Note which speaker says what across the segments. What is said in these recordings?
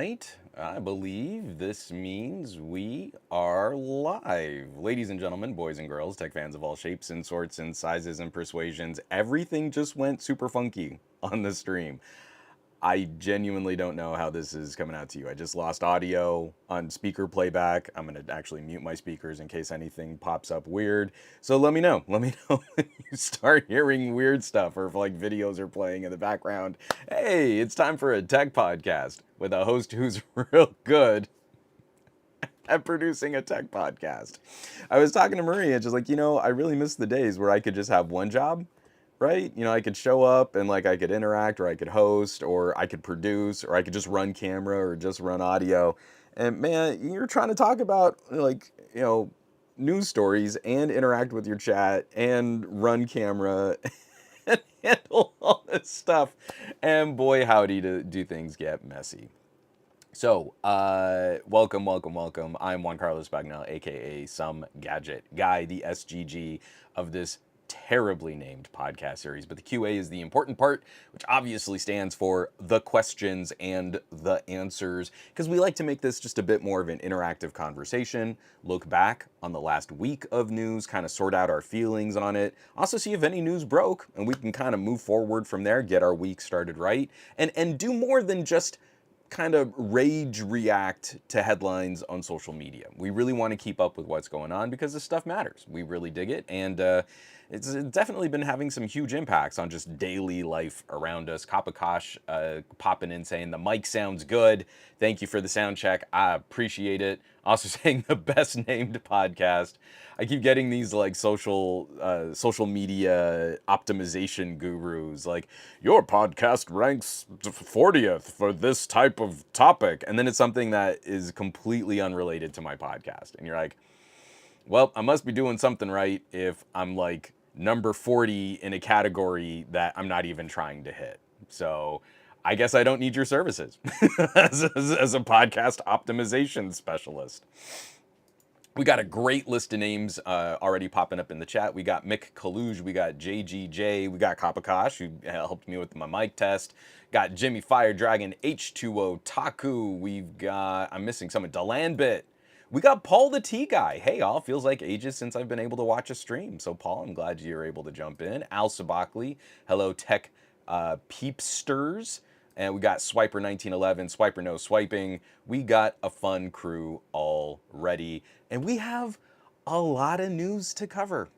Speaker 1: right, I believe this means we are live. Ladies and gentlemen, boys and girls, tech fans of all shapes and sorts and sizes and persuasions, everything just went super funky on the stream. I genuinely don't know how this is coming out to you. I just lost audio on speaker playback. I'm going to actually mute my speakers in case anything pops up weird. So let me know. Let me know when you start hearing weird stuff or if like videos are playing in the background. Hey, it's time for a tech podcast with a host who's real good at producing a tech podcast. I was talking to Maria, just like, I really miss the days where I could just have one job, right? I could show up and like I could interact or I could host or I could produce or I could just run camera or just run audio. And man, you're trying to talk about like, news stories and interact with your chat and run camera and handle all this stuff. And boy, howdy, do things get messy. So, welcome. I'm Juan Carlos Bagnell, aka Some Gadget Guy, the SGG of this terribly named podcast series. But the QA is the important part, which obviously stands for the questions and the answers, because we like to make this just a bit more of an interactive conversation, look back on the last week of news, kind of sort out our feelings on it, also see if any news broke, and we can kind of move forward from there, get our week started right, and do more than just kind of rage react to headlines on social media. We really want to keep up with what's going on because this stuff matters. We really dig it, and it's definitely been having some huge impacts on just daily life around us. Kapakash popping in saying the mic sounds good. Thank you for the sound check. I appreciate it. Also saying the best named podcast. I keep getting these like social media optimization gurus like your podcast ranks 40th for this type of topic, and then it's something that is completely unrelated to my podcast, and you're like, well, I must be doing something right if I'm like number 40 in a category that I'm not even trying to hit. So I guess I don't need your services as a podcast optimization specialist. We got a great list of names already popping up in the chat. We got Mick Kaluj, we got JGJ, we got Kapakash, who helped me with my mic test. Got Jimmy Fire Dragon, H2O, Taku. We've got, I'm missing someone, Delandbit. We got Paul the Tea Guy. Hey, y'all, feels like ages since I've been able to watch a stream. So, Paul, I'm glad you're able to jump in. Al Sabakli, hello, Tech Peepsters. And we got Swiper1911, Swiper No Swiping. We got a fun crew already. And we have a lot of news to cover.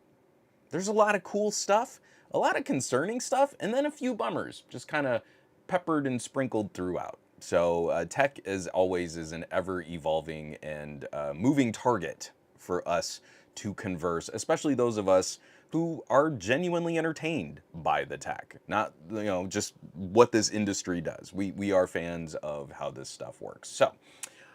Speaker 1: There's a lot of cool stuff, a lot of concerning stuff, and then a few bummers, just kind of peppered and sprinkled throughout. So tech, as always, is an ever-evolving and moving target for us to converse, especially those of us who are genuinely entertained by the tech, not just what this industry does. We are fans of how this stuff works. So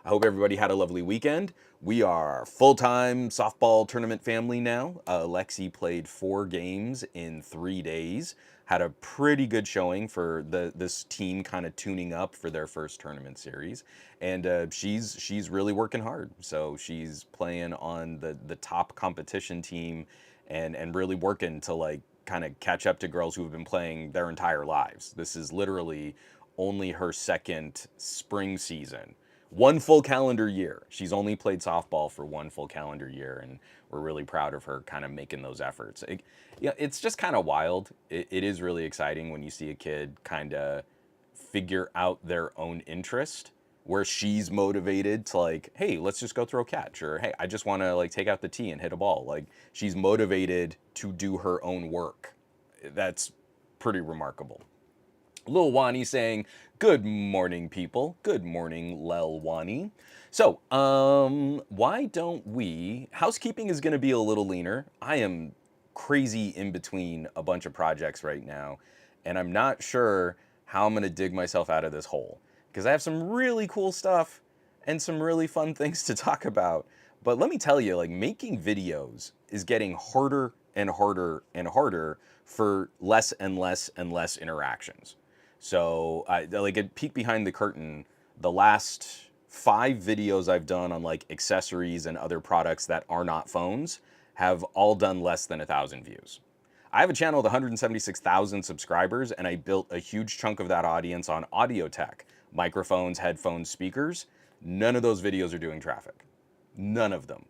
Speaker 1: I hope everybody had a lovely weekend. We are full-time softball tournament family now. Lexi played 4 games in 3 days. Had a pretty good showing for this team kind of tuning up for their first tournament series. And she's really working hard. So she's playing on the top competition team and really working to like kind of catch up to girls who have been playing their entire lives. This is literally only her second spring season. 1 full calendar year. She's only played softball for 1 full calendar year, and we're really proud of her kind of making those efforts. It's just kind of wild. It is really exciting when you see a kid kind of figure out their own interest, where she's motivated to like, hey, let's just go throw catch, or hey, I just want to like take out the tee and hit a ball. Like she's motivated to do her own work. That's pretty remarkable. Lil Wani saying, good morning, people. Good morning, Lel Wani. So, why don't we... Housekeeping is going to be a little leaner. I am crazy in between a bunch of projects right now, and I'm not sure how I'm going to dig myself out of this hole, because I have some really cool stuff and some really fun things to talk about. But let me tell you, like, making videos is getting harder and harder and harder for less and less and less interactions. So, like a peek behind the curtain, the last 5 videos I've done on like accessories and other products that are not phones have all done less than 1,000 views. I have a channel with 176,000 subscribers, and I built a huge chunk of that audience on audio tech, microphones, headphones, speakers, none of those videos are doing traffic. None of them.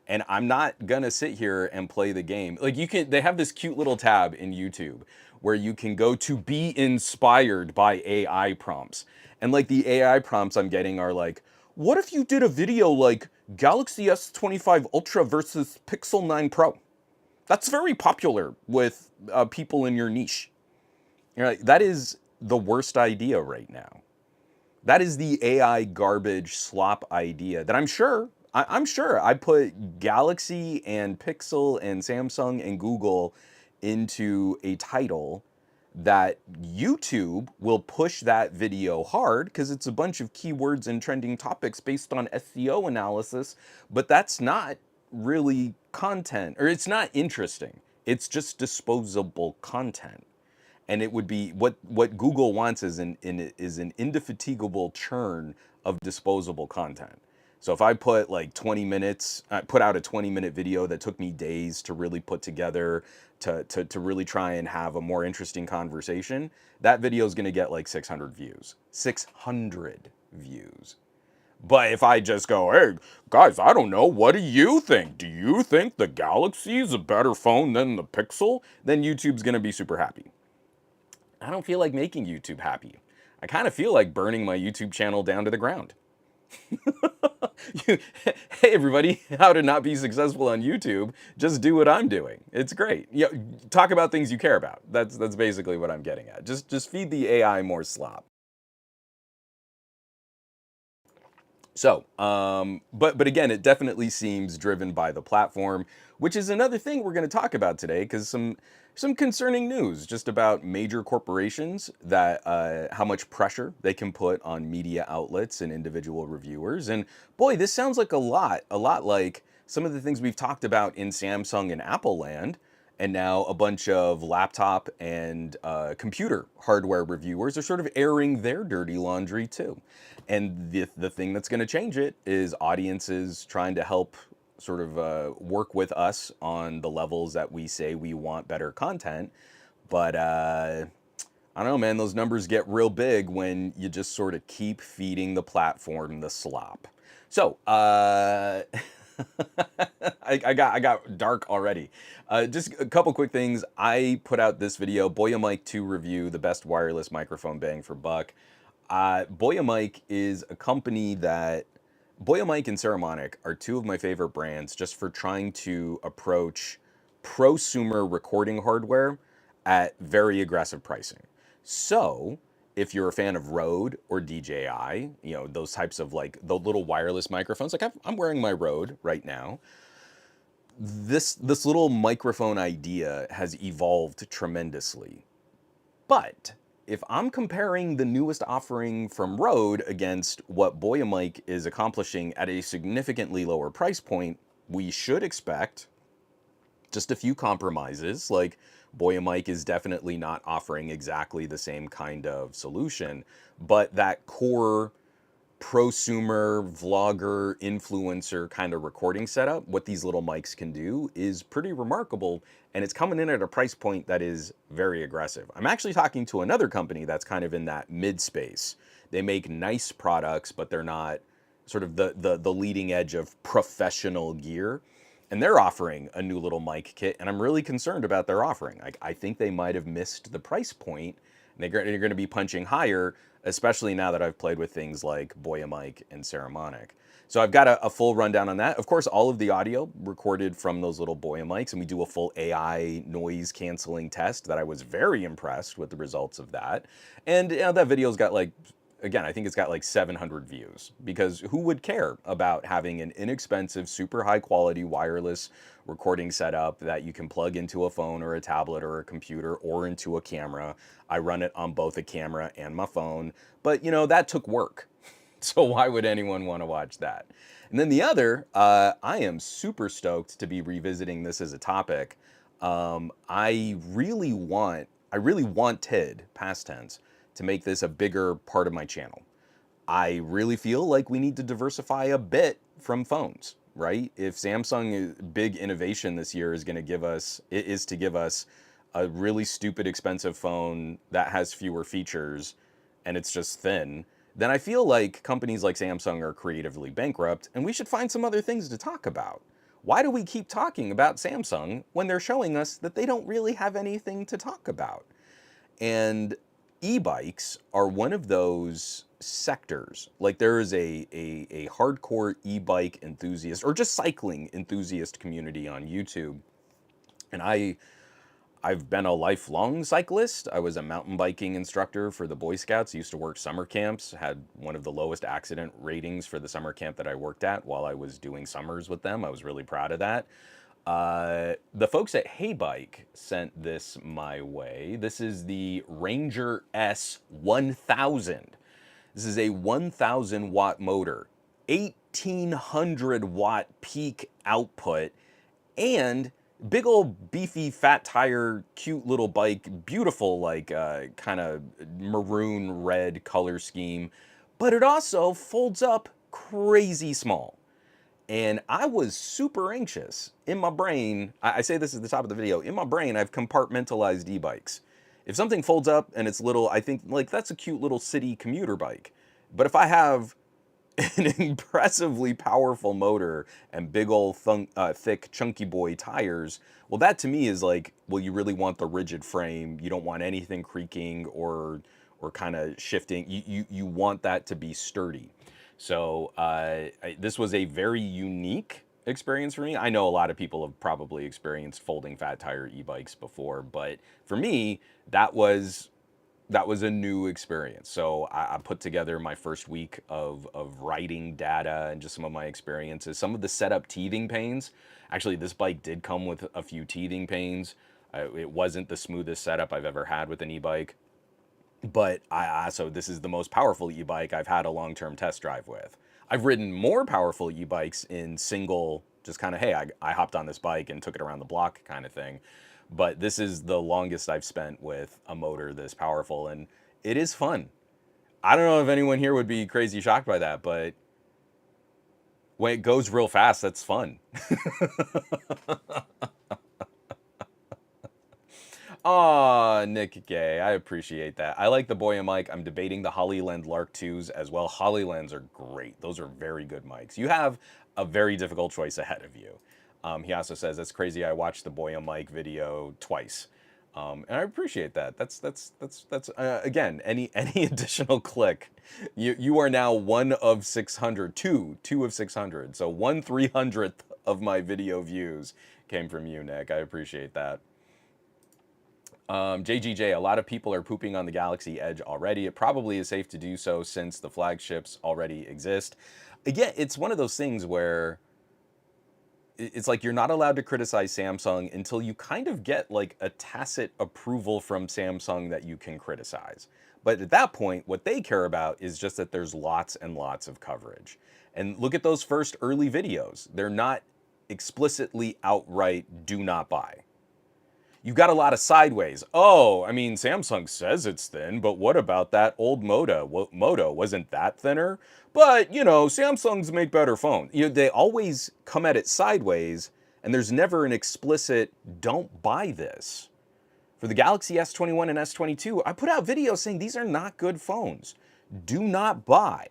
Speaker 1: And I'm not gonna sit here and play the game. Like they have this cute little tab in YouTube where you can go to be inspired by AI prompts. And like the AI prompts I'm getting are like, what if you did a video like Galaxy S25 Ultra versus Pixel 9 Pro? That's very popular with people in your niche. You're like, that is the worst idea right now. That is the AI garbage slop idea that I'm sure I put Galaxy and Pixel and Samsung and Google into a title that YouTube will push that video hard because it's a bunch of keywords and trending topics based on SEO analysis, but that's not really content, or it's not interesting. It's just disposable content. And it would be what Google wants is an indefatigable churn of disposable content. So if I put like 20 minutes, put out a 20-minute video that took me days to really put together, to really try and have a more interesting conversation, that video is going to get like 600 views. 600 views. But if I just go, hey, guys, I don't know, what do you think? Do you think the Galaxy is a better phone than the Pixel? Then YouTube's going to be super happy. I don't feel like making YouTube happy. I kind of feel like burning my YouTube channel down to the ground. Hey everybody, how to not be successful on YouTube. Just do what I'm doing. It's great. Talk about things you care about. That's basically what I'm getting at. Just feed the AI more slop. So, but again, it definitely seems driven by the platform, which is another thing we're going to talk about today, because some concerning news just about major corporations, that how much pressure they can put on media outlets and individual reviewers. And boy, this sounds like a lot like some of the things we've talked about in Samsung and Apple land. And now a bunch of laptop and computer hardware reviewers are sort of airing their dirty laundry too. And the thing that's going to change it is audiences trying to help sort of work with us on the levels that we say we want better content. But I don't know, man, those numbers get real big when you just sort of keep feeding the platform the slop. So, I got dark already. Just a couple quick things. I put out this video, Boya Mic 2 review, the best wireless microphone bang for buck. Boya Mic is a company that, Boya Mic and Saramonic are two of my favorite brands just for trying to approach prosumer recording hardware at very aggressive pricing. So if you're a fan of Rode or DJI, those types of like the little wireless microphones, like I'm wearing my Rode right now. This little microphone idea has evolved tremendously. But if I'm comparing the newest offering from Rode against what Boya Mic is accomplishing at a significantly lower price point, we should expect just a few compromises. Like, Boya Mic is definitely not offering exactly the same kind of solution, but that core prosumer, vlogger, influencer kind of recording setup, what these little mics can do is pretty remarkable, and it's coming in at a price point that is very aggressive. I'm actually talking to another company that's kind of in that mid space. They make nice products, but they're not sort of the leading edge of professional gear. And they're offering a new little mic kit, and I'm really concerned about their offering. I think they might have missed the price point, and they're going to be punching higher, especially now that I've played with things like Boya Mic and Saramonic. So I've got a full rundown on that. Of course, all of the audio recorded from those little Boya Mics, and we do a full AI noise canceling test that I was very impressed with the results of that. And that video's got like, again, I think it's got like 700 views, because who would care about having an inexpensive, super high quality wireless recording setup that you can plug into a phone or a tablet or a computer or into a camera? I run it on both a camera and my phone, but that took work. So why would anyone want to watch that? And then the other, I am super stoked to be revisiting this as a topic. I really wanted, past tense, to make this a bigger part of my channel. I really feel like we need to diversify a bit from phones, right? If Samsung's big innovation this year is to give us a really stupid expensive phone that has fewer features and it's just thin, then I feel like companies like Samsung are creatively bankrupt and we should find some other things to talk about. Why do we keep talking about Samsung when they're showing us that they don't really have anything to talk about? And e-bikes are one of those sectors. Like there is a hardcore e-bike enthusiast or just cycling enthusiast community on YouTube. And I've been a lifelong cyclist. I was a mountain biking instructor for the Boy Scouts, used to work summer camps, had one of the lowest accident ratings for the summer camp that I worked at while I was doing summers with them. I was really proud of that. The folks at Hey Bike sent this my way. This is the Ranger S 1000. This is a 1000 watt motor, 1800 watt peak output, and big old beefy fat tire, cute little bike, beautiful like kind of maroon red color scheme, but it also folds up crazy small. And I was super anxious. In my brain, I say this at the top of the video, in my brain I've compartmentalized e-bikes. If something folds up and it's little, I think like that's a cute little city commuter bike. But if I have an impressively powerful motor and big old thick chunky boy tires, well that to me is like, well you really want the rigid frame. You don't want anything creaking or kind of shifting. You want that to be sturdy. So this was a very unique experience for me. I know a lot of people have probably experienced folding fat tire e-bikes before, but for me, that was a new experience. So I put together my first week of writing data and just some of my experiences. Some of the setup teething pains. Actually, this bike did come with a few teething pains. It wasn't the smoothest setup I've ever had with an e-bike. But so this is the most powerful e-bike I've had a long-term test drive with. I've ridden more powerful e-bikes in single, just kind of, hey, I hopped on this bike and took it around the block kind of thing. But this is the longest I've spent with a motor this powerful, and it is fun. I don't know if anyone here would be crazy shocked by that, but when it goes real fast, that's fun. Aw, Nick Gay, I appreciate that. I like the Boya mic. I'm debating the Hollyland Lark 2s as well. Hollylands are great. Those are very good mics. You have a very difficult choice ahead of you. He also says, that's crazy, I watched the Boya mic video twice. And I appreciate that. That's again, any additional click, you are now one of 600, two of 600. So 1/300th of my video views came from you, Nick. I appreciate that. JGJ, a lot of people are pooping on the Galaxy Edge already. It probably is safe to do so since the flagships already exist. Again, it's one of those things where it's like you're not allowed to criticize Samsung until you kind of get like a tacit approval from Samsung that you can criticize. But at that point, what they care about is just that there's lots and lots of coverage. And look at those first early videos. They're not explicitly outright do not buy. You've got a lot of sideways. Oh, I mean, Samsung says it's thin, but what about that old Moto? Wasn't that thinner? But, you know, Samsungs make better phones. You know, they always come at it sideways, and there's never an explicit, don't buy this. For the Galaxy S21 and S22, I put out videos saying these are not good phones. Do not buy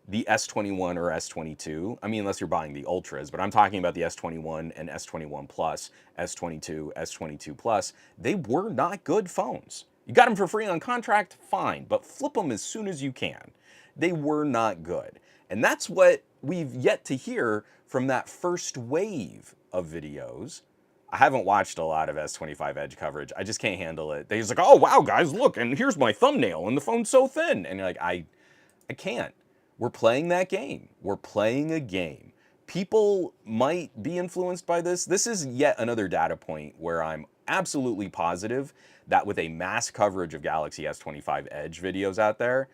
Speaker 1: the S21 or S22. I mean, unless you're buying the Ultras, but I'm talking about the S21 and S21 Plus, S22, S22 Plus. They were not good phones. You got them for free on contract, fine, but flip them as soon as you can. They were not good. And that's what we've yet to hear from that first wave of videos. I haven't watched a lot of S25 Edge coverage. I just can't handle it. They're just like, oh, wow, guys, look, and here's my thumbnail, and the phone's so thin. And you're like, I can't. We're playing that game. We're playing a game. People might be influenced by this. This is yet another data point where I'm absolutely positive that with a mass coverage of Galaxy S25 Edge videos out there,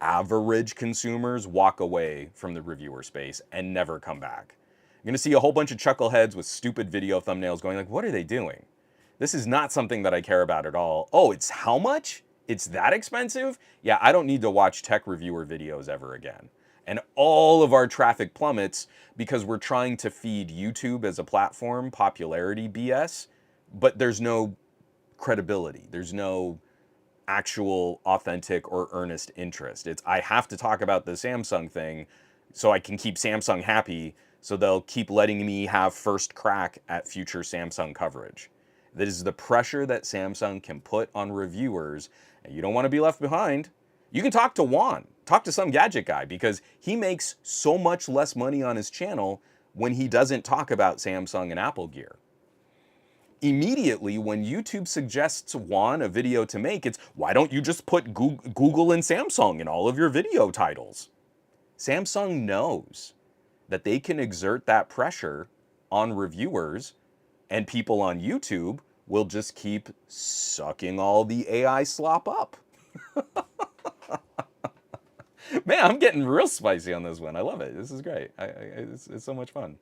Speaker 1: average consumers walk away from the reviewer space and never come back. You're gonna see a whole bunch of chuckleheads with stupid video thumbnails going like, what are they doing? This is not something that I care about at all. Oh, it's how much? It's that expensive? Yeah, I don't need to watch tech reviewer videos ever again. And all of our traffic plummets because we're trying to feed YouTube as a platform popularity BS, but there's no credibility. There's no actual authentic or earnest interest. It's I have to talk about the Samsung thing so I can keep Samsung happy, so they'll keep letting me have first crack at future Samsung coverage. That is the pressure that Samsung can put on reviewers, and you don't want to be left behind. You can talk to Juan, talk to some gadget guy, because he makes so much less money on his channel when he doesn't talk about Samsung and Apple gear. Immediately, when YouTube suggests Juan a video to make, it's why don't you just put Google and Samsung in all of your video titles? Samsung knows that they can exert that pressure on reviewers, and people on YouTube will just keep sucking all the AI slop up. Man, I'm getting real spicy on this one. I love it. This is great. It's so much fun.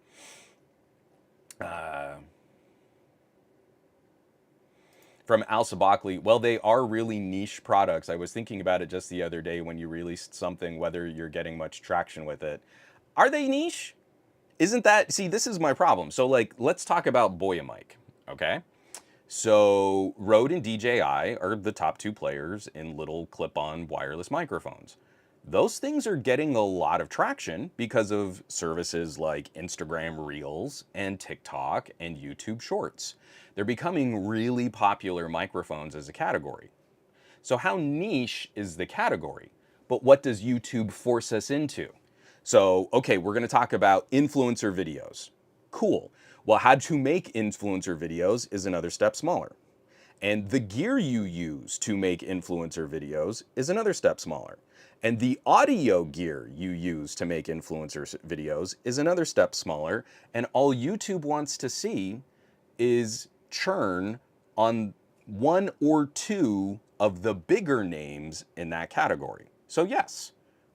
Speaker 1: From Al Sabakli, well, they are really niche products. I was thinking about it just the other day when you released something, whether you're getting much traction with it. Are they niche? Isn't that, see, this is my problem. So like, let's talk about Boya Mic, okay? So Rode and DJI are the top two players in little clip-on wireless microphones. Those things are getting a lot of traction because of services like Instagram Reels and TikTok and YouTube Shorts. They're becoming really popular microphones as a category. So how niche is the category? But what does YouTube force us into? So, okay, we're gonna talk about influencer videos. Cool. Well, how to make influencer videos is another step smaller. And the gear you use to make influencer videos is another step smaller. And the audio gear you use to make influencer videos is another step smaller. And all YouTube wants to see is churn on one or two of the bigger names in that category. So yes,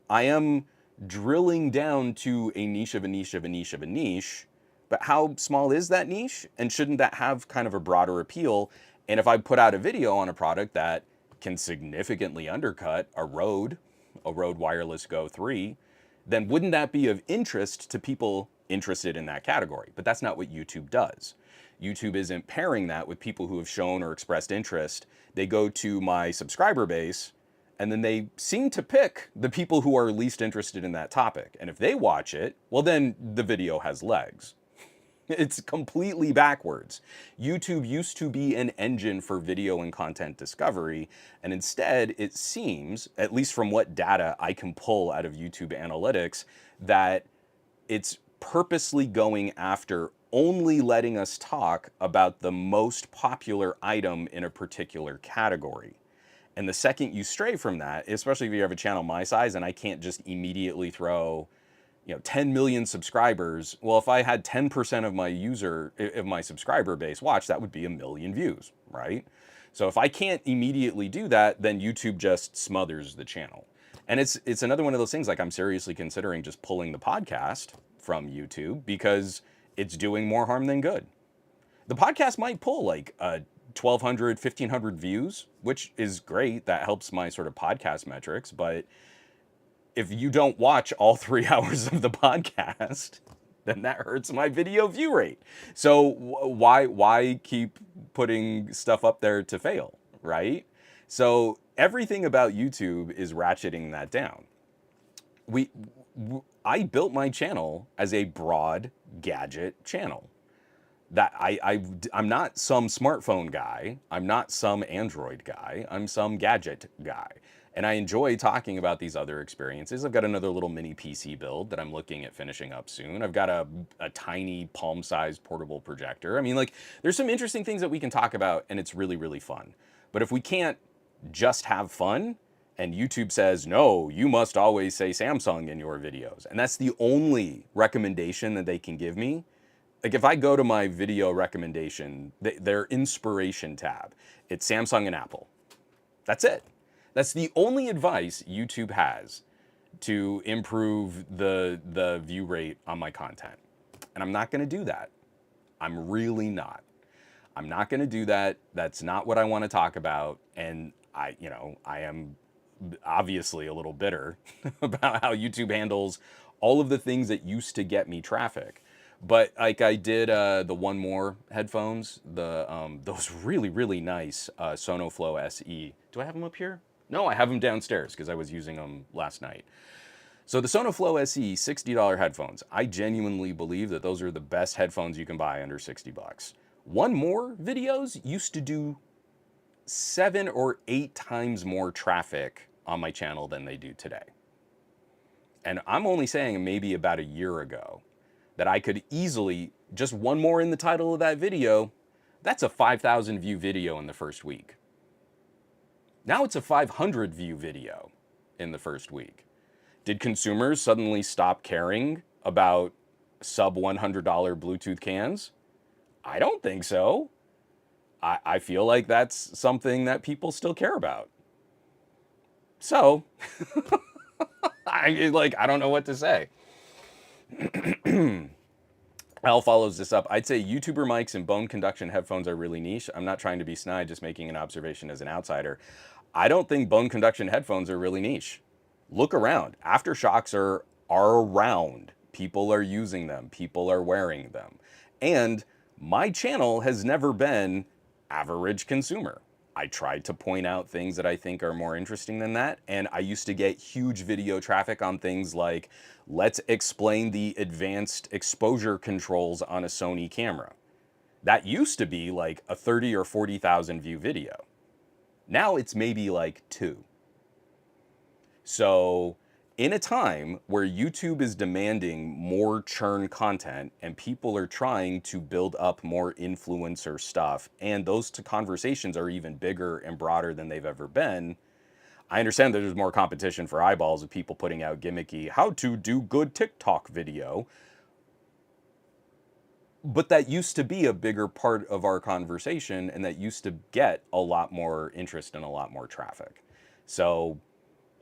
Speaker 1: I am drilling down to a niche of a niche of a niche of a niche, but how small is that niche? And shouldn't that have kind of a broader appeal? And if I put out a video on a product that can significantly undercut a Rode Wireless Go 3, then wouldn't that be of interest to people interested in that category? But that's not what YouTube does. YouTube isn't pairing that with people who have shown or expressed interest. They go to my subscriber base, and then they seem to pick the people who are least interested in that topic. And if they watch it, well, then the video has legs. It's completely backwards. YouTube used to be an engine for video and content discovery, and instead it seems, at least from what data I can pull out of YouTube analytics, that it's purposely going after only letting us talk about the most popular item in a particular category. And the second you stray from that, especially if you have a channel my size and I can't just immediately throw 10 million subscribers. Well, if I had 10% of my subscriber base watch, that would be 1 million views, right? So if I can't immediately do that, then YouTube just smothers the channel. And it's another one of those things, like I'm seriously considering just pulling the podcast from YouTube because it's doing more harm than good. The podcast might pull like 1,200, 1,500 views, which is great. That helps my sort of podcast metrics, but if you don't watch all 3 hours of the podcast, then that hurts my video view rate. So why keep putting stuff up there to fail, right? So everything about YouTube is ratcheting that down. I built my channel as a broad gadget channel. That I'm not some smartphone guy. I'm not some Android guy. I'm some gadget guy. And I enjoy talking about these other experiences. I've got another little mini PC build that I'm looking at finishing up soon. I've got a tiny palm-sized portable projector. I mean, like, there's some interesting things that we can talk about, and it's really, really fun. But if we can't just have fun, and YouTube says, no, you must always say Samsung in your videos, and that's the only recommendation that they can give me. Like, if I go to my video recommendation, their inspiration tab, it's Samsung and Apple. That's it. That's the only advice YouTube has to improve the view rate on my content. And I'm not gonna do that. I'm really not. I'm not gonna do that. That's not what I wanna talk about. And I am obviously a little bitter about how YouTube handles all of the things that used to get me traffic. But like I did the One More headphones, those really, really nice Sonoflow SE Do I have them up here? No, I have them downstairs because I was using them last night. So the Sonoflow SE $60 headphones. I genuinely believe that those are the best headphones you can buy under 60 bucks. One More videos used to do 7 or 8 times more traffic on my channel than they do today. And I'm only saying maybe about a year ago that I could easily, just one more in the title of that video, that's a 5,000 view video in the first week. Now it's a 500 view video in the first week. Did consumers suddenly stop caring about sub $100 Bluetooth cans? I don't think so. I feel like that's something that people still care about. So, I don't know what to say. Al follows this up. I'd say YouTuber mics and bone conduction headphones are really niche. I'm not trying to be snide, just making an observation as an outsider. I don't think bone conduction headphones are really niche. Look around. Aftershocks are around. People are using them. People are wearing them. And my channel has never been average consumer. I tried to point out things that I think are more interesting than that. And I used to get huge video traffic on things like, let's explain the advanced exposure controls on a Sony camera. That used to be like a 30 or 40,000 view video. Now it's maybe like 2. So in a time where YouTube is demanding more churn content and people are trying to build up more influencer stuff, and those conversations are even bigger and broader than they've ever been, I understand that there's more competition for eyeballs of people putting out gimmicky, how to do good TikTok video. But that used to be a bigger part of our conversation, and that used to get a lot more interest and a lot more traffic. So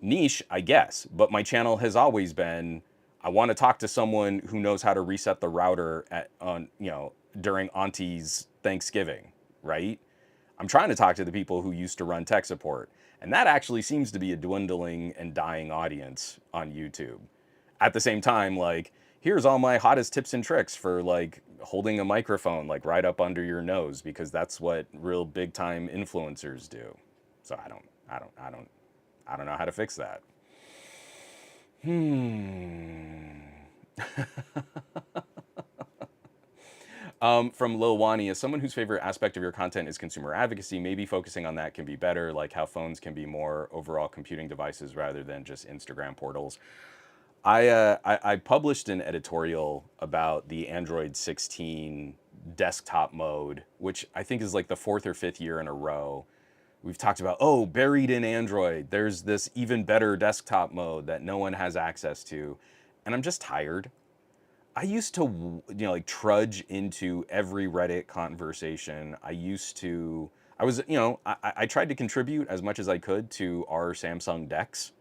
Speaker 1: niche, I guess, but my channel has always been, I want to talk to someone who knows how to reset the router during Auntie's Thanksgiving, right? I'm trying to talk to the people who used to run tech support, and that actually seems to be a dwindling and dying audience on YouTube. At the same time, like, here's all my hottest tips and tricks for like holding a microphone like right up under your nose, because that's what real big time influencers do. So I don't know how to fix that. From Lil Wani, as someone whose favorite aspect of your content is consumer advocacy, maybe focusing on that can be better, like how phones can be more overall computing devices rather than just Instagram portals. I published an editorial about the Android 16 desktop mode, which I think is like the 4th or 5th year in a row. We've talked about, oh, buried in Android, there's this even better desktop mode that no one has access to. And I'm just tired. I used to, like trudge into every Reddit conversation. I tried to contribute as much as I could to our Samsung decks.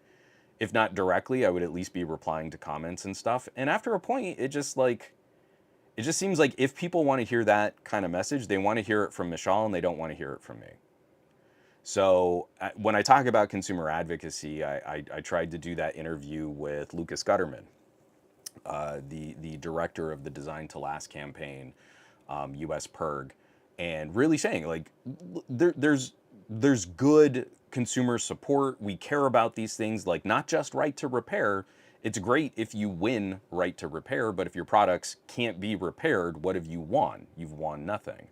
Speaker 1: If not directly, I would at least be replying to comments and stuff. And after a point, it just seems like if people want to hear that kind of message, they want to hear it from Michal and they don't want to hear it from me. So when I talk about consumer advocacy, I tried to do that interview with Lucas Gutterman, the director of the Design to Last campaign, US PERG, and really saying like, there's good consumer support. We care about these things, like not just right to repair. It's great if you win right to repair, but if your products can't be repaired, what have you won? You've won nothing.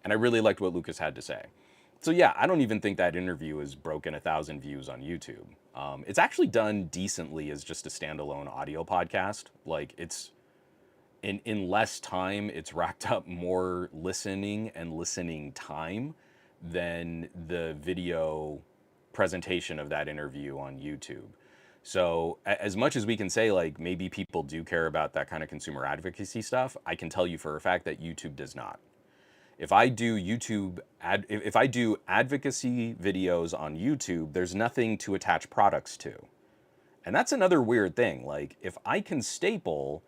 Speaker 1: And I really liked what Lucas had to say. So yeah, I don't even think that interview has broken 1,000 views on YouTube. It's actually done decently as just a standalone audio podcast. Like it's, in less time, it's racked up more listening and listening time than the video presentation of that interview on YouTube. So as much as we can say like maybe people do care about that kind of consumer advocacy stuff, I can tell you for a fact that YouTube does not. If I do if I do advocacy videos on YouTube, there's nothing to attach products to. And that's another weird thing. Like if I can staple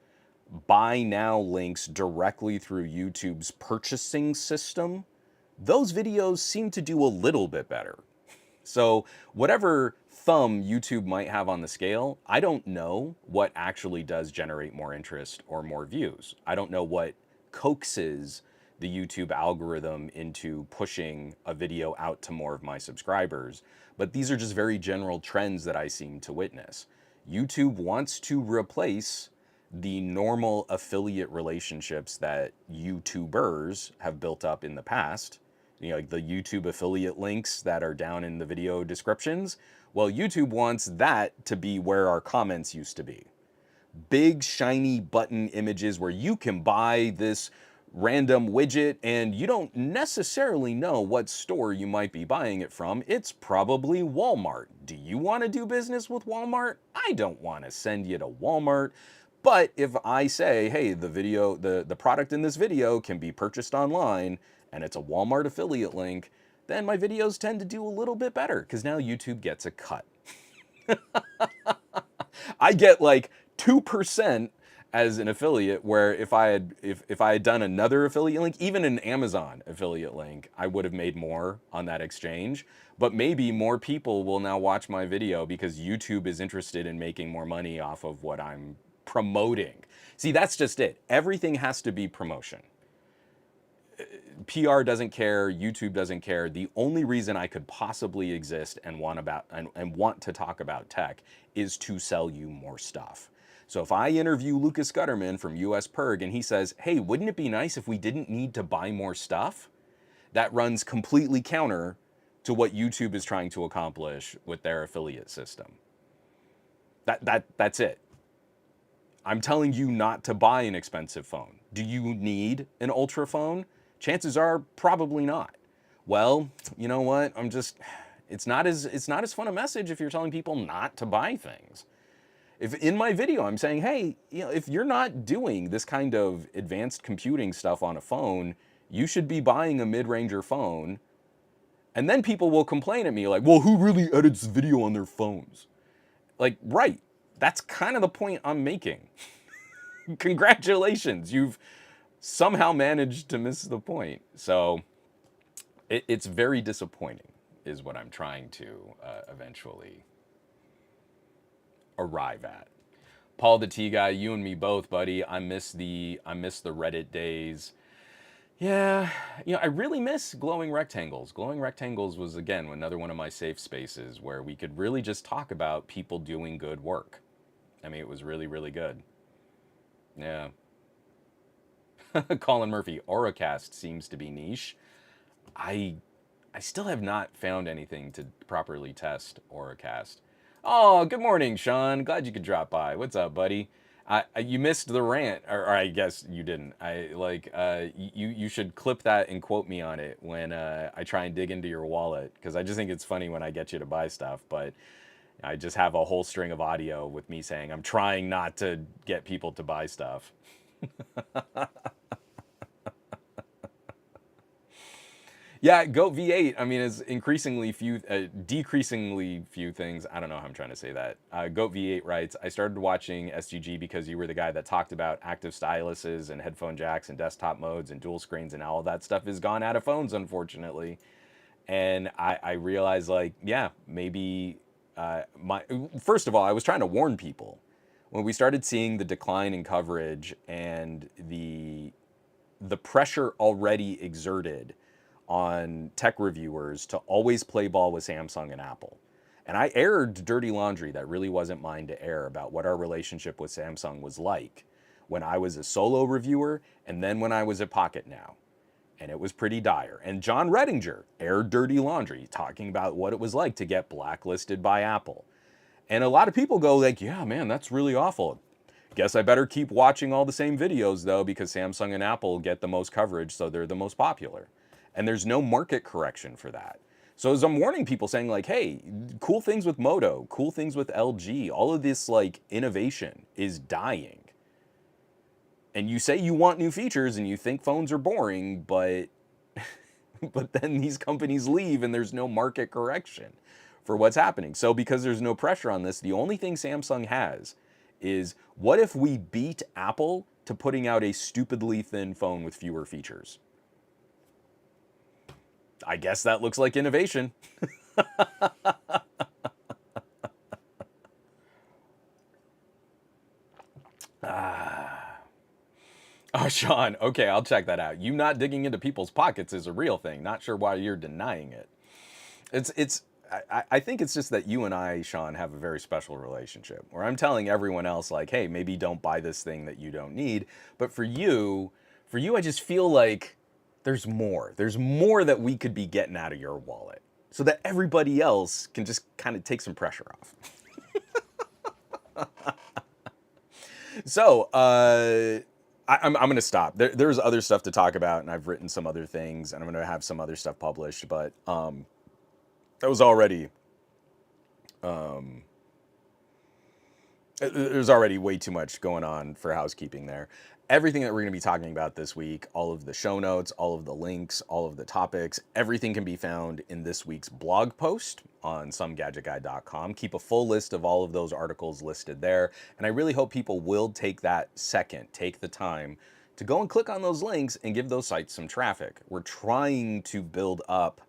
Speaker 1: buy now links directly through YouTube's purchasing system, those videos seem to do a little bit better. So whatever thumb YouTube might have on the scale, I don't know what actually does generate more interest or more views. I don't know what coaxes the YouTube algorithm into pushing a video out to more of my subscribers. But these are just very general trends that I seem to witness. YouTube wants to replace the normal affiliate relationships that YouTubers have built up in the past. You know, like the YouTube affiliate links that are down in the video descriptions. Well, YouTube wants that to be where our comments used to be. Big shiny button images where you can buy this random widget and you don't necessarily know what store you might be buying it from. It's probably Walmart. Do you want to do business with Walmart? I don't want to send you to Walmart. But if I say, hey, the product in this video can be purchased online and it's a Walmart affiliate link, then my videos tend to do a little bit better because now YouTube gets a cut. I get like 2% as an affiliate, where if I had done another affiliate link, even an Amazon affiliate link, I would have made more on that exchange. But maybe more people will now watch my video because YouTube is interested in making more money off of what I'm promoting. See, that's just it. Everything has to be promotion. PR doesn't care, YouTube doesn't care. The only reason I could possibly exist and want to talk about tech is to sell you more stuff. So if I interview Lucas Gutterman from US Perg and he says, hey, wouldn't it be nice if we didn't need to buy more stuff? That runs completely counter to what YouTube is trying to accomplish with their affiliate system. That's it. I'm telling you not to buy an expensive phone. Do you need an Ultra phone? Chances are probably not. Well, you know what? It's not as fun a message if you're telling people not to buy things. If in my video I'm saying, hey, you know, if you're not doing this kind of advanced computing stuff on a phone, you should be buying a mid-ranger phone. And then people will complain at me like, well, who really edits video on their phones? Like, right. That's kind of the point I'm making. Congratulations. You've somehow managed to miss the point. So it's very disappointing is what I'm trying to eventually arrive at. Paul the T guy, you and me both, buddy. I miss the Reddit days. Yeah, you know, I really miss glowing rectangles. Glowing rectangles was, again, another one of my safe spaces where we could really just talk about people doing good work. I mean, it was really, really good. Yeah. Colin Murphy, Auracast seems to be niche. I still have not found anything to properly test Auracast. Oh, good morning, Sean. Glad you could drop by. What's up, buddy? You missed the rant, or I guess you didn't. You should clip that and quote me on it when I try and dig into your wallet, because I just think it's funny when I get you to buy stuff, but I just have a whole string of audio with me saying I'm trying not to get people to buy stuff. Yeah, Goat V8, I mean, is decreasingly few things. I don't know how I'm trying to say that. Goat V8 writes, I started watching SGG because you were the guy that talked about active styluses and headphone jacks and desktop modes and dual screens, and all that stuff is gone out of phones, unfortunately. And I realized, like, yeah, maybe first of all, I was trying to warn people. When we started seeing the decline in coverage and the pressure already exerted on tech reviewers to always play ball with Samsung and Apple. And I aired dirty laundry that really wasn't mine to air about what our relationship with Samsung was like when I was a solo reviewer and then when I was at Pocket Now. And it was pretty dire. And John Redinger aired dirty laundry talking about what it was like to get blacklisted by Apple. And a lot of people go like, yeah, man, that's really awful. Guess I better keep watching all the same videos though, because Samsung and Apple get the most coverage, so they're the most popular. And there's no market correction for that. So as I'm warning people saying like, hey, cool things with Moto, cool things with LG, all of this like innovation is dying. And you say you want new features and you think phones are boring, but but then these companies leave and there's no market correction for what's happening. So because there's no pressure on this, the only thing Samsung has is, what if we beat Apple to putting out a stupidly thin phone with fewer features? I guess that looks like innovation. Oh, Sean, okay, I'll check that out. You not digging into people's pockets is a real thing. Not sure why you're denying it. It's I think it's just that you and I, Sean, have a very special relationship where I'm telling everyone else like, hey, maybe don't buy this thing that you don't need. But for you, I just feel like there's more. There's more that we could be getting out of your wallet so that everybody else can just kind of take some pressure off. So, I'm going to stop. There's other stuff to talk about, and I've written some other things, and I'm going to have some other stuff published. But that was already there's already way too much going on for housekeeping there. Everything that we're going to be talking about this week, all of the show notes, all of the links, all of the topics, everything can be found in this week's blog post on somegadgetguy.com. Keep a full list of all of those articles listed there. And I really hope people will take that second, take the time to go and click on those links and give those sites some traffic. We're trying to build up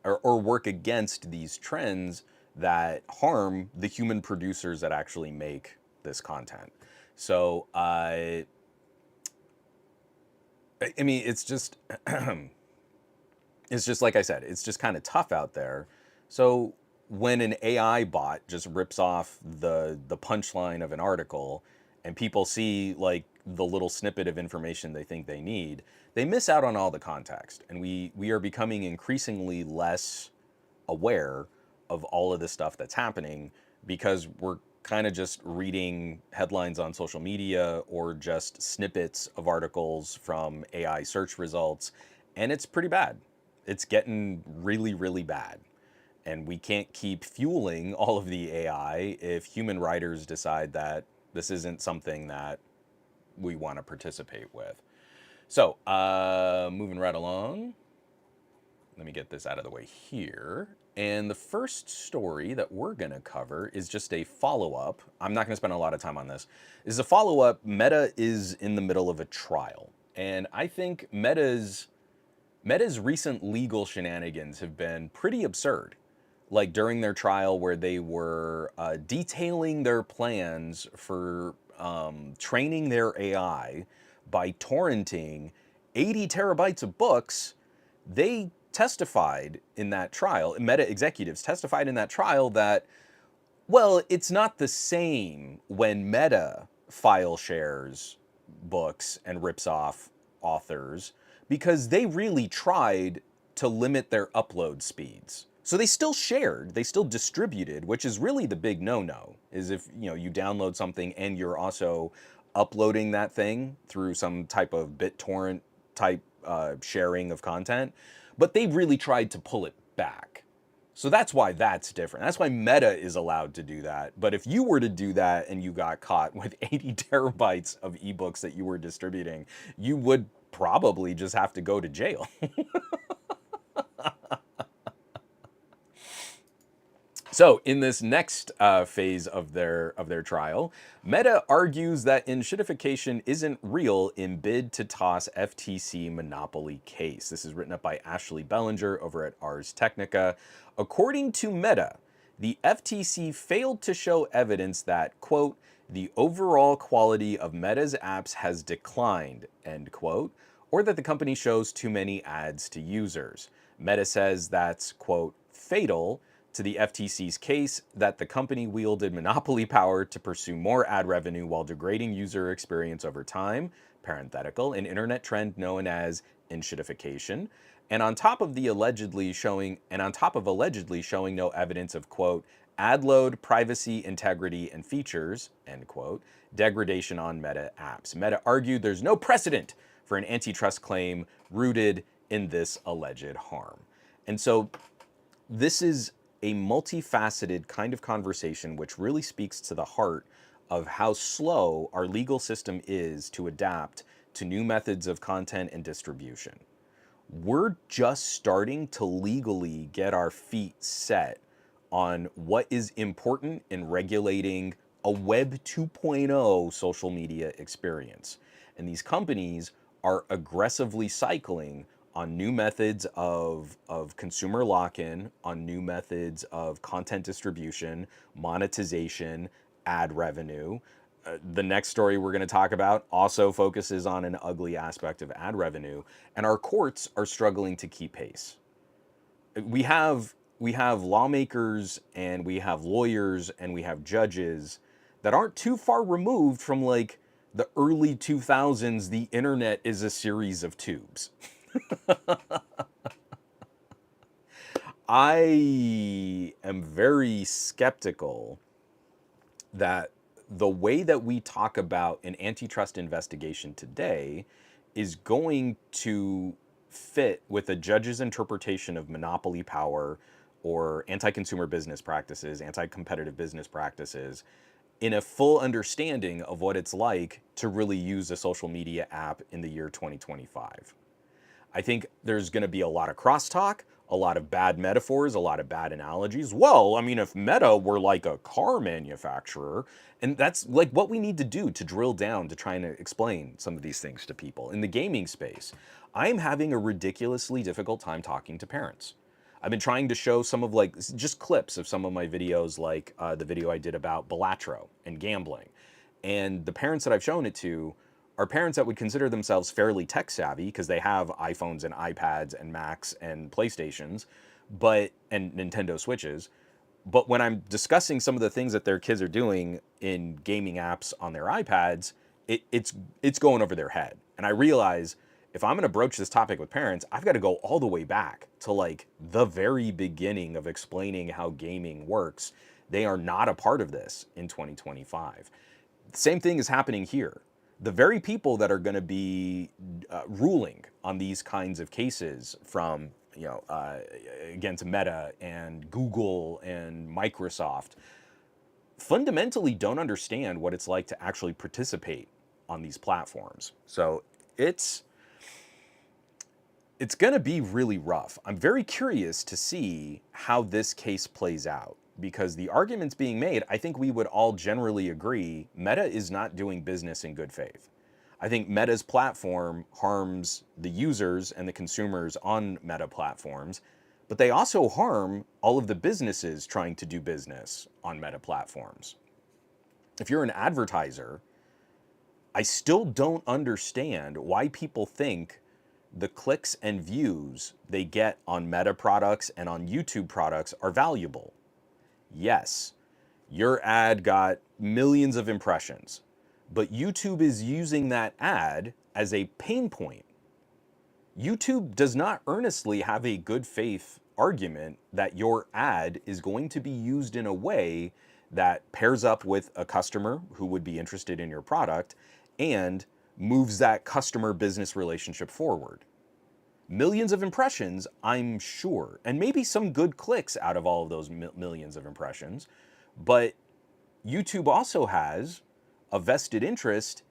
Speaker 1: or work against these trends that harm the human producers that actually make this content. So, I mean, it's just, it's just like I said, it's just kind of tough out there. So when an AI bot just rips off the punchline of an article, and people see like the little snippet of information they think they need, they miss out on all the context, and we are becoming increasingly less aware of all of the stuff that's happening because we're kind of just reading headlines on social media or just snippets of articles from AI search results, and it's pretty bad. It's getting really, really bad. And we can't keep fueling all of the AI if human writers decide that this isn't something that we want to participate with. So, moving right along. Let me get this out of the way here. And the first story that we're going to cover is just a follow-up. I'm not going to spend a lot of time on this. This is a follow-up. Meta is in the middle of a trial. And I think Meta's recent legal shenanigans have been pretty absurd. Like during their trial where they were detailing their plans for training their AI by torrenting 80 terabytes of books, they testified in that trial, Meta executives testified in that trial that, well, it's not the same when Meta file shares books and rips off authors because they really tried to limit their upload speeds. So they still shared, they still distributed, which is really the big no-no, is if you download something and you're also uploading that thing through some type of BitTorrent type sharing of content. But they really tried to pull it back. So that's why that's different. That's why Meta is allowed to do that. But if you were to do that and you got caught with 80 terabytes of ebooks that you were distributing, you would probably just have to go to jail. So in this next phase of their trial, Meta argues that enshittification isn't real in bid to toss FTC monopoly case. This is written up by Ashley Bellinger over at Ars Technica. According to Meta, the FTC failed to show evidence that, quote, the overall quality of Meta's apps has declined, end quote, or that the company shows too many ads to users. Meta says that's, quote, fatal to the FTC's case that the company wielded monopoly power to pursue more ad revenue while degrading user experience over time, parenthetical, an internet trend known as enshittification, and on top of allegedly showing no evidence of, quote, ad load, privacy, integrity, and features, end quote, degradation on Meta apps. Meta argued there's no precedent for an antitrust claim rooted in this alleged harm. And so this is a multifaceted kind of conversation which really speaks to the heart of how slow our legal system is to adapt to new methods of content and distribution. We're just starting to legally get our feet set on what is important in regulating a Web 2.0 social media experience. And these companies are aggressively cycling on new methods of consumer lock-in, on new methods of content distribution, monetization, ad revenue, The next story we're going to talk about also focuses on an ugly aspect of ad revenue, and our courts are struggling to keep pace. We have lawmakers and we have lawyers and we have judges that aren't too far removed from like the early 2000s. The internet is a series of tubes. I am very skeptical that the way that we talk about an antitrust investigation today is going to fit with a judge's interpretation of monopoly power or anti-consumer business practices, anti-competitive business practices, in a full understanding of what it's like to really use a social media app in the year 2025. I think there's going to be a lot of crosstalk, a lot of bad metaphors, a lot of bad analogies. Well, I mean, if Meta were like a car manufacturer, and that's like what we need to do to drill down to try and explain some of these things to people. In the gaming space, I'm having a ridiculously difficult time talking to parents. I've been trying to show some of like just clips of some of my videos, like the video I did about Balatro and gambling. And the parents that I've shown it to are parents that would consider themselves fairly tech savvy because they have iPhones and iPads and Macs and PlayStations, and Nintendo Switches. But when I'm discussing some of the things that their kids are doing in gaming apps on their iPads, it's going over their head. And I realize if I'm going to broach this topic with parents, I've got to go all the way back to like the very beginning of explaining how gaming works. They are not a part of this in 2025. The same thing is happening here. The very people that are going to be ruling on these kinds of cases from, against Meta and Google and Microsoft fundamentally don't understand what it's like to actually participate on these platforms. So it's going to be really rough. I'm very curious to see how this case plays out, because the arguments being made, I think we would all generally agree, Meta is not doing business in good faith. I think Meta's platform harms the users and the consumers on Meta platforms, but they also harm all of the businesses trying to do business on Meta platforms. If you're an advertiser, I still don't understand why people think the clicks and views they get on Meta products and on YouTube products are valuable. Yes, your ad got millions of impressions, but YouTube is using that ad as a pain point. YouTube does not earnestly have a good faith argument that your ad is going to be used in a way that pairs up with a customer who would be interested in your product and moves that customer business relationship forward. Millions of impressions, I'm sure, and maybe some good clicks out of all of those millions of impressions, but YouTube also has a vested interest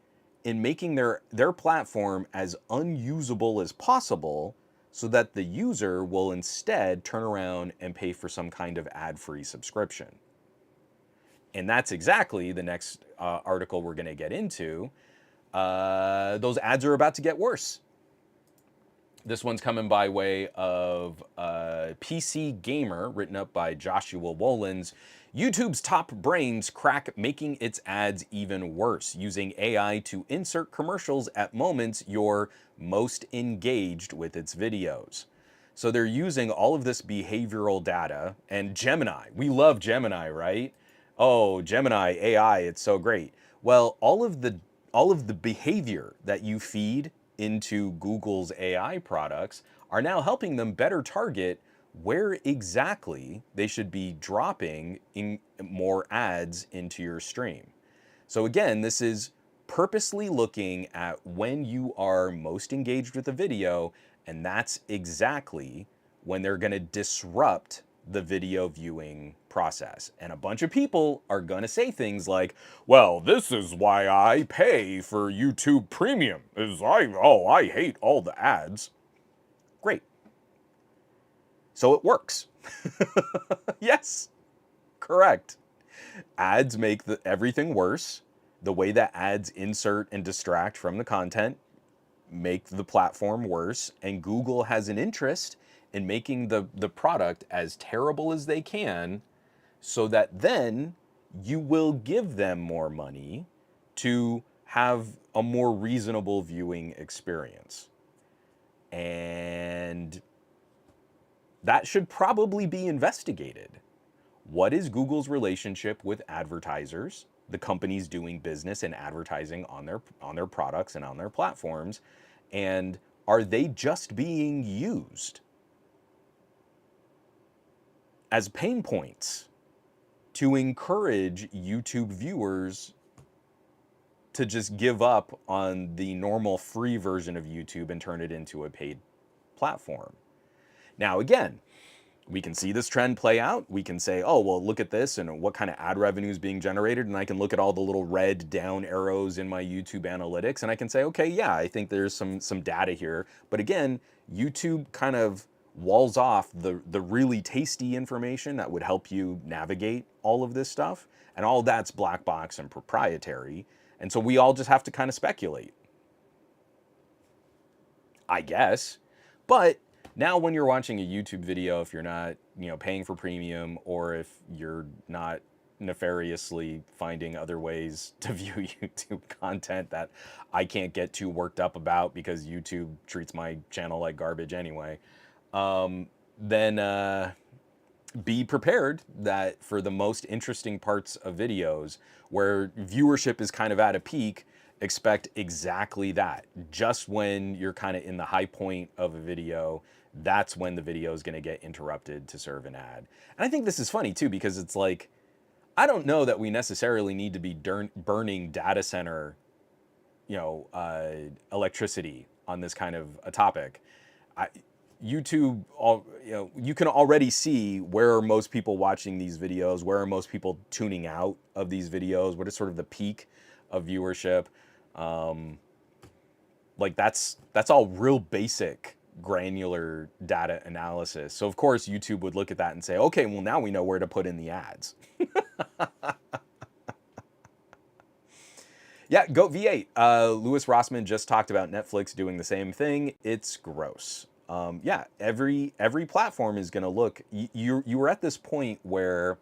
Speaker 1: in making their platform as unusable as possible so that the user will instead turn around and pay for some kind of ad-free subscription. And that's exactly the next article we're going to get into. Those ads are about to get worse. This one's coming by way of PC Gamer, written up by Joshua Wolins. YouTube's top brains crack making its ads even worse, using AI to insert commercials at moments you're most engaged with its videos. So they're using all of this behavioral data and Gemini. We love Gemini, right? Oh, Gemini, AI, it's so great. Well, all of the behavior that you feed into Google's AI products are now helping them better target where exactly they should be dropping in more ads into your stream. So again, this is purposely looking at when you are most engaged with the video, and that's exactly when they're going to disrupt the video viewing process. And a bunch of people are going to say things like, well, this is why I pay for YouTube Premium, I hate all the ads. Great. So it works. Yes, correct. Ads make everything worse. The way that ads insert and distract from the content make the platform worse, and Google has an interest in making the product as terrible as they can so that then you will give them more money to have a more reasonable viewing experience. And that should probably be investigated. What is Google's relationship with advertisers, the companies doing business and advertising on their products and on their platforms? And are they just being used as pain points to encourage YouTube viewers to just give up on the normal free version of YouTube and turn it into a paid platform? Now, again, we can see this trend play out. We can say, oh, well, look at this and what kind of ad revenue is being generated. And I can look at all the little red down arrows in my YouTube analytics. And I can say, okay, yeah, I think there's some data here. But again, YouTube kind of walls off the really tasty information that would help you navigate all of this stuff. And all that's black box and proprietary. And so we all just have to kind of speculate, I guess. But now when you're watching a YouTube video, if you're not, paying for premium, or if you're not nefariously finding other ways to view YouTube content that I can't get too worked up about because YouTube treats my channel like garbage anyway, then be prepared that for the most interesting parts of videos where viewership is kind of at a peak, expect exactly that. Just when you're kind of in the high point of a video, that's when the video is going to get interrupted to serve an ad. And I think this is funny too, because it's like, I don't know that we necessarily need to be burning data center, electricity on this kind of a topic. YouTube, you can already see where are most people watching these videos, where are most people tuning out of these videos, what is sort of the peak of viewership. Like that's all real basic granular data analysis. So of course YouTube would look at that and say, okay, well now we know where to put in the ads. Yeah, Goat V8. Louis Rossman just talked about Netflix doing the same thing. It's gross. Yeah, every platform is going to look. You were at this point where.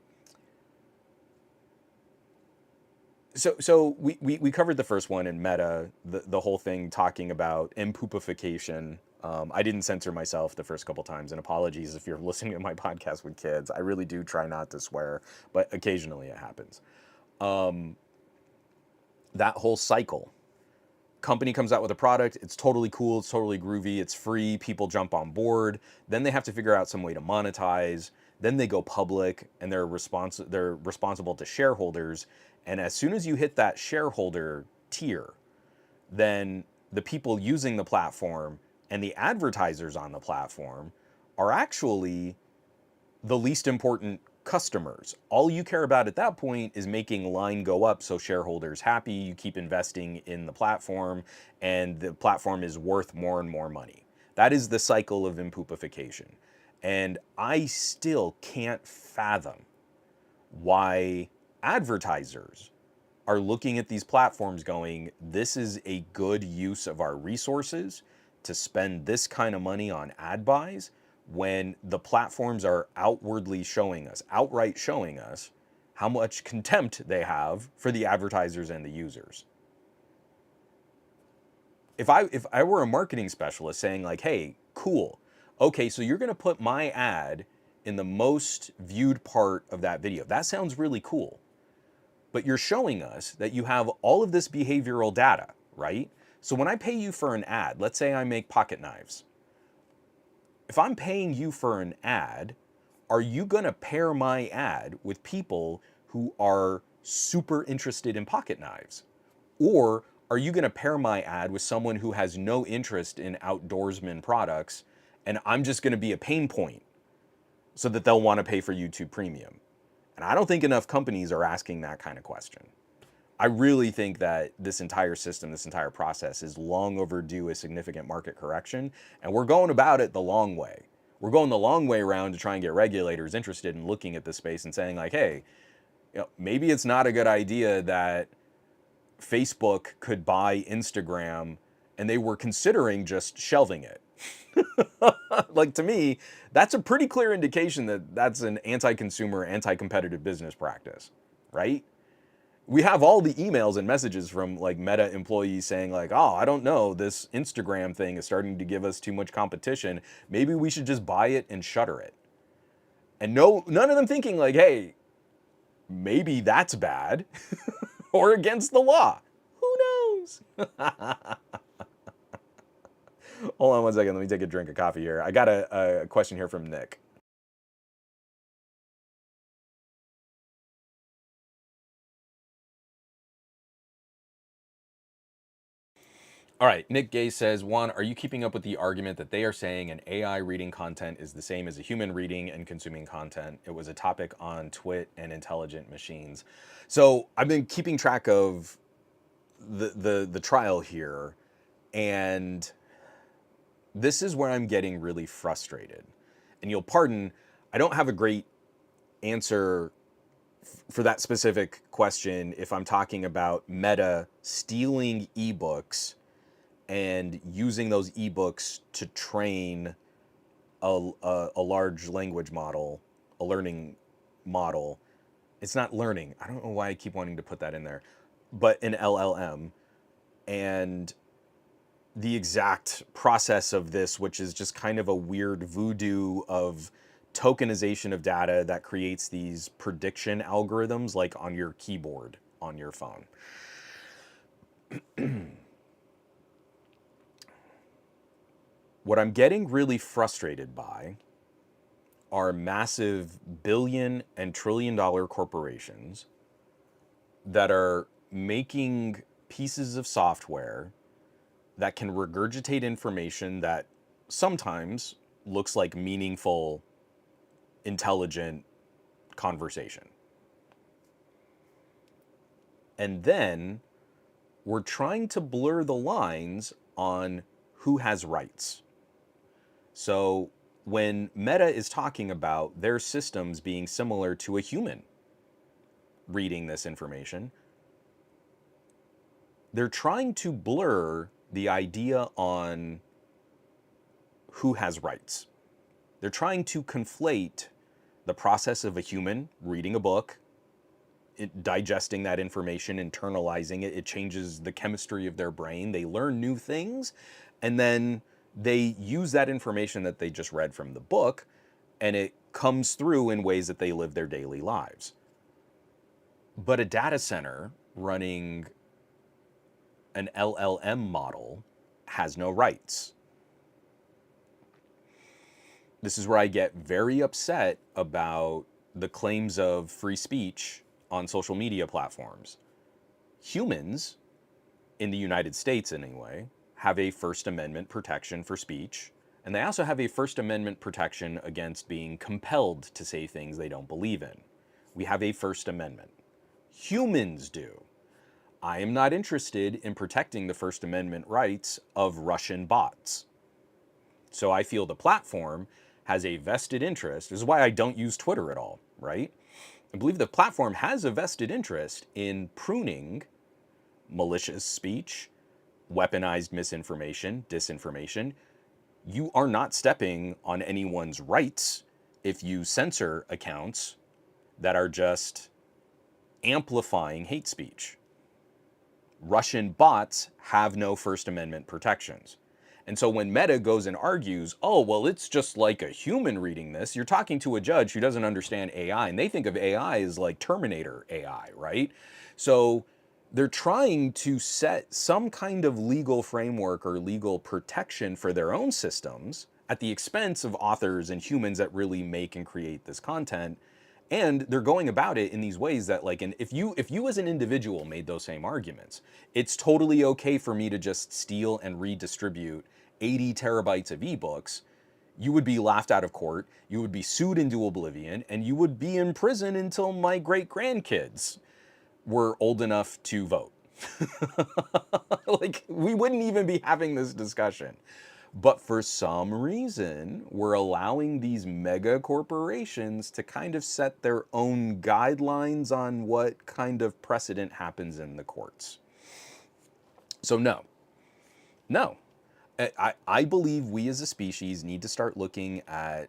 Speaker 1: So we covered the first one in Meta, the whole thing talking about impoopification. I didn't censor myself the first couple times, and apologies if you're listening to my podcast with kids. I really do try not to swear, but occasionally it happens. That whole cycle. Company comes out with a product, it's totally cool, it's totally groovy, it's free, people jump on board. Then they have to figure out some way to monetize. Then they go public, and they're responsible to shareholders. And as soon as you hit that shareholder tier, then the people using the platform and the advertisers on the platform are actually the least important customers. All you care about at that point is making line go up so shareholders happy, you keep investing in the platform, and the platform is worth more and more money. That is the cycle of impoopification. And I still can't fathom why advertisers are looking at these platforms going, this is a good use of our resources to spend this kind of money on ad buys, when the platforms are outright showing us how much contempt they have for the advertisers and the users. If I were a marketing specialist saying like, hey, cool, okay, so you're going to put my ad in the most viewed part of that video. That sounds really cool. But you're showing us that you have all of this behavioral data, right? So when I pay you for an ad, let's say I make pocket knives. If I'm paying you for an ad, are you going to pair my ad with people who are super interested in pocket knives? Or are you going to pair my ad with someone who has no interest in outdoorsman products, and I'm just going to be a pain point so that they'll want to pay for YouTube Premium? And I don't think enough companies are asking that kind of question. I really think that this entire system, this entire process is long overdue a significant market correction, and we're going about it the long way. We're going the long way around to try and get regulators interested in looking at this space and saying like, hey, maybe it's not a good idea that Facebook could buy Instagram, and they were considering just shelving it. Like, to me, that's a pretty clear indication that that's an anti-consumer, anti-competitive business practice, right? We have all the emails and messages from like Meta employees saying like, "Oh, I don't know, this Instagram thing is starting to give us too much competition. Maybe we should just buy it and shutter it." And no, none of them thinking like, "Hey, maybe that's bad or against the law. Who knows?" Hold on one second. Let me take a drink of coffee here. I got a question here from Nick. All right, Nick Gay says, Juan, are you keeping up with the argument that they are saying an AI reading content is the same as a human reading and consuming content? It was a topic on Twit and intelligent machines. So I've been keeping track of the trial here, and this is where I'm getting really frustrated. And you'll pardon, I don't have a great answer for that specific question if I'm talking about Meta stealing ebooks and using those ebooks to train a large language model, a learning model. It's not learning. I don't know why I keep wanting to put that in there, but an LLM. And the exact process of this, which is just kind of a weird voodoo of tokenization of data that creates these prediction algorithms like on your keyboard on your phone. What I'm getting really frustrated by are massive billion and trillion dollar corporations that are making pieces of software that can regurgitate information that sometimes looks like meaningful, intelligent conversation. And then we're trying to blur the lines on who has rights. So when Meta is talking about their systems being similar to a human reading this information, they're trying to blur the idea on who has rights. They're trying to conflate the process of a human reading a book, digesting that information, internalizing it. It changes the chemistry of their brain. They learn new things, and then they use that information that they just read from the book, and it comes through in ways that they live their daily lives. But a data center running an LLM model has no rights. This is where I get very upset about the claims of free speech on social media platforms. Humans, in the United States anyway, have a First Amendment protection for speech, and they also have a First Amendment protection against being compelled to say things they don't believe in. We have a First Amendment. Humans do. I am not interested in protecting the First Amendment rights of Russian bots. So I feel the platform has a vested interest. This is why I don't use Twitter at all, right? I believe the platform has a vested interest in pruning malicious speech, weaponized misinformation, disinformation. You are not stepping on anyone's rights if you censor accounts that are just amplifying hate speech. Russian bots have no First Amendment protections. And so when Meta goes and argues, oh, well, it's just like a human reading this, you're talking to a judge who doesn't understand AI, and they think of AI as like Terminator AI, right? So they're trying to set some kind of legal framework or legal protection for their own systems at the expense of authors and humans that really make and create this content. And they're going about it in these ways that, like, and if you as an individual made those same arguments, it's totally okay for me to just steal and redistribute 80 terabytes of ebooks. You would be laughed out of court, you would be sued into oblivion, and you would be in prison until my great grandkids were old enough to vote. Like, we wouldn't even be having this discussion. But for some reason, we're allowing these mega corporations to kind of set their own guidelines on what kind of precedent happens in the courts. So no. I believe we as a species need to start looking at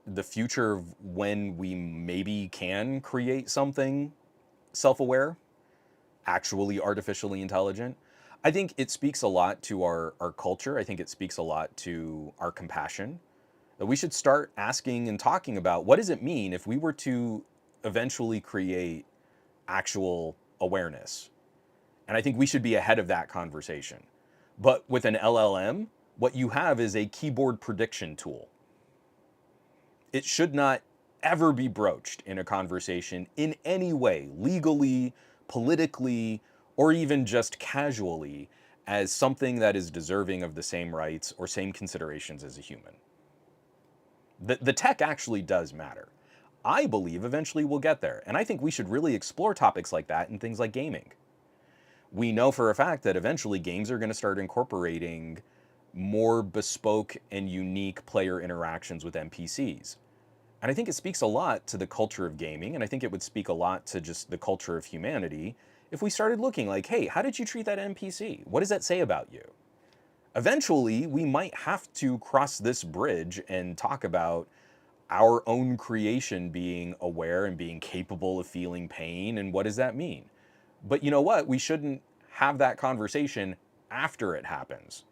Speaker 1: the future of when we maybe can create something self-aware. actually artificially intelligent. I think it speaks a lot to our culture. I think it speaks a lot to our compassion. That we should start asking and talking about what does it mean if we were to eventually create actual awareness. And I think we should be ahead of that conversation. But with an LLM, what you have is a keyboard prediction tool. It should not ever be broached in a conversation in any way, legally, politically, or even just casually, as something that is deserving of the same rights or same considerations as a human. The tech actually does matter. I believe eventually we'll get there. And I think we should really explore topics like that in things like gaming. We know for a fact that eventually games are going to start incorporating more bespoke and unique player interactions with NPCs. And I think it speaks a lot to the culture of gaming, and I think it would speak a lot to just the culture of humanity if we started looking like, hey, how did you treat that NPC? What does that say about you? Eventually, we might have to cross this bridge and talk about our own creation being aware and being capable of feeling pain, and what does that mean? But you know what? We shouldn't have that conversation after it happens.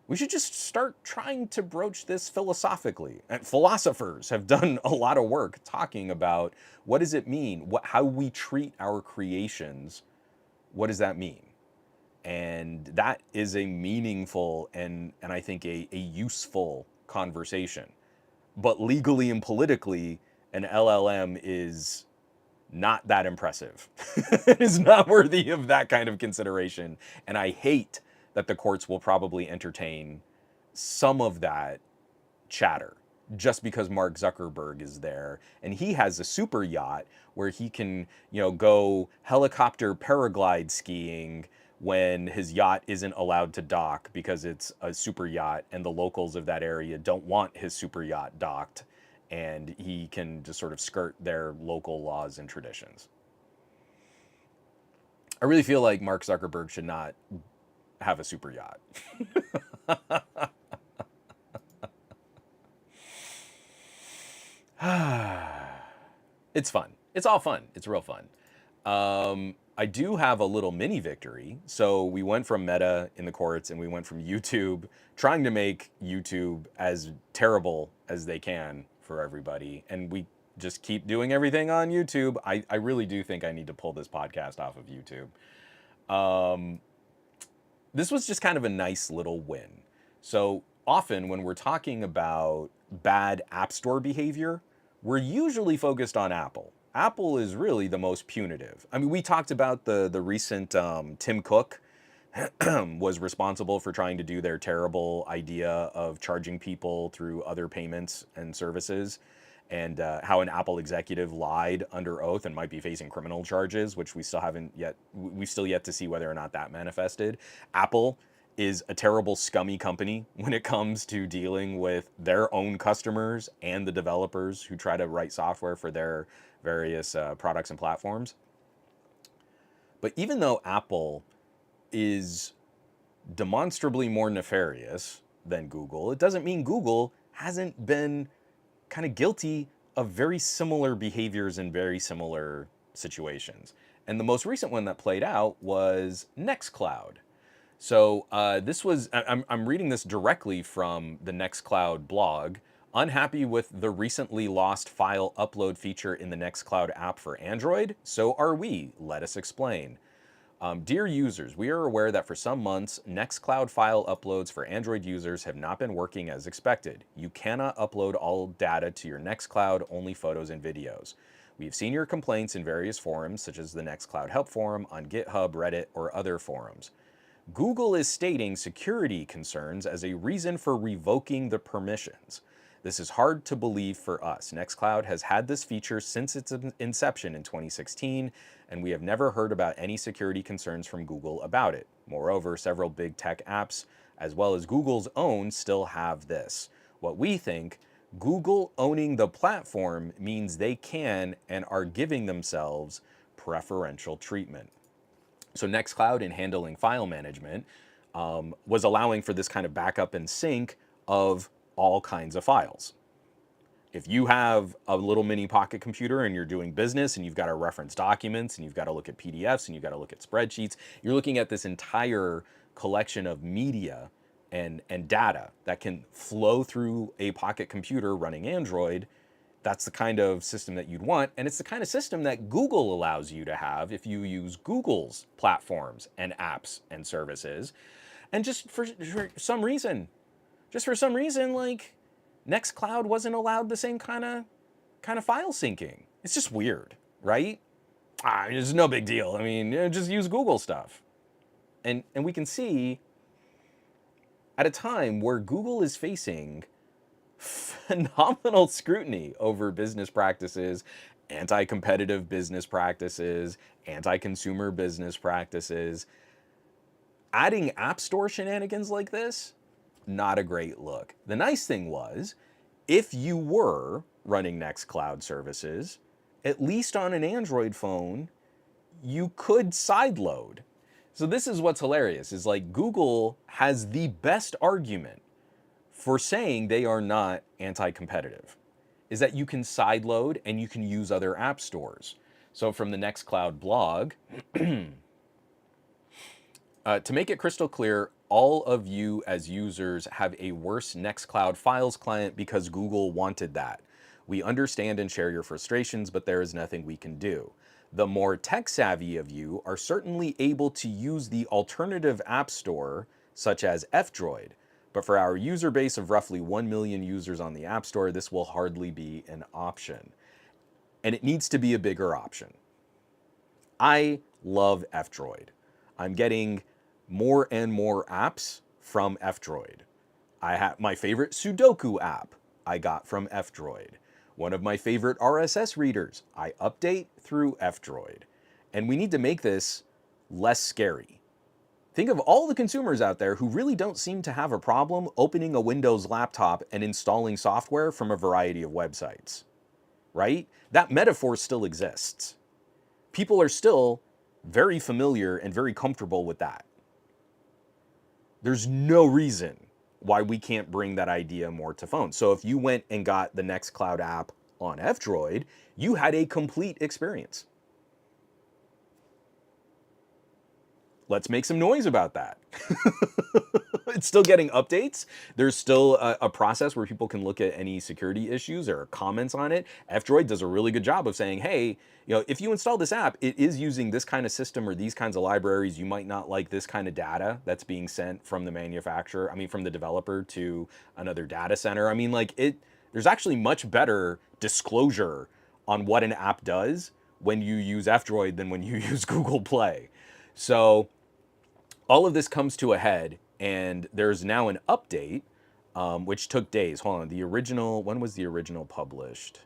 Speaker 1: We should just start trying to broach this philosophically. And philosophers have done a lot of work talking about what does it mean? How we treat our creations, what does that mean? And that is a meaningful and I think a useful conversation. But legally and politically, an LLM is not that impressive. It is not worthy of that kind of consideration. And I hate that the courts will probably entertain some of that chatter just because Mark Zuckerberg is there and he has a super yacht where he can, go helicopter paraglide skiing when his yacht isn't allowed to dock because it's a super yacht and the locals of that area don't want his super yacht docked, and he can just sort of skirt their local laws and traditions. I really feel like Mark Zuckerberg should not have a super yacht. It's fun. It's all fun. It's real fun. I do have a little mini victory. So we went from Meta in the courts and we went from YouTube trying to make YouTube as terrible as they can for everybody. And we just keep doing everything on YouTube. I really do think I need to pull this podcast off of YouTube. This was just kind of a nice little win. So often when we're talking about bad App Store behavior, we're usually focused on Apple. Apple is really the most punitive. I mean, we talked about the recent Tim Cook was responsible for trying to do their terrible idea of charging people through other payments and services, and how an Apple executive lied under oath and might be facing criminal charges, which we've still yet to see whether or not that manifested. Apple is a terrible, scummy company when it comes to dealing with their own customers and the developers who try to write software for their various products and platforms. But even though Apple is demonstrably more nefarious than Google, it doesn't mean Google hasn't been kind of guilty of very similar behaviors in very similar situations. And the most recent one that played out was Nextcloud. So I'm reading this directly from the Nextcloud blog. Unhappy with the recently lost file upload feature in the Nextcloud app for Android? So are we. Let us explain. Dear users, we are aware that for some months, Nextcloud file uploads for Android users have not been working as expected. You cannot upload all data to your Nextcloud, only photos and videos. We have seen your complaints in various forums, such as the Nextcloud Help Forum, on GitHub, Reddit, or other forums. Google is stating security concerns as a reason for revoking the permissions. This is hard to believe for us. Nextcloud has had this feature since its inception in 2016, and we have never heard about any security concerns from Google about it. Moreover, several big tech apps, as well as Google's own, still have this. What we think, Google owning the platform means they can and are giving themselves preferential treatment. So Nextcloud, in handling file management, was allowing for this kind of backup and sync of all kinds of files. If you have a little mini pocket computer and you're doing business and you've got to reference documents and you've got to look at PDFs and you've got to look at spreadsheets, you're looking at this entire collection of media and data that can flow through a pocket computer running Android. That's the kind of system that you'd want. And it's the kind of system that Google allows you to have if you use Google's platforms and apps and services. And just for some reason, like Nextcloud wasn't allowed the same kind of file syncing. It's just weird, right? It's no big deal. I mean, just use Google stuff. And we can see at a time where Google is facing phenomenal scrutiny over business practices, anti-competitive business practices, anti-consumer business practices. Adding App Store shenanigans like this, not a great look. The nice thing was, if you were running Nextcloud services, at least on an Android phone, you could sideload. So this is what's hilarious, is like Google has the best argument for saying they are not anti-competitive, is that you can sideload and you can use other app stores. So from the Nextcloud blog, to make it crystal clear, all of you as users have a worse Nextcloud Files client because Google wanted that. We understand and share your frustrations, but there is nothing we can do. The more tech-savvy of you are certainly able to use the alternative app store, such as F-Droid. But for our user base of roughly 1 million users on the App Store, this will hardly be an option. And it needs to be a bigger option. I love F-Droid. I'm getting more and more apps from F-Droid. I have my favorite Sudoku app I got from F-Droid. One of my favorite RSS readers I update through F-Droid. And we need to make this less scary. Think of all the consumers out there who really don't seem to have a problem opening a Windows laptop and installing software from a variety of websites, right? That metaphor still exists. People are still very familiar and very comfortable with that. There's no reason why we can't bring that idea more to phones. So if you went and got the Nextcloud app on F-Droid, you had a complete experience. Let's make some noise about that. It's still getting updates. There's still a process where people can look at any security issues or comments on it. F-Droid does a really good job of saying, hey, if you install this app, it is using this kind of system or these kinds of libraries. You might not like this kind of data that's being sent from the manufacturer, from the developer to another data center. There's actually much better disclosure on what an app does when you use F-Droid than when you use Google Play. So all of this comes to a head, and there's now an update, which took days. Hold on, when was the original published?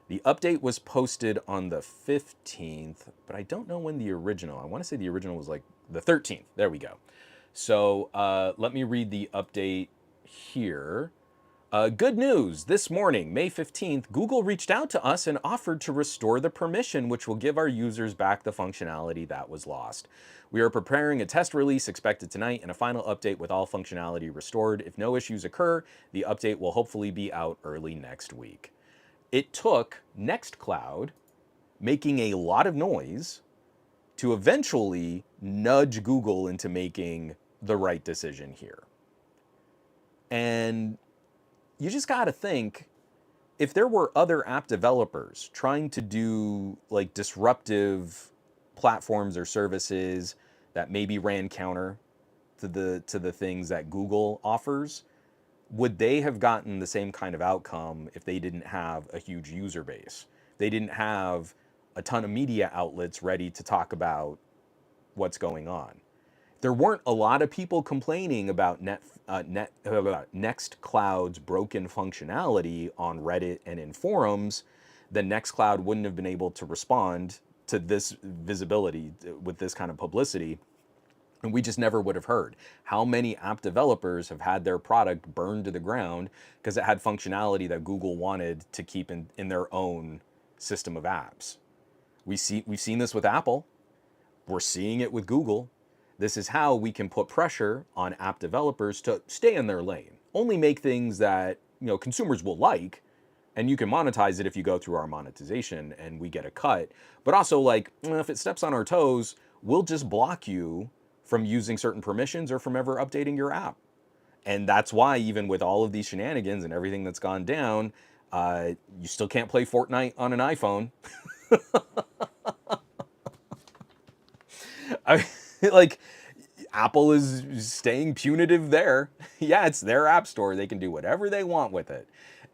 Speaker 1: The update was posted on the 15th, but I don't know when I want to say the original was like the 13th. There we go. So let me read the update here. Good news, this morning, May 15th, Google reached out to us and offered to restore the permission, which will give our users back the functionality that was lost. We are preparing a test release expected tonight and a final update with all functionality restored. If no issues occur, the update will hopefully be out early next week. It took Nextcloud making a lot of noise to eventually nudge Google into making the right decision here. And you just got to think, if there were other app developers trying to do like disruptive platforms or services that maybe ran counter to the things that Google offers, would they have gotten the same kind of outcome if they didn't have a huge user base? They didn't have a ton of media outlets ready to talk about what's going on. There weren't a lot of people complaining about Nextcloud's broken functionality on Reddit and in forums, then Nextcloud wouldn't have been able to respond to this visibility with this kind of publicity. And we just never would have heard. How many app developers have had their product burned to the ground because it had functionality that Google wanted to keep in their own system of apps? We've seen this with Apple. We're seeing it with Google. This is how we can put pressure on app developers to stay in their lane. Only make things that consumers will like, And you can monetize it if you go through our monetization and we get a cut. But also, like, if it steps on our toes, we'll just block you from using certain permissions or from ever updating your app. And that's why, even with all of these shenanigans and everything that's gone down, you still can't play Fortnite on an iPhone. I like, Apple is staying punitive there. Yeah, it's their app store. They can do whatever they want with it.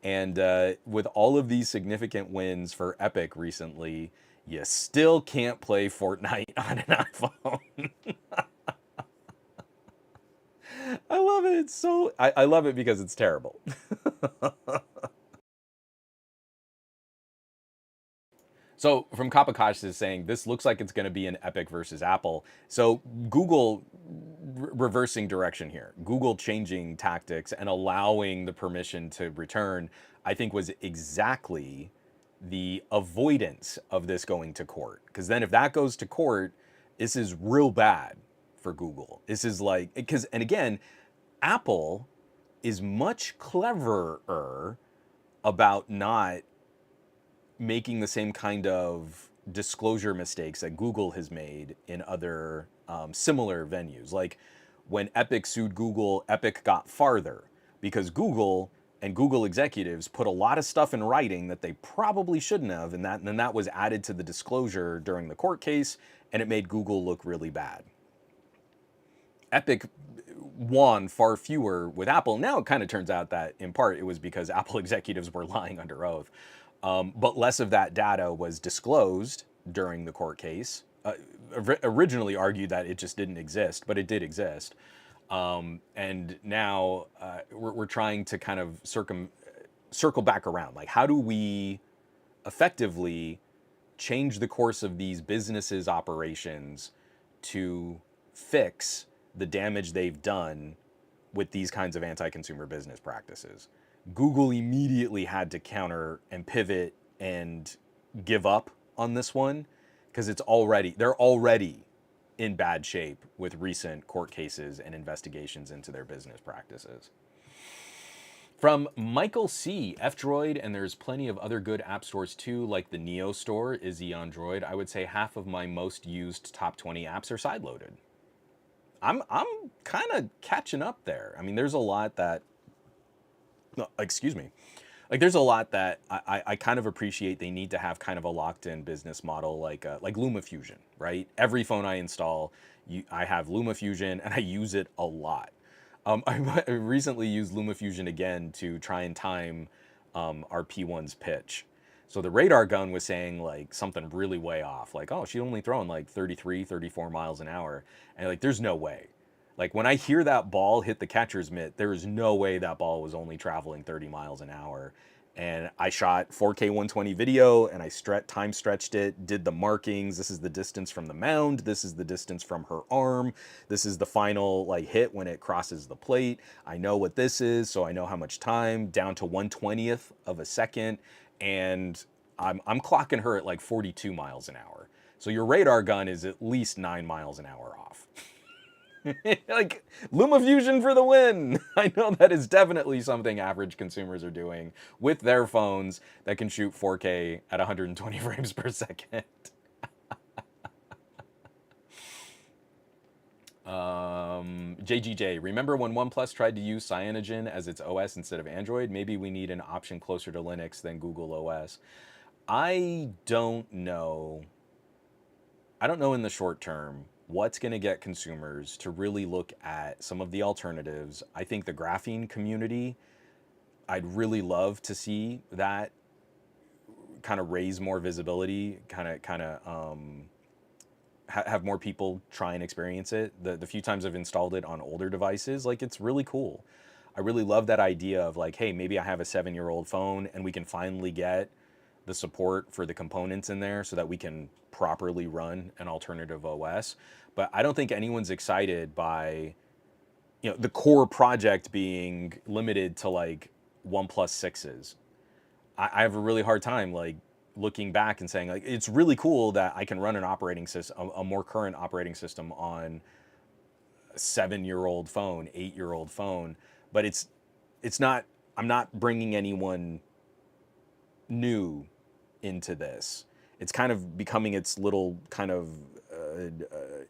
Speaker 1: And with all of these significant wins for Epic recently, you still can't play Fortnite on an iPhone. I love it. It's so I love it because it's terrible. So from Kapakash is saying this looks like it's going to be an Epic versus Apple. So Google reversing direction here. Google changing tactics and allowing the permission to return, I think, was exactly the avoidance of this going to court. Because then if that goes to court, this is real bad for Google. This is like, because, and again, Apple is much cleverer about not making the same kind of disclosure mistakes that Google has made in other similar venues. Like when Epic sued Google, Epic got farther because Google and Google executives put a lot of stuff in writing that they probably shouldn't have, and then that was added to the disclosure during the court case, and it made Google look really bad. Epic won far fewer with Apple. Now it kind of turns out that in part it was because Apple executives were lying under oath. But less of that data was disclosed during the court case. Originally argued that it just didn't exist, but it did exist. And now we're trying to kind of circle back around. Like, how do we effectively change the course of these businesses' operations to fix the damage they've done with these kinds of anti-consumer business practices? Google immediately had to counter and pivot and give up on this one because they're already in bad shape with recent court cases and investigations into their business practices. From Michael C, F-Droid, and there's plenty of other good app stores too, like the Neo Store, Izzy on Droid. I would say half of my most used top 20 apps are sideloaded. I'm kind of catching up there. I mean, there's a lot that, excuse me, like there's a lot that I kind of appreciate. They need to have kind of a locked-in business model, like LumaFusion, right? Every phone I install, I have LumaFusion, and I use it a lot. I recently used LumaFusion again to try and time our P1's pitch. So the radar gun was saying like something really way off, like, oh, she's only throwing like 33, 34 miles an hour. And like, there's no way. Like when I hear that ball hit the catcher's mitt, there is no way that ball was only traveling 30 miles an hour. And I shot 4K 120 video and I time stretched it, did the markings. This is the distance from the mound. This is the distance from her arm. This is the final like hit when it crosses the plate. I know what this is, so I know how much time, down to 1/20th of a second. And I'm clocking her at like 42 miles an hour. So your radar gun is at least 9 miles an hour off. Like, LumaFusion for the win! I know that is definitely something average consumers are doing with their phones that can shoot 4K at 120 frames per second. JGJ, remember when OnePlus tried to use Cyanogen as its OS instead of Android? Maybe we need an option closer to Linux than Google OS. I don't know. I don't know in the short term what's going to get consumers to really look at some of the alternatives. I think the graphene community, I'd really love to see that kind of raise more visibility, have more people try and experience it. The few times I've installed it on older devices, like, it's really cool. I really love that idea of like, hey, maybe I have a 7-year-old phone and we can finally get the support for the components in there so that we can properly run an alternative OS. But I don't think anyone's excited by, the core project being limited to like OnePlus 6s. I have a really hard time like looking back and saying like, it's really cool that I can run an operating system, a more current operating system on a 7-year-old phone, 8-year-old phone, but it's not, I'm not bringing anyone new into this. It's kind of becoming its little kind of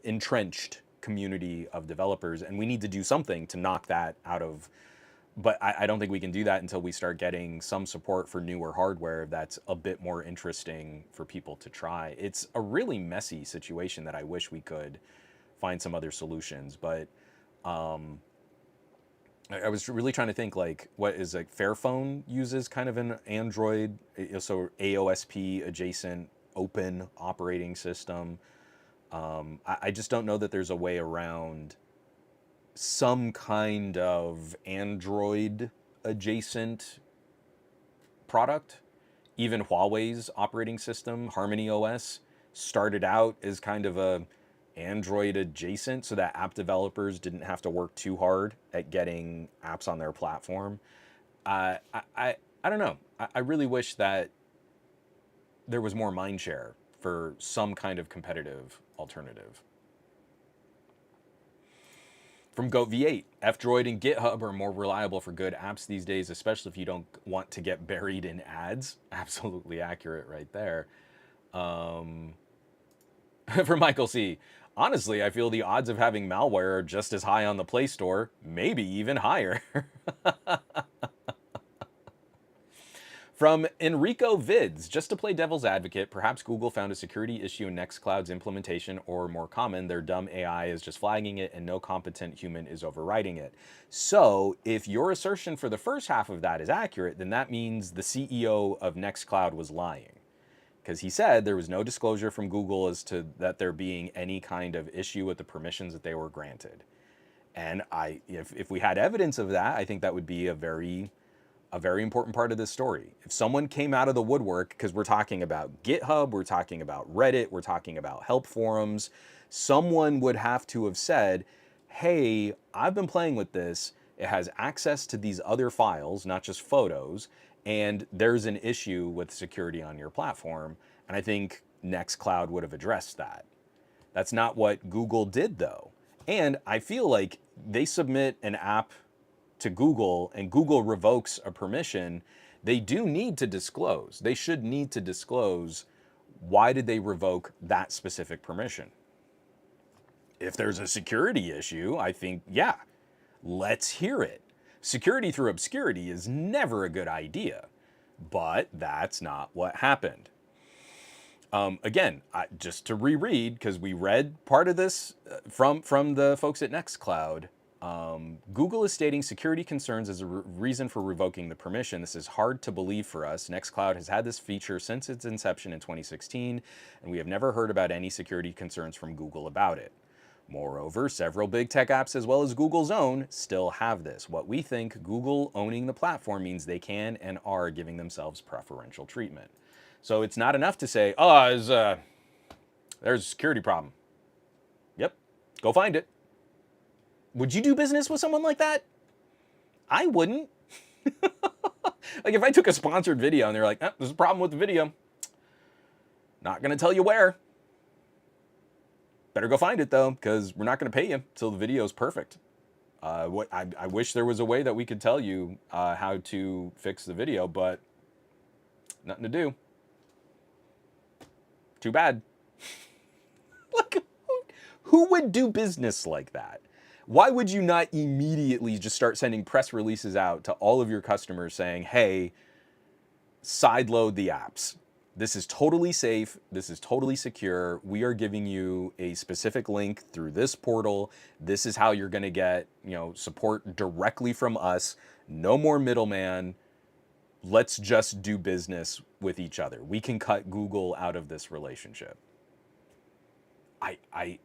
Speaker 1: entrenched community of developers, and we need to do something to knock that out of. But I don't think we can do that until we start getting some support for newer hardware that's a bit more interesting for people to try. It's a really messy situation that I wish we could find some other solutions. But I was really trying to think, like, what is, like, Fairphone uses kind of an Android, so AOSP adjacent open operating system. I just don't know that there's a way around some kind of Android adjacent product. Even Huawei's operating system, Harmony OS, started out as kind of a Android adjacent, so that app developers didn't have to work too hard at getting apps on their platform. I don't know. I really wish that there was more mindshare for some kind of competitive alternative. From Goat V8, F-Droid and GitHub are more reliable for good apps these days, especially if you don't want to get buried in ads. Absolutely accurate right there. From Michael C. Honestly, I feel the odds of having malware are just as high on the Play Store, maybe even higher. From Enrico Vids, just to play devil's advocate, perhaps Google found a security issue in Nextcloud's implementation, or more common, their dumb AI is just flagging it and no competent human is overriding it. So if your assertion for the first half of that is accurate, then that means the CEO of Nextcloud was lying. Because he said there was no disclosure from Google as to that there being any kind of issue with the permissions that they were granted. And if we had evidence of that, I think that would be a very important part of this story. If someone came out of the woodwork, because we're talking about GitHub, we're talking about Reddit, we're talking about help forums, someone would have to have said, hey, I've been playing with this. It has access to these other files, not just photos, and there's an issue with security on your platform. And I think Nextcloud would have addressed that. That's not what Google did, though. And I feel like they submit an app to Google and Google revokes a permission, they do need to disclose. They should need to disclose why did they revoke that specific permission. If there's a security issue, I think, yeah, let's hear it. Security through obscurity is never a good idea, but that's not what happened. Again, just to reread, because we read part of this from the folks at Nextcloud, Google is stating security concerns as a reason for revoking the permission. This is hard to believe for us. Nextcloud has had this feature since its inception in 2016, and we have never heard about any security concerns from Google about it. Moreover, several big tech apps, as well as Google's own, still have this. What we think Google owning the platform means they can and are giving themselves preferential treatment. So it's not enough to say, oh, there's a security problem. Yep, go find it. Would you do business with someone like that? I wouldn't. Like, if I took a sponsored video and they're like, there's a problem with the video, not going to tell you where. Better go find it, though, because we're not going to pay you till the video is perfect. I wish there was a way that we could tell you how to fix the video, but nothing to do. Too bad. Like, who would do business like that? Why would you not immediately just start sending press releases out to all of your customers saying, hey, sideload the apps. This is totally safe. This is totally secure. We are giving you a specific link through this portal. This is how you're going to get, support directly from us. No more middleman. Let's just do business with each other. We can cut Google out of this relationship. I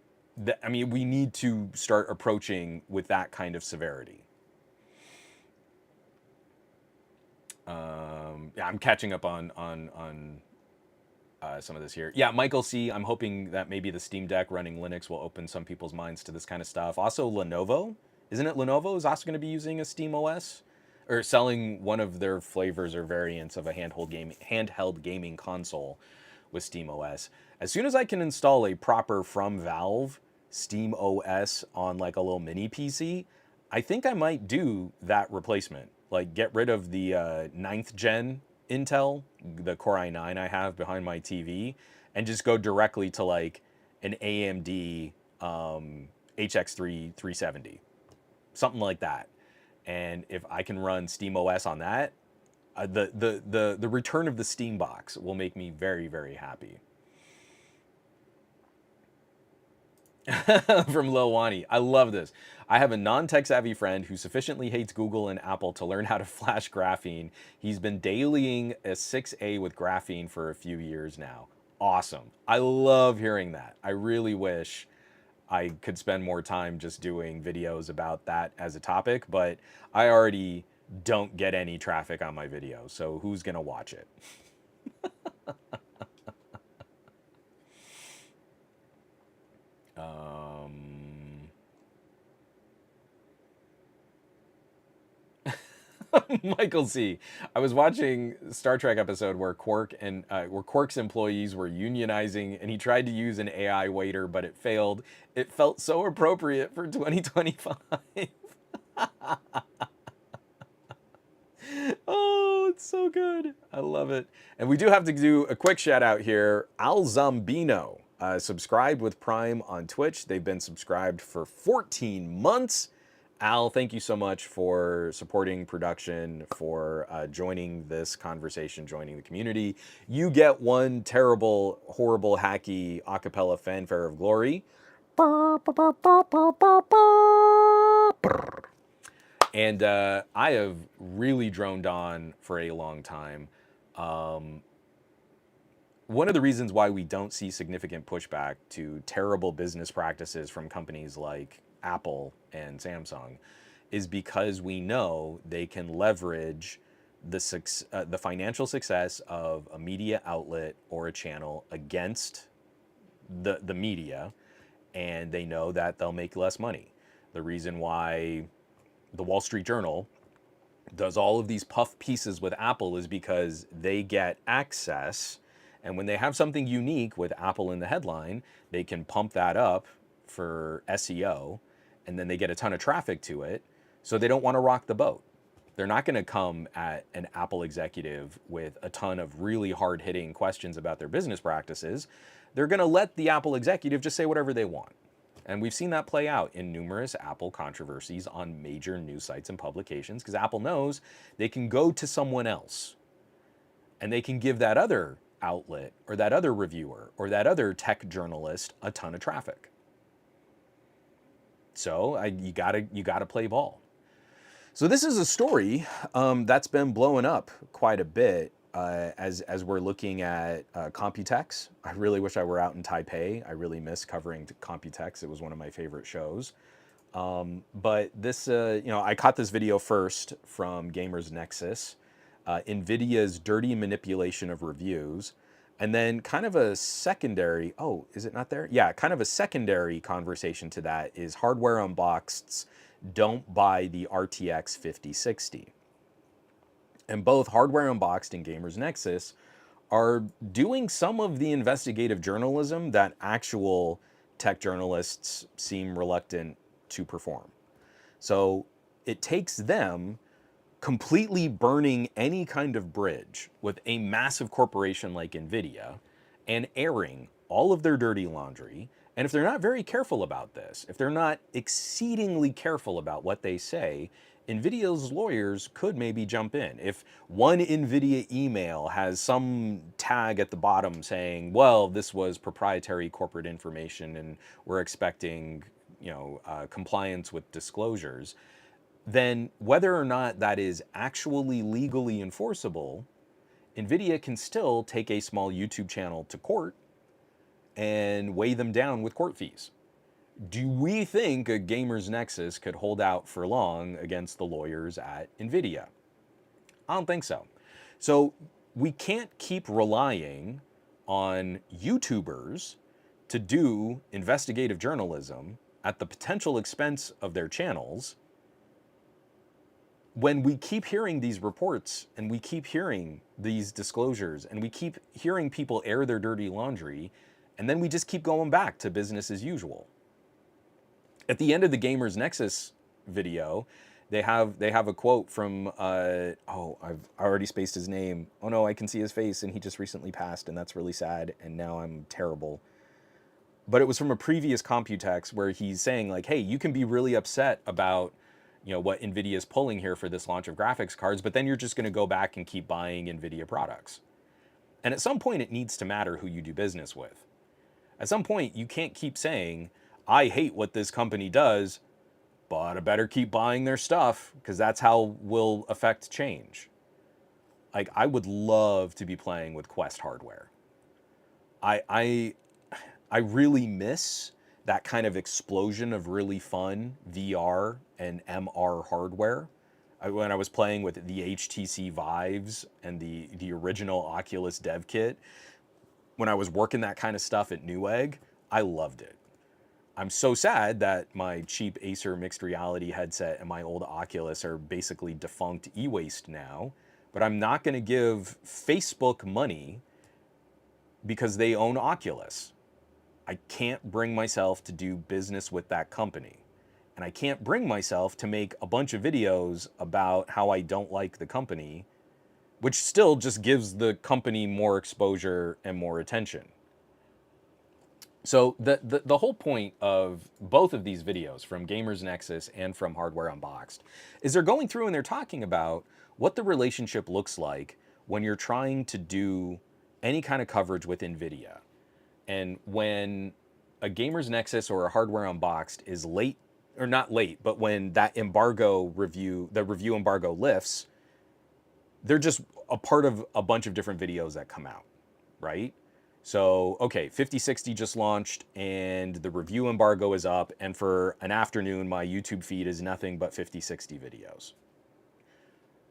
Speaker 1: mean, we need to start approaching with that kind of severity. Yeah, I'm catching up on some of this here. Yeah, Michael C., I'm hoping that maybe the Steam Deck running Linux will open some people's minds to this kind of stuff. Also, Lenovo. Isn't it Lenovo is also going to be using a Steam OS? Or selling one of their flavors or variants of a handheld gaming console with Steam OS. As soon as I can install a proper from Valve Steam OS on like a little mini PC, I think I might do that replacement. Like, get rid of the 9th gen Intel, the Core i9 I have behind my TV, and just go directly to like an AMD HX3 370, something like that. And if I can run SteamOS on that, the return of the Steam box will make me very, very happy. From Lil Wani. I love this. I have a non-tech savvy friend who sufficiently hates Google and Apple to learn how to flash graphene. He's been dailying a 6A with graphene for a few years now. Awesome. I love hearing that. I really wish I could spend more time just doing videos about that as a topic, but I already don't get any traffic on my videos, so who's gonna watch it? Michael C. I was watching Star Trek episode where Quark's employees were unionizing, and he tried to use an AI waiter, but it failed. It felt so appropriate for 2025. Oh, it's so good. I love it. And we do have to do a quick shout out here. Al Zombino subscribed with Prime on Twitch. They've been subscribed for 14 months. Al, thank you so much for supporting production, for joining this conversation, joining the community. You get one terrible, horrible, hacky acapella fanfare of glory. And I have really droned on for a long time. One of the reasons why we don't see significant pushback to terrible business practices from companies like Apple and Samsung is because we know they can leverage the financial success of a media outlet or a channel against the media, and they know that they'll make less money. The reason why the Wall Street Journal does all of these puff pieces with Apple is because they get access, and when they have something unique with Apple in the headline, they can pump that up for SEO, and then they get a ton of traffic to it, so they don't want to rock the boat. They're not going to come at an Apple executive with a ton of really hard-hitting questions about their business practices. They're going to let the Apple executive just say whatever they want. And we've seen that play out in numerous Apple controversies on major news sites and publications, because Apple knows they can go to someone else and they can give that other outlet or that other reviewer or that other tech journalist a ton of traffic. So you gotta play ball. So this is a story that's been blowing up quite a bit as we're looking at Computex. I really wish I were out in Taipei. I really miss covering Computex. It was one of my favorite shows. But this, I caught this video first from Gamers Nexus, NVIDIA's dirty manipulation of reviews. And then kind of a secondary, oh, is it not there? Yeah, kind of a secondary conversation to that is Hardware Unboxed's Don't Buy the RTX 5060. And both Hardware Unboxed and Gamers Nexus are doing some of the investigative journalism that actual tech journalists seem reluctant to perform. So it takes them completely burning any kind of bridge with a massive corporation like NVIDIA and airing all of their dirty laundry. And if they're not very careful about this, if they're not exceedingly careful about what they say, NVIDIA's lawyers could maybe jump in. If one NVIDIA email has some tag at the bottom saying, well, this was proprietary corporate information and we're expecting, compliance with disclosures, then whether or not that is actually legally enforceable, NVIDIA can still take a small YouTube channel to court and weigh them down with court fees. Do we think a Gamers Nexus could hold out for long against the lawyers at NVIDIA? I don't think so. So we can't keep relying on YouTubers to do investigative journalism at the potential expense of their channels when we keep hearing these reports and we keep hearing these disclosures and we keep hearing people air their dirty laundry, and then we just keep going back to business as usual. At the end of the Gamers Nexus video, They have a quote from I've already spaced his name. Oh no, I can see his face, and he just recently passed, and that's really sad. And now I'm terrible. But it was from a previous Computex where he's saying like, hey, you can be really upset about what NVIDIA is pulling here for this launch of graphics cards, but then you're just going to go back and keep buying NVIDIA products. And at some point, it needs to matter who you do business with. At some point, you can't keep saying, I hate what this company does, but I better keep buying their stuff because that's how we'll affect change. Like, I would love to be playing with Quest hardware. I I really miss that kind of explosion of really fun VR and MR hardware. When I was playing with the HTC Vives and the original Oculus dev kit, when I was working that kind of stuff at Newegg, I loved it. I'm so sad that my cheap Acer mixed reality headset and my old Oculus are basically defunct e-waste now, but I'm not going to give Facebook money because they own Oculus. I can't bring myself to do business with that company. And I can't bring myself to make a bunch of videos about how I don't like the company, which still just gives the company more exposure and more attention. So the whole point of both of these videos, from Gamers Nexus and from Hardware Unboxed, is they're going through and they're talking about what the relationship looks like when you're trying to do any kind of coverage with NVIDIA. And when a Gamers Nexus or a Hardware Unboxed is late, or not late, but when that the review embargo lifts, they're just a part of a bunch of different videos that come out, right? So, okay, 5060 just launched and the review embargo is up, and for an afternoon, my YouTube feed is nothing but 5060 videos.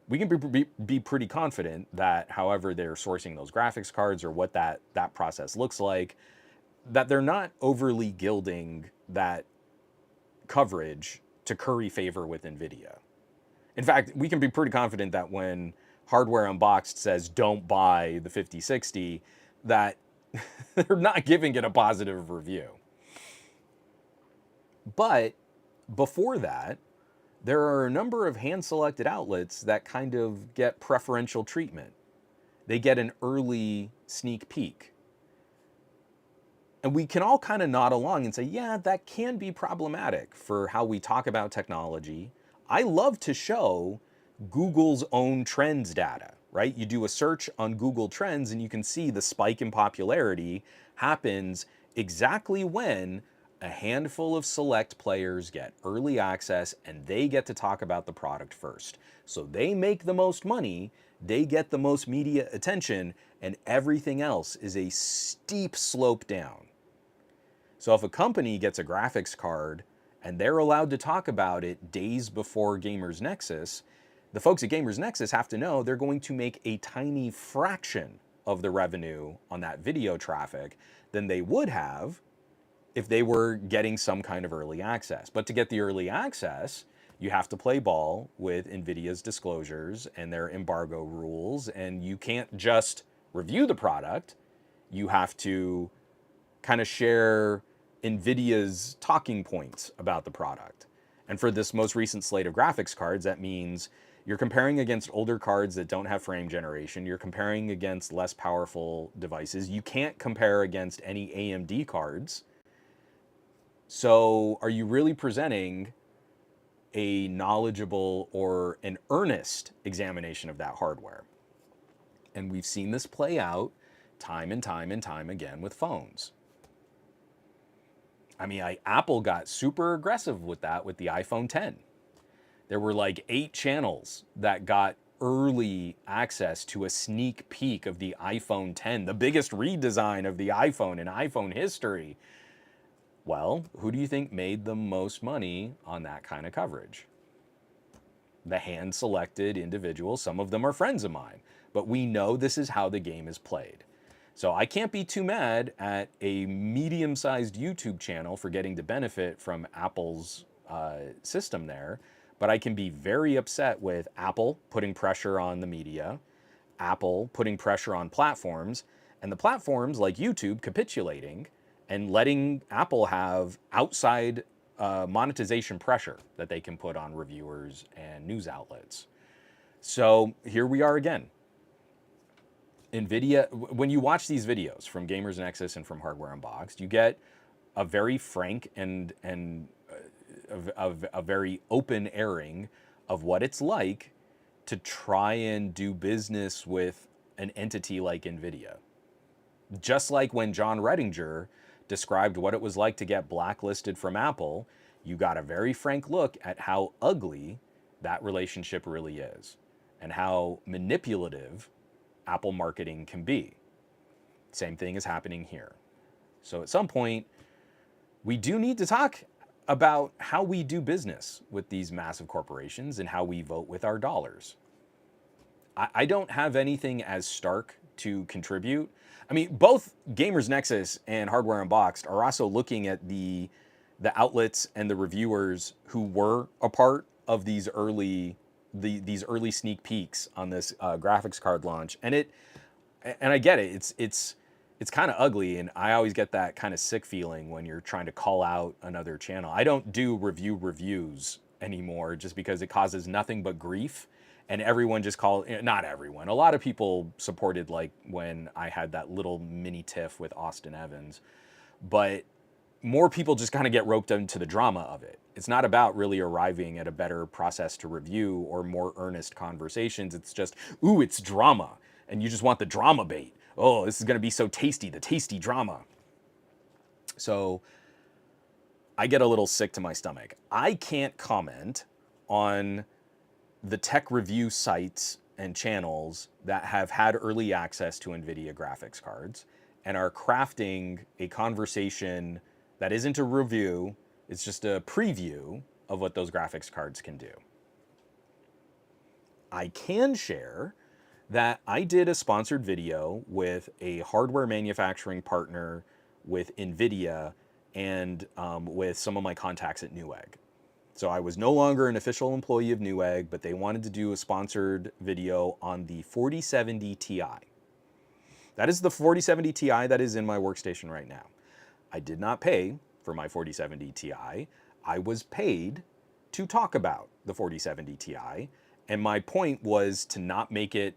Speaker 1: We can be pretty confident that however they're sourcing those graphics cards or what that process looks like, that they're not overly gilding that coverage to curry favor with NVIDIA. In fact, we can be pretty confident that when Hardware Unboxed says don't buy the 5060, that they're not giving it a positive review. But before that, there are a number of hand-selected outlets that kind of get preferential treatment. They get an early sneak peek. And we can all kind of nod along and say, yeah, that can be problematic for how we talk about technology. I love to show Google's own trends data, right? You do a search on Google Trends and you can see the spike in popularity happens exactly when a handful of select players get early access and they get to talk about the product first. So they make the most money, they get the most media attention, and everything else is a steep slope down. So if a company gets a graphics card and they're allowed to talk about it days before Gamers Nexus, the folks at Gamers Nexus have to know they're going to make a tiny fraction of the revenue on that video traffic than they would have if they were getting some kind of early access. But to get the early access, you have to play ball with NVIDIA's disclosures and their embargo rules, and you can't just review the product. You have to kind of share NVIDIA's talking points about the product. And for this most recent slate of graphics cards, that means you're comparing against older cards that don't have frame generation. You're comparing against less powerful devices. You can't compare against any AMD cards. So are you really presenting a knowledgeable or an earnest examination of that hardware? And we've seen this play out time and time and time again with phones. I mean, Apple got super aggressive with that with the iPhone X. There were like 8 channels that got early access to a sneak peek of the iPhone X, the biggest redesign of the iPhone in iPhone history. Well, who do you think made the most money on that kind of coverage? The hand-selected individuals. Some of them are friends of mine, but we know this is how the game is played. So I can't be too mad at a medium-sized YouTube channel for getting to benefit from Apple's system there, but I can be very upset with Apple putting pressure on the media, Apple putting pressure on platforms, and the platforms like YouTube capitulating and letting Apple have outside monetization pressure that they can put on reviewers and news outlets. So here we are again. NVIDIA, when you watch these videos from Gamers Nexus and from Hardware Unboxed, you get a very frank and a very open airing of what it's like to try and do business with an entity like NVIDIA. Just like when John Redinger described what it was like to get blacklisted from Apple, you got a very frank look at how ugly that relationship really is and how manipulative Apple marketing can be. Same thing is happening here. So at some point, we do need to talk about how we do business with these massive corporations and how we vote with our dollars. I don't have anything as stark to contribute. I mean, both Gamers Nexus and Hardware Unboxed are also looking at the outlets and the reviewers who were a part of these early sneak peeks on this graphics card launch, and I get it. It's kind of ugly, and I always get that kind of sick feeling when you're trying to call out another channel. I don't do reviews anymore just because it causes nothing but grief, and everyone just not everyone. A lot of people supported, like when I had that little mini tiff with Austin Evans, but more people just kind of get roped into the drama of it. It's not about really arriving at a better process to review or more earnest conversations. It's just, ooh, it's drama. And you just want the drama bait. Oh, this is going to be so tasty, the tasty drama. So I get a little sick to my stomach. I can't comment on the tech review sites and channels that have had early access to NVIDIA graphics cards and are crafting a conversation that isn't a review, it's just a preview of what those graphics cards can do. I can share that I did a sponsored video with a hardware manufacturing partner with NVIDIA and with some of my contacts at Newegg. So I was no longer an official employee of Newegg, but they wanted to do a sponsored video on the 4070 Ti. That is the 4070 Ti that is in my workstation right now. I did not pay for my 4070 Ti. I was paid to talk about the 4070 Ti, and my point was to not make it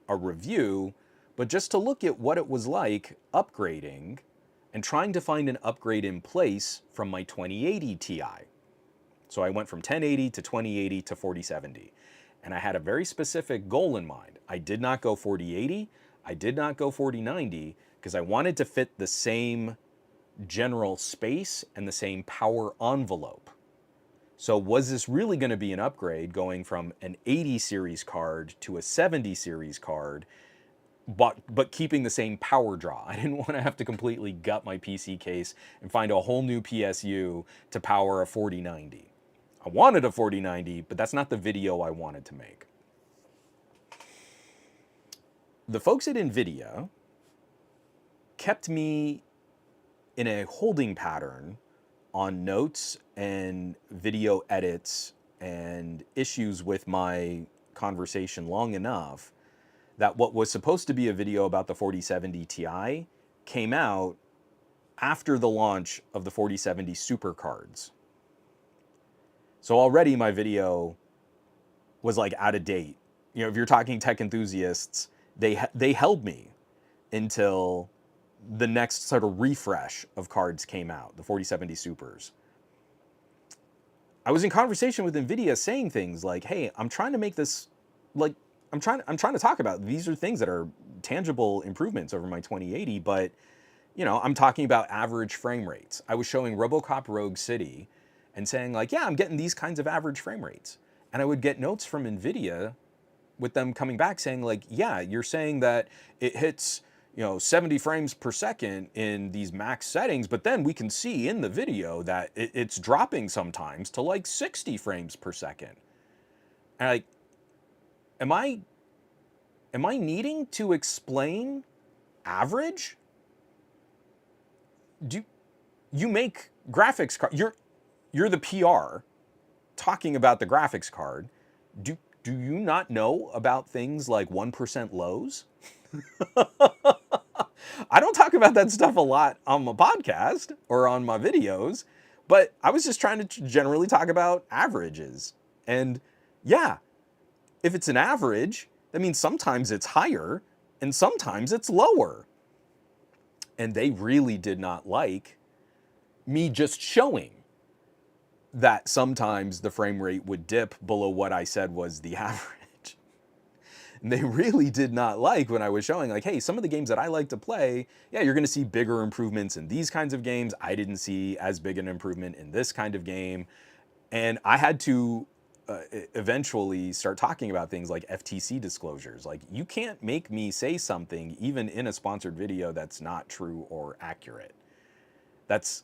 Speaker 1: a review, but just to look at what it was like upgrading and trying to find an upgrade in place from my 2080 Ti. So I went from 1080 to 2080 to 4070, and I had a very specific goal in mind. I did not go 4080, I did not go 4090, because I wanted to fit the same general space and the same power envelope. So was this really going to be an upgrade going from an 80 series card to a 70 series card, but keeping the same power draw? I didn't want to have to completely gut my PC case and find a whole new PSU to power a 4090. I wanted a 4090, but that's not the video I wanted to make. The folks at NVIDIA kept me in a holding pattern on notes and video edits and issues with my conversation long enough that what was supposed to be a video about the 4070 Ti came out after the launch of the 4070 Super cards. So already my video was like out of date. You know, if you're talking tech enthusiasts, they held me until the next sort of refresh of cards came out, the 4070 Supers. I was in conversation with NVIDIA saying things like, hey, I'm trying to make this, like, I'm trying to talk about, these are things that are tangible improvements over my 2080, but, you know, I'm talking about average frame rates. I was showing RoboCop Rogue City and saying like, yeah, I'm getting these kinds of average frame rates. And I would get notes from NVIDIA with them coming back saying like, yeah, you're saying that it hits, 70 frames per second in these max settings, but then we can see in the video that it's dropping sometimes to like 60 frames per second. And like, am I needing to explain average? Do you make graphics card? You're the PR talking about the graphics card. Do you not know about things like 1% lows? I don't talk about that stuff a lot on my podcast or on my videos. But I was just trying to generally talk about averages. And yeah, if it's an average, that means sometimes it's higher and sometimes it's lower. And they really did not like me just showing that sometimes the frame rate would dip below what I said was the average. And they really did not like when I was showing, like, hey, some of the games that I like to play, yeah, you're going to see bigger improvements in these kinds of games. I didn't see as big an improvement in this kind of game. And I had to eventually start talking about things like FTC disclosures. Like, you can't make me say something, even in a sponsored video, that's not true or accurate. That's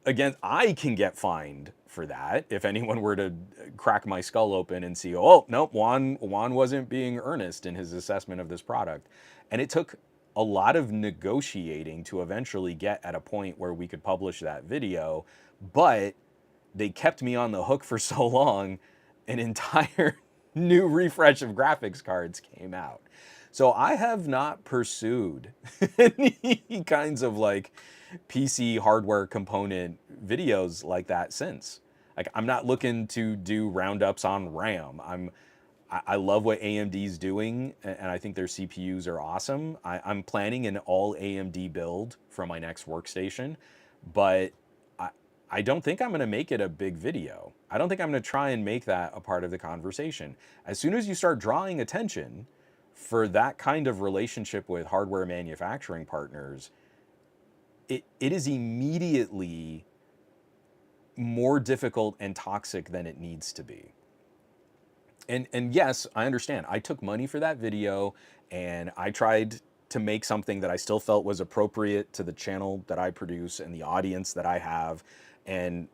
Speaker 1: again, I can get fined for that if anyone were to crack my skull open and see, oh, nope, Juan wasn't being earnest in his assessment of this product. And it took a lot of negotiating to eventually get at a point where we could publish that video, but they kept me on the hook for so long, an entire new refresh of graphics cards came out. So I have not pursued any kinds of like PC hardware component videos like that since. Like, I'm not looking to do roundups on RAM. I love what AMD's doing, and I think their CPUs are awesome. I'm planning an all AMD build for my next workstation, but I don't think I'm going to make it a big video. I don't think I'm going to try and make that a part of the conversation. As soon as you start drawing attention for that kind of relationship with hardware manufacturing partners, it is immediately more difficult and toxic than it needs to be. And yes, I understand. I took money for that video and I tried to make something that I still felt was appropriate to the channel that I produce and the audience that I have. And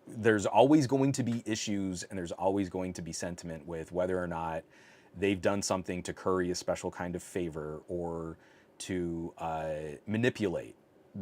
Speaker 1: there's always going to be issues and there's always going to be sentiment with whether or not they've done something to curry a special kind of favor or to manipulate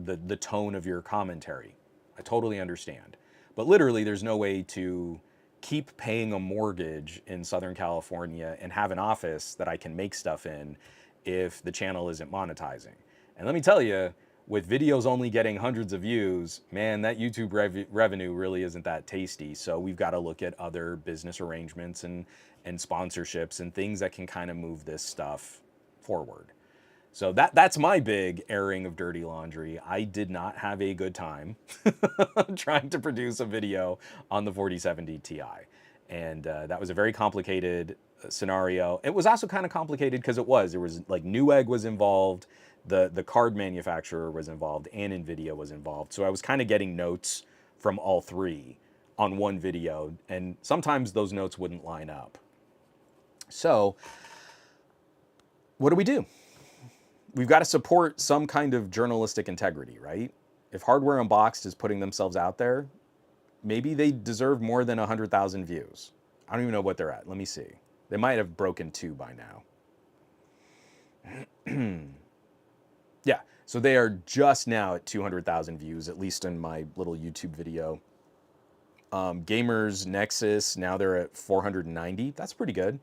Speaker 1: the tone of your commentary. I totally understand. But literally, there's no way to keep paying a mortgage in Southern California and have an office that I can make stuff in if the channel isn't monetizing. And let me tell you, with videos only getting hundreds of views, man, that YouTube revenue really isn't that tasty. So we've got to look at other business arrangements and sponsorships and things that can kind of move this stuff forward. So that's my big airing of dirty laundry. I did not have a good time trying to produce a video on the 4070 Ti. And that was a very complicated scenario. It was also kind of complicated because there was like Newegg was involved, the card manufacturer was involved, and NVIDIA was involved. So I was kind of getting notes from all three on one video, and sometimes those notes wouldn't line up. So what do? We've got to support some kind of journalistic integrity, right? If Hardware Unboxed is putting themselves out there, maybe they deserve more than 100,000 views. I don't even know what they're at. Let me see. They might have broken 2 by now. Yeah, so they are just now at 200,000 views, at least in my little YouTube video. Gamers Nexus, now they're at 490. That's pretty good.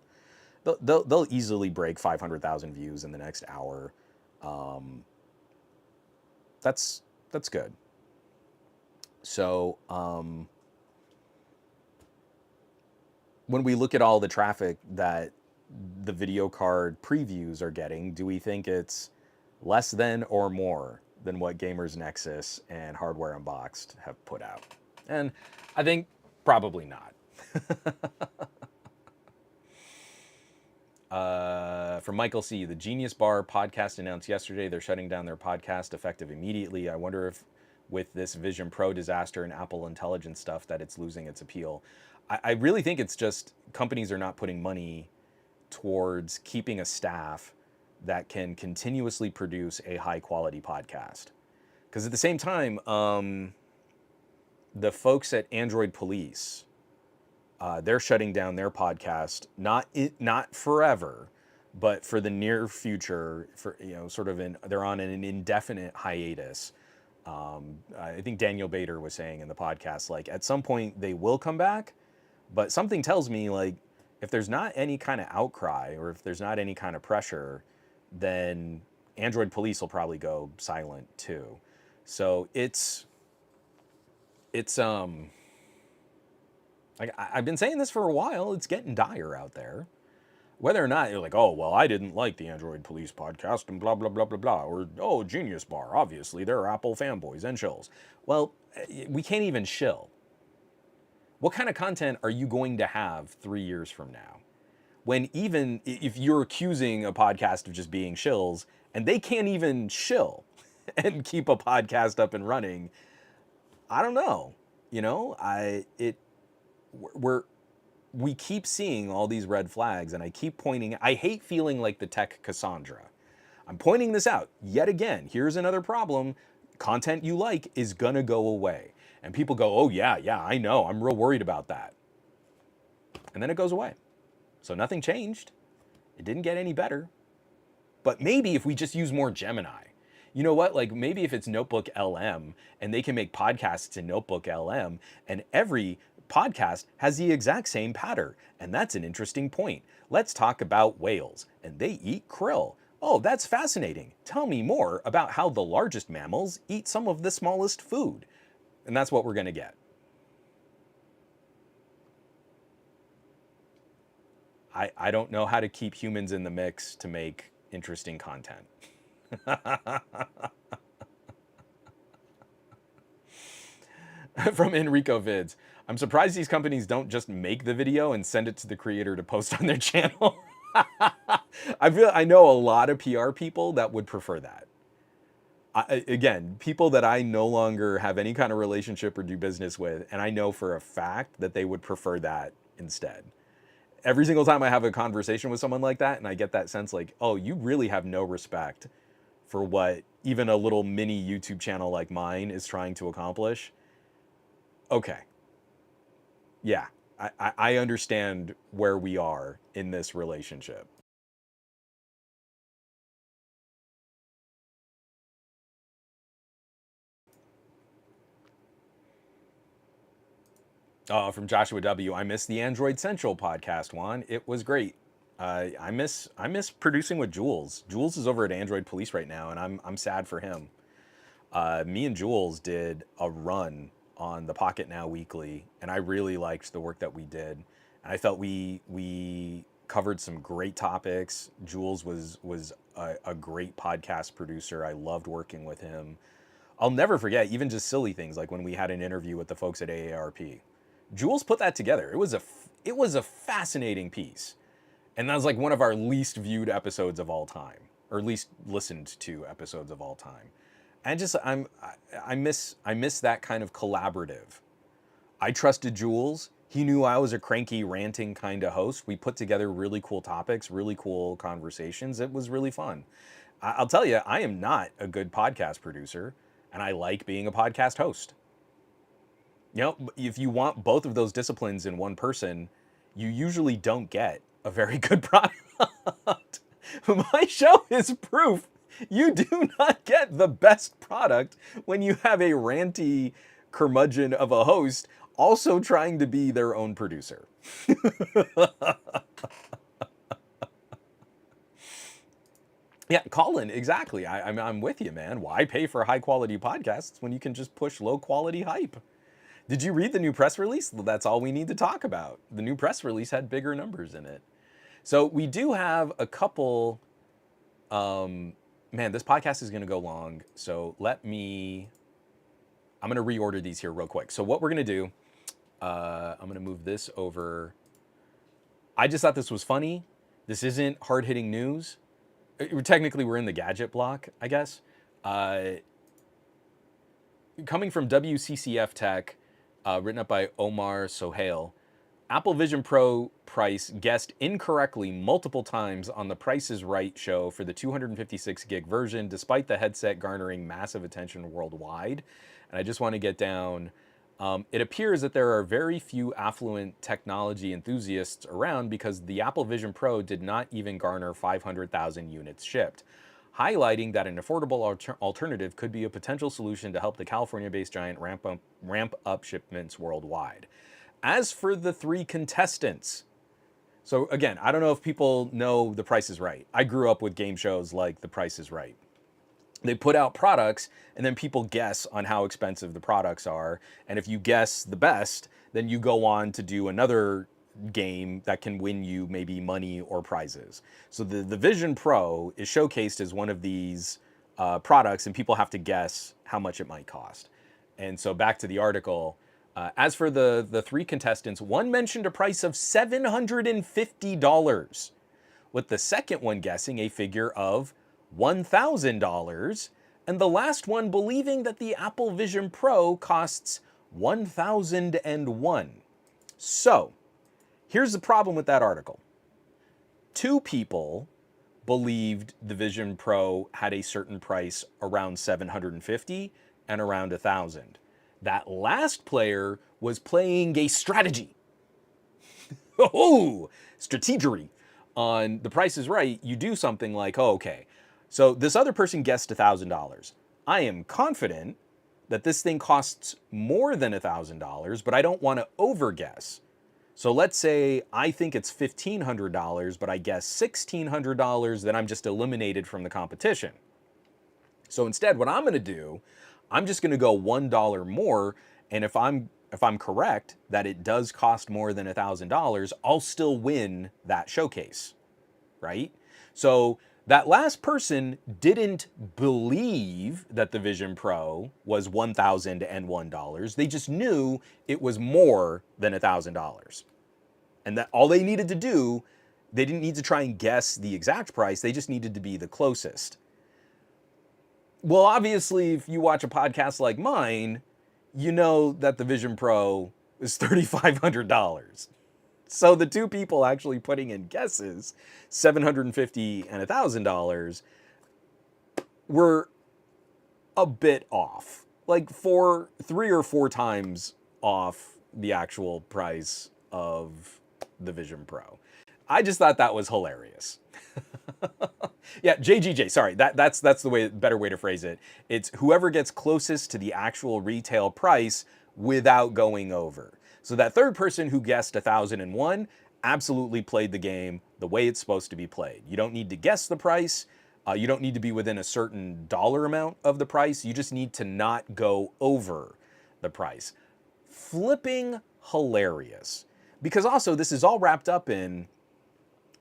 Speaker 1: They'll easily break 500,000 views in the next hour. That's good. So when we look at all the traffic that the video card previews are getting, do we think it's less than or more than what Gamers Nexus and Hardware Unboxed have put out? And I think probably not. From Michael C., the Genius Bar podcast announced yesterday they're shutting down their podcast effective immediately. I wonder if with this Vision Pro disaster and Apple Intelligence stuff that it's losing its appeal. I really think it's just companies are not putting money towards keeping a staff that can continuously produce a high quality podcast. Because at the same time, the folks at Android Police, they're shutting down their podcast, not forever, but for the near future. For they're on an indefinite hiatus. I think Daniel Bader was saying in the podcast, like at some point they will come back, but something tells me like if there's not any kind of outcry or if there's not any kind of pressure, then Android Police will probably go silent too. So it's it's like I've been saying this for a while. It's getting dire out there. Whether or not you're like, oh, well, I didn't like the Android Police podcast and blah, blah, blah, blah, blah. Or, oh, Genius Bar, obviously, they're Apple fanboys and shills. Well, we can't even shill. What kind of content are you going to have 3 years from now? When even if you're accusing a podcast of just being shills, and they can't even shill and keep a podcast up and running, I don't know. You know, we keep seeing all these red flags, and I keep pointing. I hate feeling like the tech Cassandra. I'm pointing this out yet again. Here's another problem. Content you like is gonna go away. And people go, oh yeah, I know. I'm real worried about that. And then it goes away. So nothing changed. It didn't get any better. But maybe if we just use more Gemini. You know what? Like maybe if it's Notebook LM and they can make podcasts in Notebook LM and every podcast has the exact same pattern. And that's an interesting point. Let's talk about whales. And they eat krill. Oh, that's fascinating. Tell me more about how the largest mammals eat some of the smallest food. And that's what we're going to get. I don't know how to keep humans in the mix to make interesting content. From Enrico Vids. I'm surprised these companies don't just make the video and send it to the creator to post on their channel. I know a lot of PR people that would prefer that. Again, people that I no longer have any kind of relationship or do business with, and I know for a fact that they would prefer that instead. Every single time I have a conversation with someone like that, and I get that sense like, oh, you really have no respect for what even a little mini YouTube channel like mine is trying to accomplish. Okay. Yeah, I understand where we are in this relationship. From Joshua W. I miss the Android Central podcast, Juan. It was great. I miss producing with Jules. Jules is over at Android Police right now, and I'm sad for him. Me and Jules did a run on the Pocket Now Weekly, and I really liked the work that we did. And I felt we covered some great topics. Jules was a great podcast producer. I loved working with him. I'll never forget even just silly things like when we had an interview with the folks at AARP. Jules put that together. It was a fascinating piece. And that was like one of our least viewed episodes of all time, or least listened to episodes of all time. And just I miss that kind of collaborative. I trusted Jules. He knew I was a cranky, ranting kind of host. We put together really cool topics, really cool conversations. It was really fun. I'll tell you, I am not a good podcast producer, and I like being a podcast host. You know, if you want both of those disciplines in one person, you usually don't get a very good product. My show is proof you do not get the best product when you have a ranty curmudgeon of a host also trying to be their own producer. Yeah, Colin, exactly. I'm with you, man. Why pay for high quality podcasts when you can just push low quality hype? Did you read the new press release? That's all we need to talk about. The new press release had bigger numbers in it. So we do have a couple. Man, this podcast is going to go long. So I'm going to reorder these here real quick. So what we're going to do, I'm going to move this over. I just thought this was funny. This isn't hard-hitting news. Technically, we're in the gadget block, I guess. Coming from WCCF Tech, written up by Omar Sohail, Apple Vision Pro price guessed incorrectly multiple times on the Price is Right show for the 256 gig version, despite the headset garnering massive attention worldwide. And I just want to get down. It appears that there are very few affluent technology enthusiasts around because the Apple Vision Pro did not even garner 500,000 units shipped, highlighting that an affordable alternative could be a potential solution to help the California-based giant ramp up shipments worldwide. As for the three contestants, so again, I don't know if people know The Price is Right. I grew up with game shows like The Price is Right. They put out products and then people guess on how expensive the products are. And if you guess the best, then you go on to do another game that can win you maybe money or prizes. So the Vision Pro is showcased as one of these products, and people have to guess how much it might cost. And so back to the article. As for the three contestants, one mentioned a price of $750, with the second one guessing a figure of $1,000, and the last one believing that the Apple Vision Pro costs $1,001. So, here's the problem with that article. Two people believed the Vision Pro had a certain price around $750 and around $1,000. That last player was playing a strategy. Oh, strategery. On The Price is Right, you do something like, oh, okay, so this other person guessed $1,000. I am confident that this thing costs more than $1,000, but I don't want to overguess. So let's say I think it's $1,500, but I guess $1,600, then I'm just eliminated from the competition. So instead, what I'm going to do, I'm just going to go $1 more, and if I'm correct that it does cost more than $1,000, I'll still win that showcase, right? So that last person didn't believe that the Vision Pro was $1,001. They just knew it was more than $1,000. And that all they needed to do, they didn't need to try and guess the exact price, they just needed to be the closest. Well, obviously, if you watch a podcast like mine, you know that the Vision Pro is $3,500. So the two people actually putting in guesses, $750 and $1,000, were a bit off. Like 3 or 4 times off the actual price of the Vision Pro. I just thought that was hilarious. Yeah, JGJ, sorry, that's the better way to phrase it. It's whoever gets closest to the actual retail price without going over. So that third person who guessed 1,001 absolutely played the game the way it's supposed to be played. You don't need to guess the price. You don't need to be within a certain dollar amount of the price. You just need to not go over the price. Flipping hilarious. Because also this is all wrapped up in,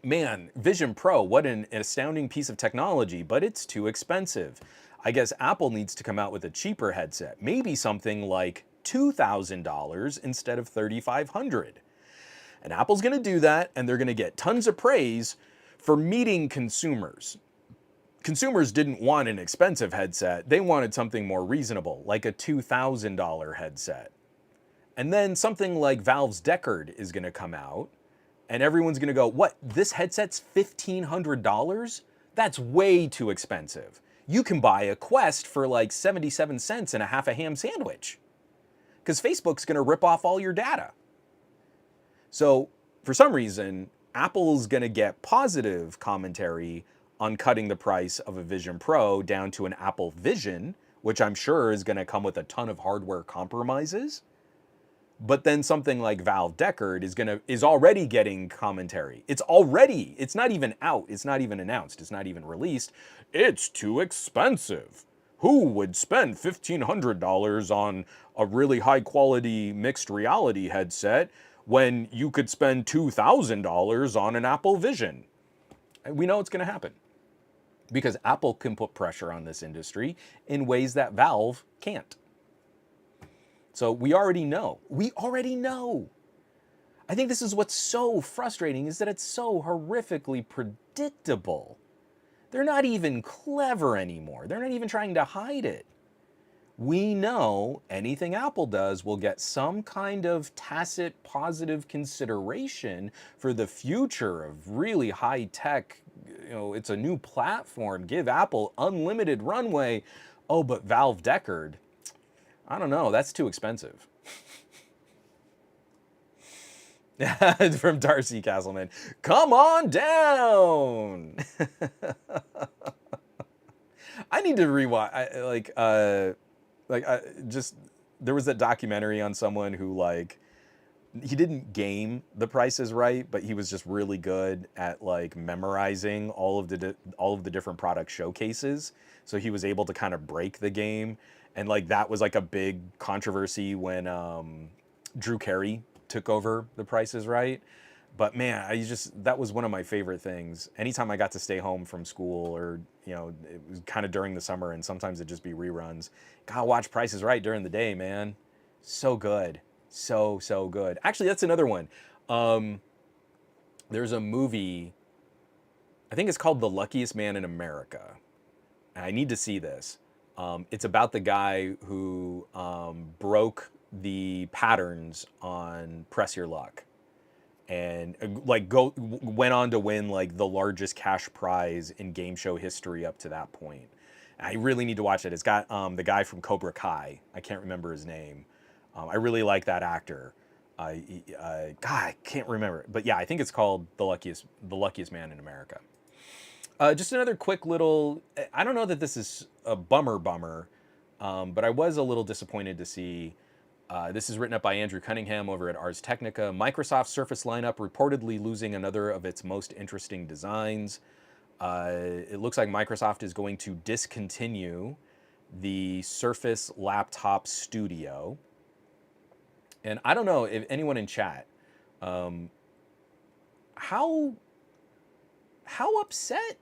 Speaker 1: man, Vision Pro, what an astounding piece of technology, but it's too expensive. I guess Apple needs to come out with a cheaper headset, maybe something like $2,000 instead of $3,500. And Apple's going to do that, and they're going to get tons of praise for meeting consumers. Consumers didn't want an expensive headset. They wanted something more reasonable, like a $2,000 headset. And then something like Valve's Deckard is going to come out, and everyone's going to go, what, this headset's $1,500? That's way too expensive. You can buy a Quest for like 77 cents and a half a ham sandwich. Because Facebook's going to rip off all your data. So for some reason, Apple's going to get positive commentary on cutting the price of a Vision Pro down to an Apple Vision, which I'm sure is going to come with a ton of hardware compromises. But then something like Valve Deckard is already getting commentary. It's not even out. It's not even announced. It's not even released. It's too expensive. Who would spend $1,500 on a really high quality mixed reality headset when you could spend $2,000 on an Apple Vision? And we know it's going to happen because Apple can put pressure on this industry in ways that Valve can't. So we already know. I think this is what's so frustrating, is that it's so horrifically predictable. They're not even clever anymore. They're not even trying to hide it. We know anything Apple does will get some kind of tacit positive consideration for the future of really high tech. It's a new platform. Give Apple unlimited runway. Oh, but Valve Deckard, I don't know, that's too expensive. From Darcy Castleman, come on down. I need to rewatch. There was that documentary on someone who he didn't game The Price is Right, but he was just really good at like memorizing all of the different product showcases. So he was able to kind of break the game, and like that was like a big controversy when Drew Carey took over The Price is Right. But man, that was one of my favorite things. Anytime I got to stay home from school, or it was kind of during the summer, and sometimes it'd just be reruns. Gotta watch Price is Right during the day, man. So good. So good. Actually, that's another one. Um, there's a movie, I think it's called The Luckiest Man in America. And I need to see this. It's about the guy who broke the patterns on Press Your Luck, and like went on to win like the largest cash prize in game show history up to that point. And I really need to watch it. It's got the guy from Cobra Kai. I can't remember his name. I really like that actor. God, I can't remember. But yeah, I think it's called The Luckiest Man in America. Just another quick little. I don't know that this is a bummer, but I was a little disappointed to see. This is written up by Andrew Cunningham over at Ars Technica. Microsoft Surface lineup reportedly losing another of its most interesting designs. It looks like Microsoft is going to discontinue the Surface Laptop Studio. And I don't know if anyone in chat, how upset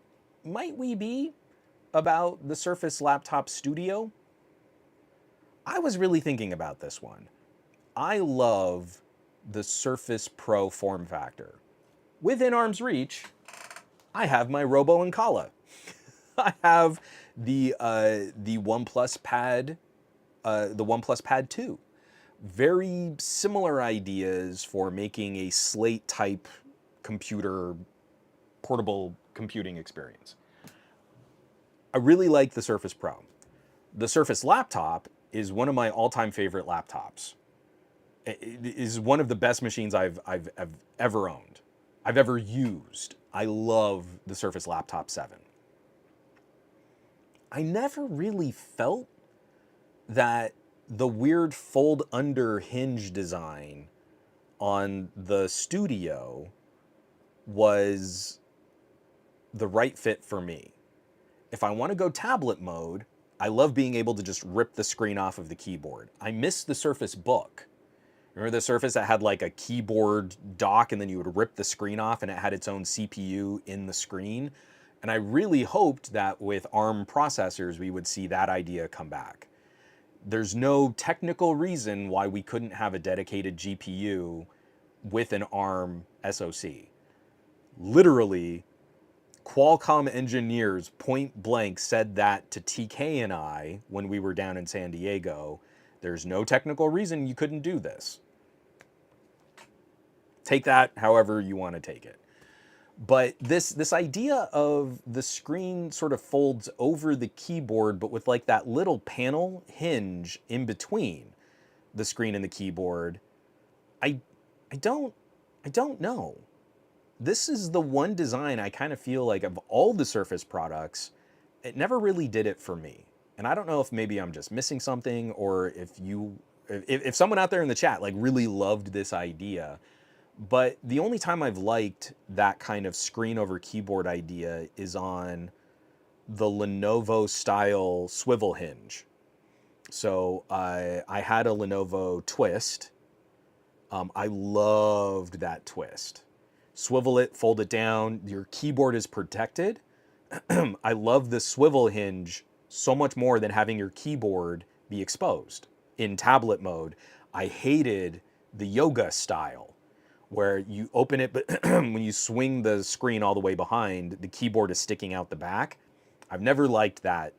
Speaker 1: might we be about the Surface Laptop Studio? I was really thinking about this one. I love the Surface Pro form factor. Within arm's reach, I have my Robo and Kala. I have the OnePlus Pad, the OnePlus Pad 2. Very similar ideas for making a slate type computer, portable computing experience. I really like the Surface Pro. The Surface Laptop is one of my all-time favorite laptops. It is one of the best machines I've ever owned. I've ever used. I love the Surface Laptop 7. I never really felt that the weird fold under hinge design on the Studio was the right fit for me. If I want to go tablet mode, I love being able to just rip the screen off of the keyboard. I miss the Surface Book. Remember the Surface that had like a keyboard dock, and then you would rip the screen off and it had its own CPU in the screen? And I really hoped that with ARM processors, we would see that idea come back. There's no technical reason why we couldn't have a dedicated GPU with an ARM SoC. Literally, Qualcomm engineers point blank said that to TK and I when we were down in San Diego. There's no technical reason you couldn't do this. Take that however you want to take it. But this idea of the screen sort of folds over the keyboard, but with like that little panel hinge in between the screen and the keyboard, I don't know. This is the one design I kind of feel like of all the Surface products, it never really did it for me. And I don't know if maybe I'm just missing something, or if someone out there in the chat like really loved this idea. But the only time I've liked that kind of screen over keyboard idea is on the Lenovo style swivel hinge. So I had a Lenovo Twist. I loved that Twist. Swivel it, fold it down, your keyboard is protected. I love the swivel hinge so much more than having your keyboard be exposed. In tablet mode, I hated the yoga style, where you open it, but when you swing the screen all the way behind, the keyboard is sticking out the back. I've never liked that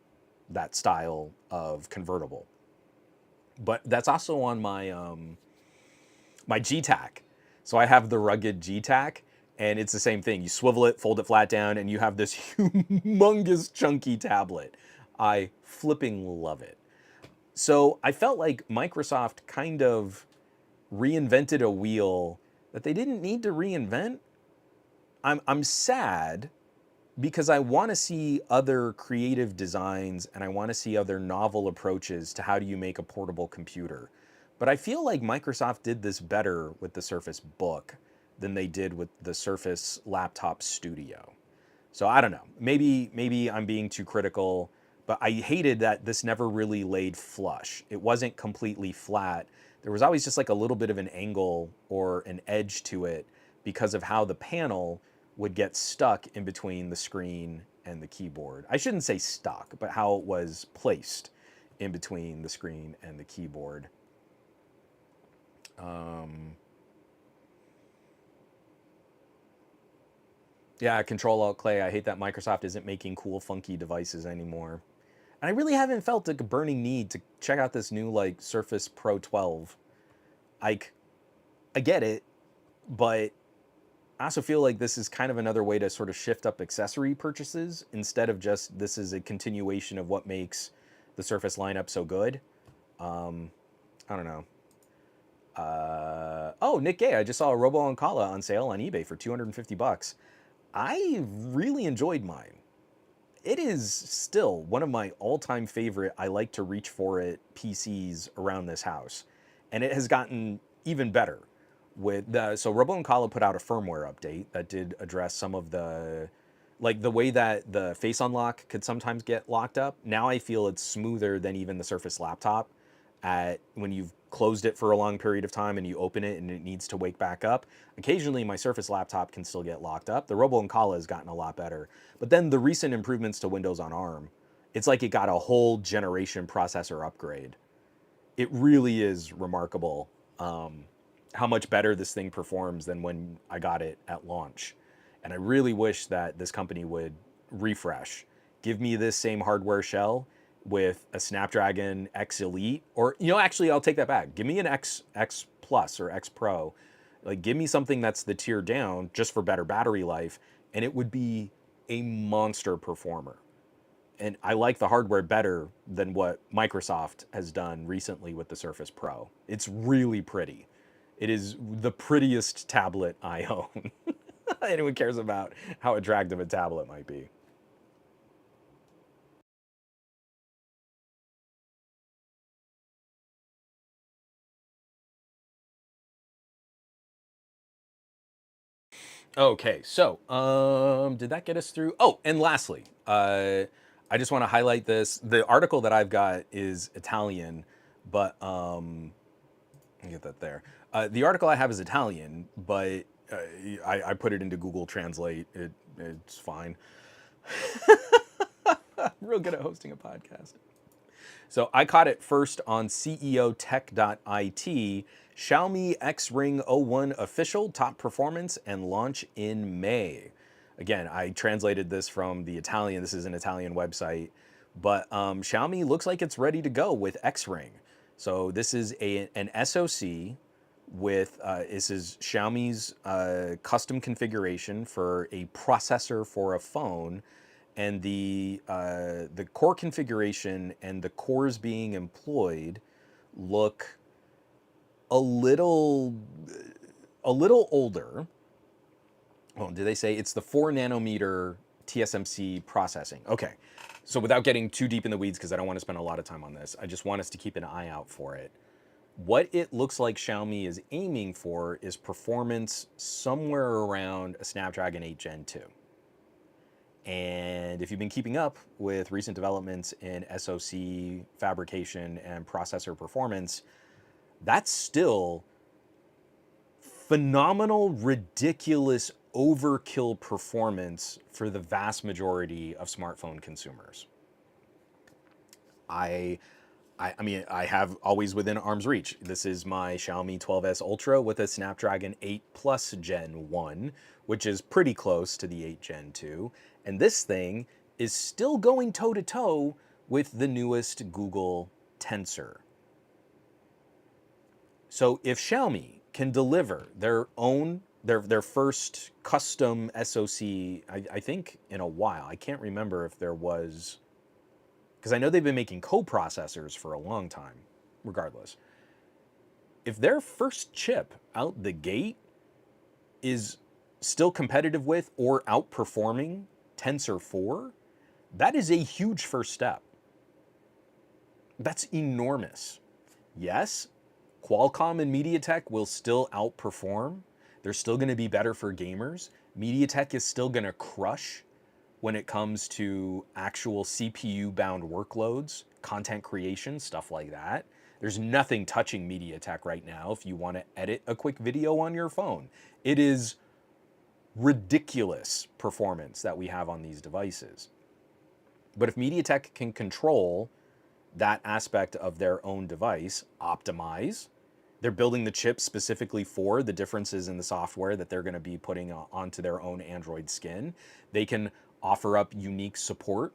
Speaker 1: style of convertible. But that's also on my my G-Tac. So I have the rugged G-Tac, and it's the same thing. You swivel it, fold it flat down, and you have this humongous chunky tablet. I flipping love it. So I felt like Microsoft kind of reinvented a wheel that they didn't need to reinvent. I'm sad because I want to see other creative designs, and I want to see other novel approaches to how do you make a portable computer. But I feel like Microsoft did this better with the Surface Book than they did with the Surface Laptop Studio. So I don't know. Maybe I'm being too critical, but I hated that this never really laid flush. It wasn't completely flat. There was always just like a little bit of an angle or an edge to it because of how the panel would get stuck in between the screen and the keyboard. I shouldn't say stuck, but how it was placed in between the screen and the keyboard. Yeah, Control Alt Clay. I hate that Microsoft isn't making cool, funky devices anymore. And I really haven't felt like a burning need to check out this new like Surface Pro 12. Like, I get it, but I also feel like this is kind of another way to sort of shift up accessory purchases instead of just this is a continuation of what makes the Surface lineup so good. I don't know. Oh, Nick Gay, I just saw a Robo Ancala on sale on eBay for $250. I really enjoyed mine. It is still one of my all-time favorite, I like to reach for it PCs around this house. And it has gotten even better with the, so Robo and Kala put out a firmware update that did address some of the, like the way that the face unlock could sometimes get locked up. Now I feel it's smoother than even the Surface laptop at when you've closed it for a long period of time and you open it and it needs to wake back up. Occasionally my Surface laptop can still get locked up. The Robo Ancala has gotten a lot better. But then the recent improvements to Windows on ARM, it's like it got a whole generation processor upgrade. It really is remarkable how much better this thing performs than when I got it at launch. And I really wish that this company would refresh. Give me this same hardware shell with a Snapdragon X Elite, or, you know, actually, I'll take that back. Give me an X Plus or X Pro. Like, give me something that's the tier down just for better battery life, and it would be a monster performer. And I like the hardware better than what Microsoft has done recently with the Surface Pro. It's really pretty. It is the prettiest tablet I own. Anyone cares about how attractive a tablet might be. Okay, so did that get us through? Oh, and lastly, I just want to highlight this. The article that I've got is Italian, but let me get that there. The article I have is Italian, but I put it into Google Translate. It's fine. I'm real good at hosting a podcast. So I caught it first on ceotech.it. Xiaomi X-Ring 01 official top performance and launch in May. Again, I translated this from the Italian. This is an Italian website. But Xiaomi looks like it's ready to go with X-Ring. So this is an SoC with, this is Xiaomi's custom configuration for a processor for a phone, and the core configuration and the cores being employed look a little older. Well, do they say it's the 4 nanometer TSMC processing? Okay, so without getting too deep in the weeds, because I don't want to spend a lot of time on this, I just want us to keep an eye out for it. What it looks like Xiaomi is aiming for is performance somewhere around a Snapdragon 8 Gen 2. And if you've been keeping up with recent developments in SoC fabrication and processor performance, that's still phenomenal, ridiculous overkill performance for the vast majority of smartphone consumers. I mean, I have always within arm's reach. This is my Xiaomi 12S Ultra with a Snapdragon 8 Plus Gen 1, which is pretty close to the 8 Gen 2. And this thing is still going toe-to-toe with the newest Google Tensor. So if Xiaomi can deliver their own, their first custom SoC, I think in a while, I can't remember if there was, because I know they've been making co-processors for a long time, regardless. If their first chip out the gate is still competitive with or outperforming Tensor 4, that is a huge first step. That's enormous. Yes, Qualcomm and MediaTek will still outperform. They're still going to be better for gamers. MediaTek is still going to crush when it comes to actual CPU-bound workloads, content creation, stuff like that. There's nothing touching MediaTek right now if you want to edit a quick video on your phone. It is ridiculous performance that we have on these devices. But if MediaTek can control that aspect of their own device, optimize, they're building the chip specifically for the differences in the software that they're going to be putting onto their own Android skin. They can offer up unique support.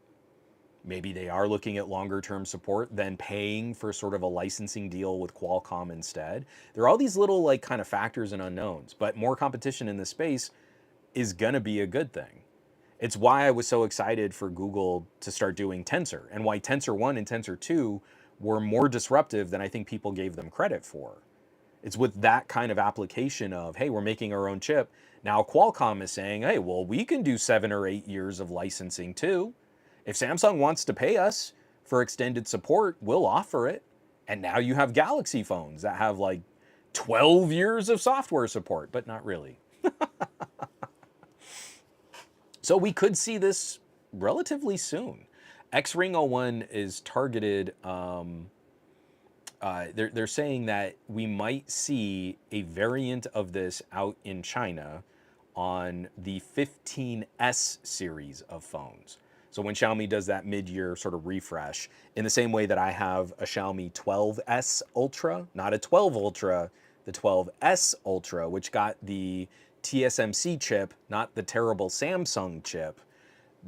Speaker 1: Maybe they are looking at longer term support than paying for sort of a licensing deal with Qualcomm instead. There are all these little like kind of factors and unknowns, but more competition in this space is going to be a good thing. It's why I was so excited for Google to start doing Tensor, and why Tensor 1 and Tensor 2 were more disruptive than I think people gave them credit for. It's with that kind of application of, hey, we're making our own chip. Now Qualcomm is saying, hey, well, we can do 7 or 8 years of licensing too. If Samsung wants to pay us for extended support, we'll offer it. And now you have Galaxy phones that have like 12 years of software support, but not really. So we could see this relatively soon. Xring 01 is targeted, they're saying that we might see a variant of this out in China on the 15S series of phones. So when Xiaomi does that mid-year sort of refresh, in the same way that I have a Xiaomi 12S Ultra, not a 12 Ultra, the 12S Ultra, which got the TSMC chip, not the terrible Samsung chip,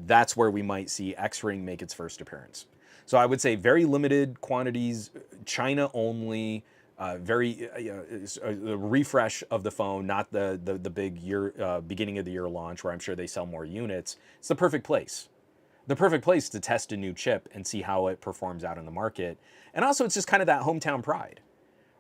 Speaker 1: that's where we might see Xring make its first appearance. So I would say very limited quantities, China only, the refresh of the phone, not the big year beginning of the year launch where I'm sure they sell more units. It's the perfect place. The perfect place to test a new chip and see how it performs out in the market. And also it's just kind of that hometown pride,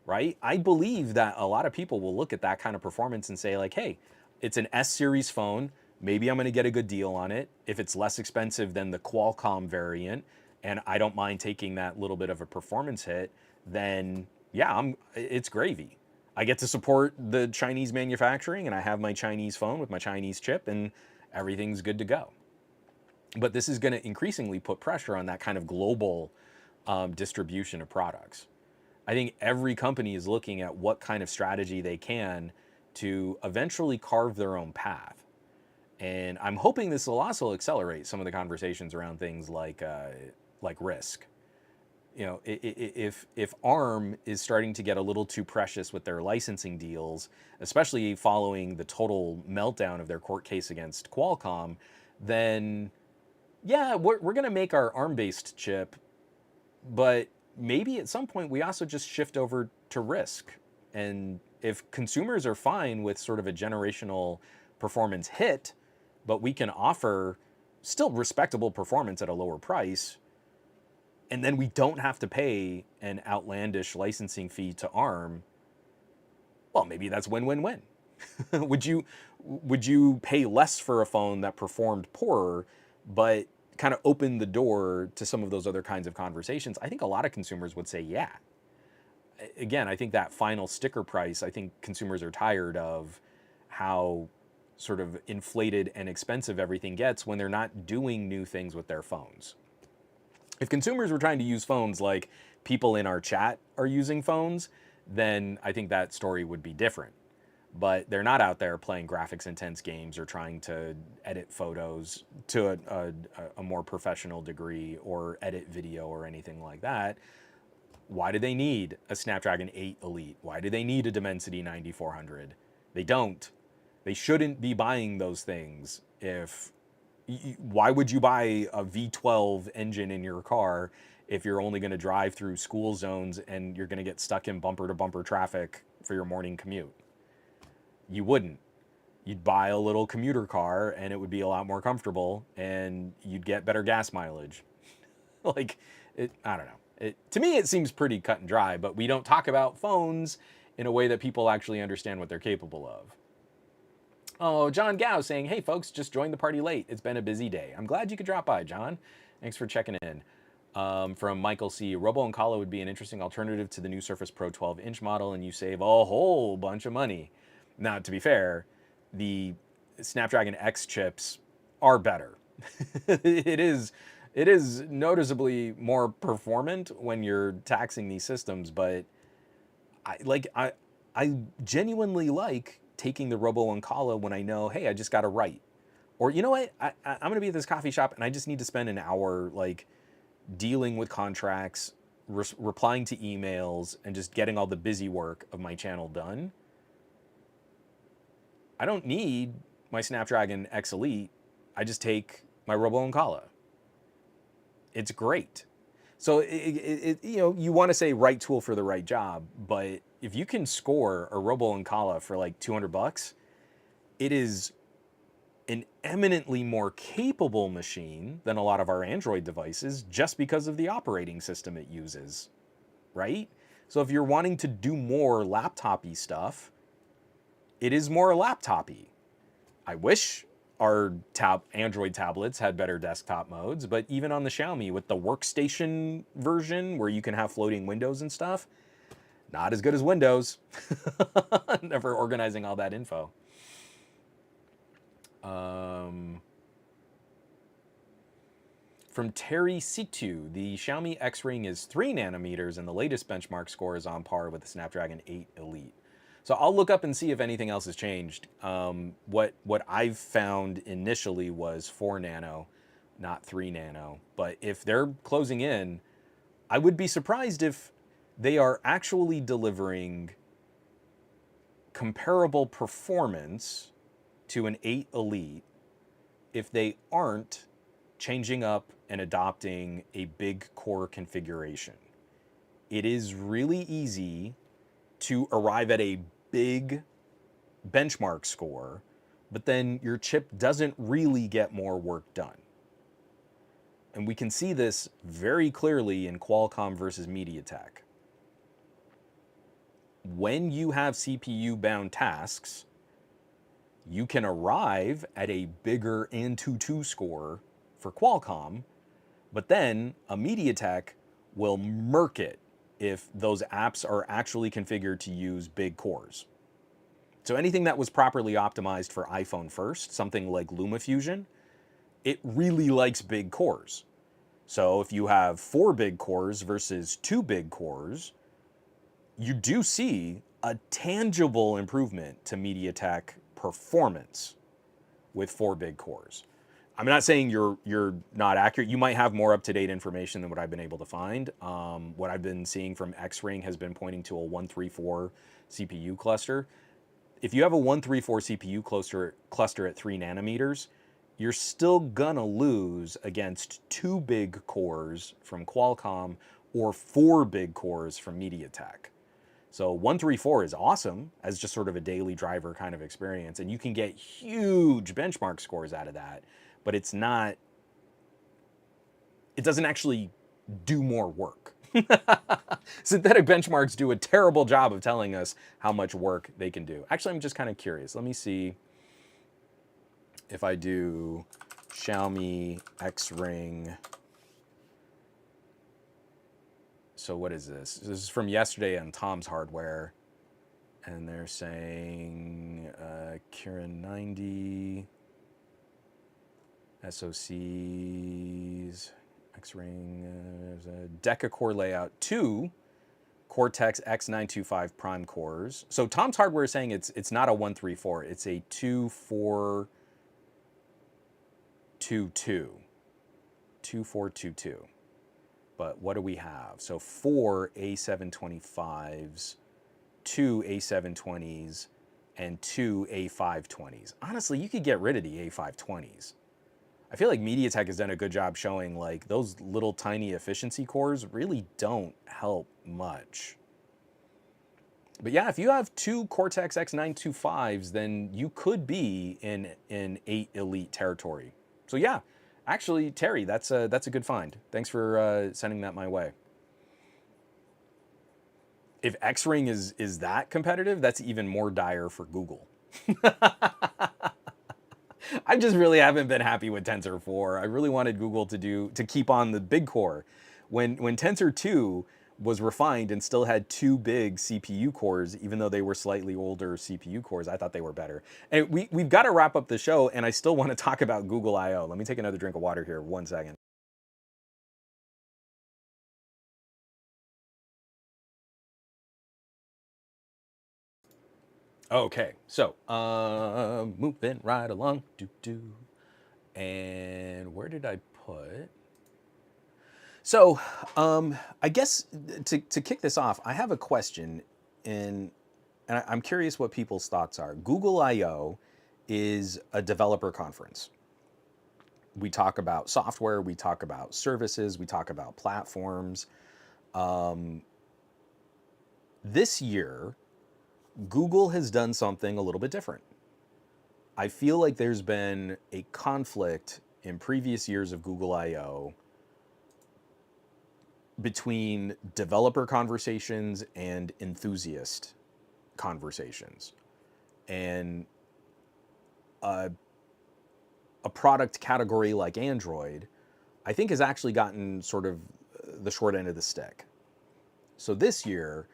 Speaker 1: right? I believe that a lot of people will look at that kind of performance and say like, hey, it's an S series phone. Maybe I'm going to get a good deal on it. If it's less expensive than the Qualcomm variant, and I don't mind taking that little bit of a performance hit, then yeah, it's gravy. I get to support the Chinese manufacturing, and I have my Chinese phone with my Chinese chip, and everything's good to go. But this is going to increasingly put pressure on that kind of global distribution of products. I think every company is looking at what kind of strategy they can to eventually carve their own path. And I'm hoping this will also accelerate some of the conversations around things like risk. You know, if ARM is starting to get a little too precious with their licensing deals, especially following the total meltdown of their court case against Qualcomm, then yeah, we're going to make our ARM-based chip, but maybe at some point we also just shift over to risk. And if consumers are fine with sort of a generational performance hit, but we can offer still respectable performance at a lower price, and then we don't have to pay an outlandish licensing fee to ARM, well, maybe that's win-win-win. Would you pay less for a phone that performed poorer, but kind of opened the door to some of those other kinds of conversations? I think a lot of consumers would say, yeah. Again, I think that final sticker price, I think consumers are tired of how sort of inflated and expensive everything gets when they're not doing new things with their phones. If consumers were trying to use phones like people in our chat are using phones, then I think that story would be different. But they're not out there playing graphics intense games or trying to edit photos to a more professional degree or edit video or anything like that. Why do they need a Snapdragon 8 Elite? Why do they need a Dimensity 9400? They don't. They shouldn't be buying those things. Why would you buy a V12 engine in your car if you're only going to drive through school zones and you're going to get stuck in bumper to bumper traffic for your morning commute? You wouldn't. You'd buy a little commuter car and it would be a lot more comfortable and you'd get better gas mileage. I don't know. To me, it seems pretty cut and dry, but we don't talk about phones in a way that people actually understand what they're capable of. Oh, John Gao saying, hey folks, just joined the party late. It's been a busy day. I'm glad you could drop by, John. Thanks for checking in. From Michael C. Robo and Kala would be an interesting alternative to the new Surface Pro 12-inch model, and you save a whole bunch of money. Now, to be fair, the Snapdragon X chips are better. it is it is noticeably more performant when you're taxing these systems, but I genuinely like taking the Robo and Kala when I know, hey, I just got to write. Or you know what? I'm going to be at this coffee shop and I just need to spend an hour like dealing with contracts, replying to emails, and just getting all the busy work of my channel done. I don't need my Snapdragon X Elite. I just take my Robo and Kala. It's great. So you know, you want to say right tool for the right job, but if you can score a Robo and Kala for like 200 bucks, it is an eminently more capable machine than a lot of our Android devices just because of the operating system it uses, right? So if you're wanting to do more laptop-y stuff, it is more laptop-y. I wish our Android tablets had better desktop modes, but even on the Xiaomi with the workstation version where you can have floating windows and stuff, not as good as Windows. Never organizing all that info. From Terry Situ, the Xiaomi X-Ring is 3 nanometers and the latest benchmark score is on par with the Snapdragon 8 Elite. So I'll look up and see if anything else has changed. What I've found initially was 4 nano, not 3 nano. But if they're closing in, I would be surprised if they are actually delivering comparable performance to an 8 Elite if they aren't changing up and adopting a big core configuration. It is really easy to arrive at a big benchmark score, but then your chip doesn't really get more work done. And we can see this very clearly in Qualcomm versus MediaTek. When you have CPU-bound tasks, you can arrive at a bigger AnTuTu score for Qualcomm, but then a MediaTek will murk it if those apps are actually configured to use big cores. So anything that was properly optimized for iPhone first, something like LumaFusion, it really likes big cores. So if you have 4 big cores versus 2 big cores, you do see a tangible improvement to MediaTek performance with 4 big cores. I'm not saying you're not accurate. You might have more up-to-date information than what I've been able to find. What I've been seeing from X-Ring has been pointing to a 134 CPU cluster. If you have a 134 CPU cluster at 3 nanometers, you're still gonna lose against 2 big cores from Qualcomm or 4 big cores from MediaTek. So 134 is awesome as just sort of a daily driver kind of experience, and you can get huge benchmark scores out of that, but it doesn't actually do more work. Synthetic benchmarks do a terrible job of telling us how much work they can do. Actually, I'm just kind of curious. Let me see if I do Xiaomi X-Ring. So what is this? This is from yesterday on Tom's Hardware. And they're saying Kirin 90, SoCs, X-Ring, there's a deca-core layout, 2 Cortex X925 Prime cores. So Tom's Hardware is saying it's not a 134, it's a 2422. But what do we have? So 4 A725s, 2 A720s, and 2 A520s. Honestly, you could get rid of the A520s. I feel like MediaTek has done a good job showing like those little tiny efficiency cores really don't help much. But yeah, if you have 2 Cortex X925s, then you could be in 8 Elite territory. So yeah, actually, Terry, that's a good find. Thanks for sending that my way. If X-Ring is that competitive, that's even more dire for Google. I just really haven't been happy with Tensor 4. I really wanted Google to keep on the big core. When Tensor 2 was refined and still had two big CPU cores, even though they were slightly older CPU cores, I thought they were better. And we've got to wrap up the show, and I still want to talk about Google I/O. Let me take another drink of water here, 1 second. Okay, so moving right along, and where did I put? So, I guess to kick this off, I have a question, and I'm curious what people's thoughts are. Google I/O is a developer conference. We talk about software, we talk about services, we talk about platforms. This year, Google has done something a little bit different. I feel like there's been a conflict in previous years of Google I/O between developer conversations and enthusiast conversations. And a product category like Android, I think has actually gotten sort of the short end of the stick. So this year,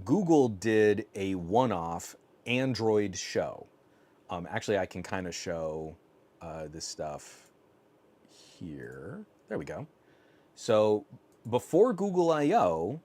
Speaker 1: Google did a one-off Android show. Actually, I can kind of show this stuff here. There we go. So before Google I/O,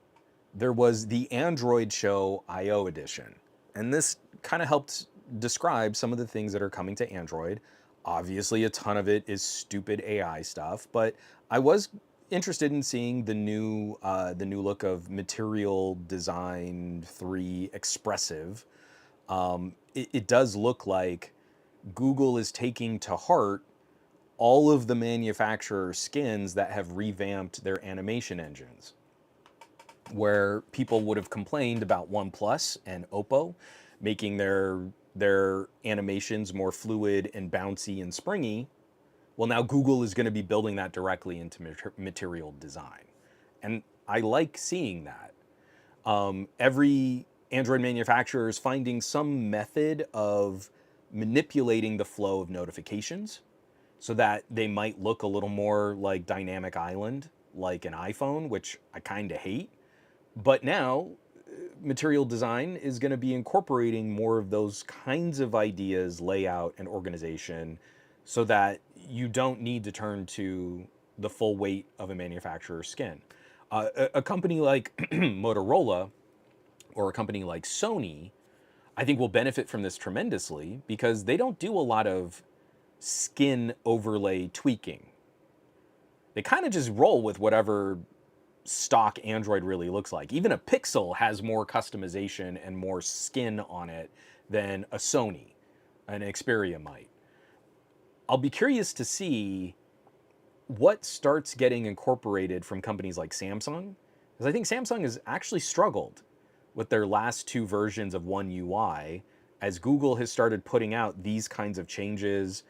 Speaker 1: there was the Android Show I/O edition. And this kind of helped describe some of the things that are coming to Android. Obviously, a ton of it is stupid AI stuff, but I was interested in seeing the new look of Material Design 3 Expressive. It does look like Google is taking to heart all of the manufacturer skins that have revamped their animation engines. Where people would have complained about OnePlus and Oppo making their animations more fluid and bouncy and springy, well, now Google is going to be building that directly into Material Design. And I like seeing that. Every Android manufacturer is finding some method of manipulating the flow of notifications so that they might look a little more like Dynamic Island, like an iPhone, which I kind of hate. But now, Material Design is going to be incorporating more of those kinds of ideas, layout, and organization so that you don't need to turn to the full weight of a manufacturer's skin. A company like Motorola or a company like Sony, I think will benefit from this tremendously because they don't do a lot of skin overlay tweaking. They kind of just roll with whatever stock Android really looks like. Even a Pixel has more customization and more skin on it than a Sony, an Xperia might. I'll be curious to see what starts getting incorporated from companies like Samsung, because I think Samsung has actually struggled with their last two versions of One UI as Google has started putting out these kinds of changes.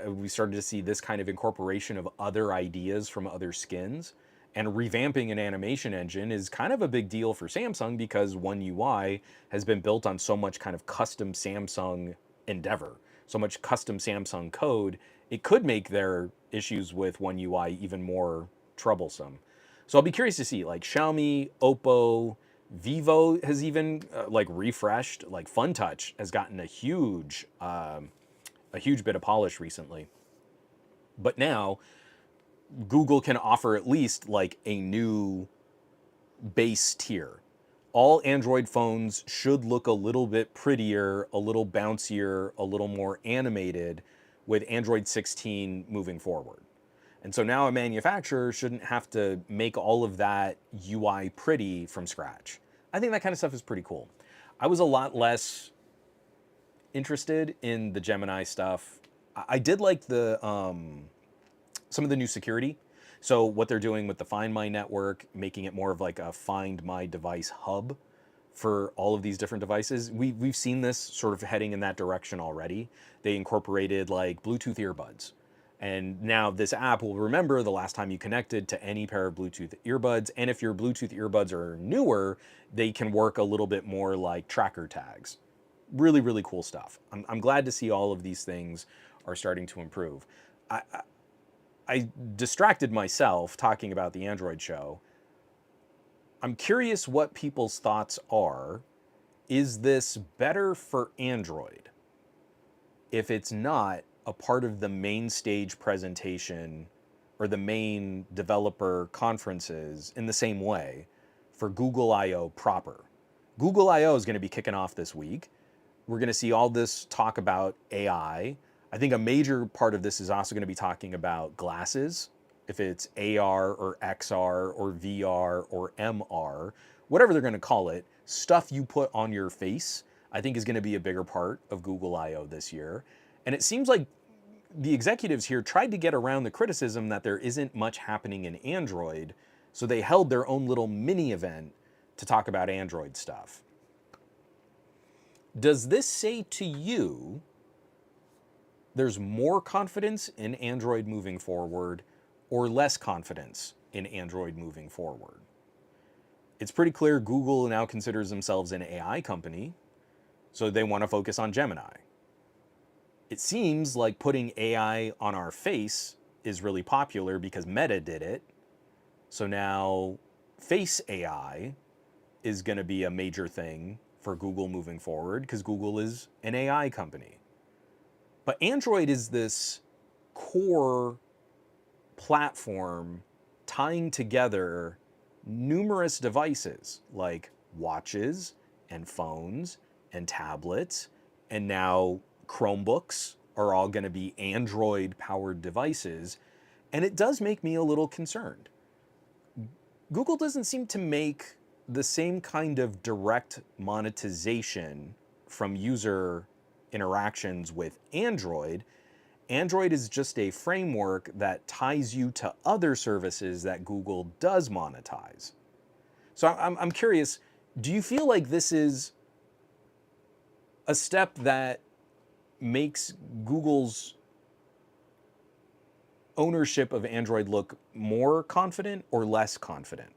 Speaker 1: We started to see this kind of incorporation of other ideas from other skins. And revamping an animation engine is kind of a big deal for Samsung because One UI has been built on so much kind of custom Samsung endeavor, so much custom Samsung code. It could make their issues with One UI even more troublesome. So I'll be curious to see, like Xiaomi, Oppo, Vivo has even like refreshed. Like FunTouch has gotten a huge bit of polish recently. But now Google can offer at least like a new base tier. All Android phones should look a little bit prettier, a little bouncier, a little more animated with Android 16 moving forward. And so now a manufacturer shouldn't have to make all of that UI pretty from scratch. I think that kind of stuff is pretty cool. I was a lot less interested in the Gemini stuff. I did like the some of the new security. So what they're doing with the Find My network, making it more of like a Find My device hub for all of these different devices. We've seen this sort of heading in that direction already. They incorporated like Bluetooth earbuds. And now this app will remember the last time you connected to any pair of Bluetooth earbuds. And if your Bluetooth earbuds are newer, they can work a little bit more like tracker tags. Really, really cool stuff. I'm glad to see all of these things are starting to improve. I distracted myself talking about the Android show. I'm curious what people's thoughts are. Is this better for Android if it's not a part of the main stage presentation or the main developer conferences in the same way for Google I/O proper? Google I/O is going to be kicking off this week. We're going to see all this talk about AI. I think a major part of this is also going to be talking about glasses, if it's AR or XR or VR or MR, whatever they're going to call it, stuff you put on your face, I think is going to be a bigger part of Google I/O this year. And it seems like the executives here tried to get around the criticism that there isn't much happening in Android, so they held their own little mini event to talk about Android stuff. Does this say to you there's more confidence in Android moving forward or less confidence in Android moving forward? It's pretty clear Google now considers themselves an AI company, so they want to focus on Gemini. It seems like putting AI on our face is really popular because Meta did it. So now face AI is going to be a major thing for Google moving forward because Google is an AI company. But Android is this core platform tying together numerous devices like watches and phones and tablets, and now Chromebooks are all going to be Android-powered devices, and it does make me a little concerned. Google doesn't seem to make the same kind of direct monetization from user interactions with Android. Android is just a framework that ties you to other services that Google does monetize. So I'm curious, do you feel like this is a step that makes Google's ownership of Android look more confident or less confident?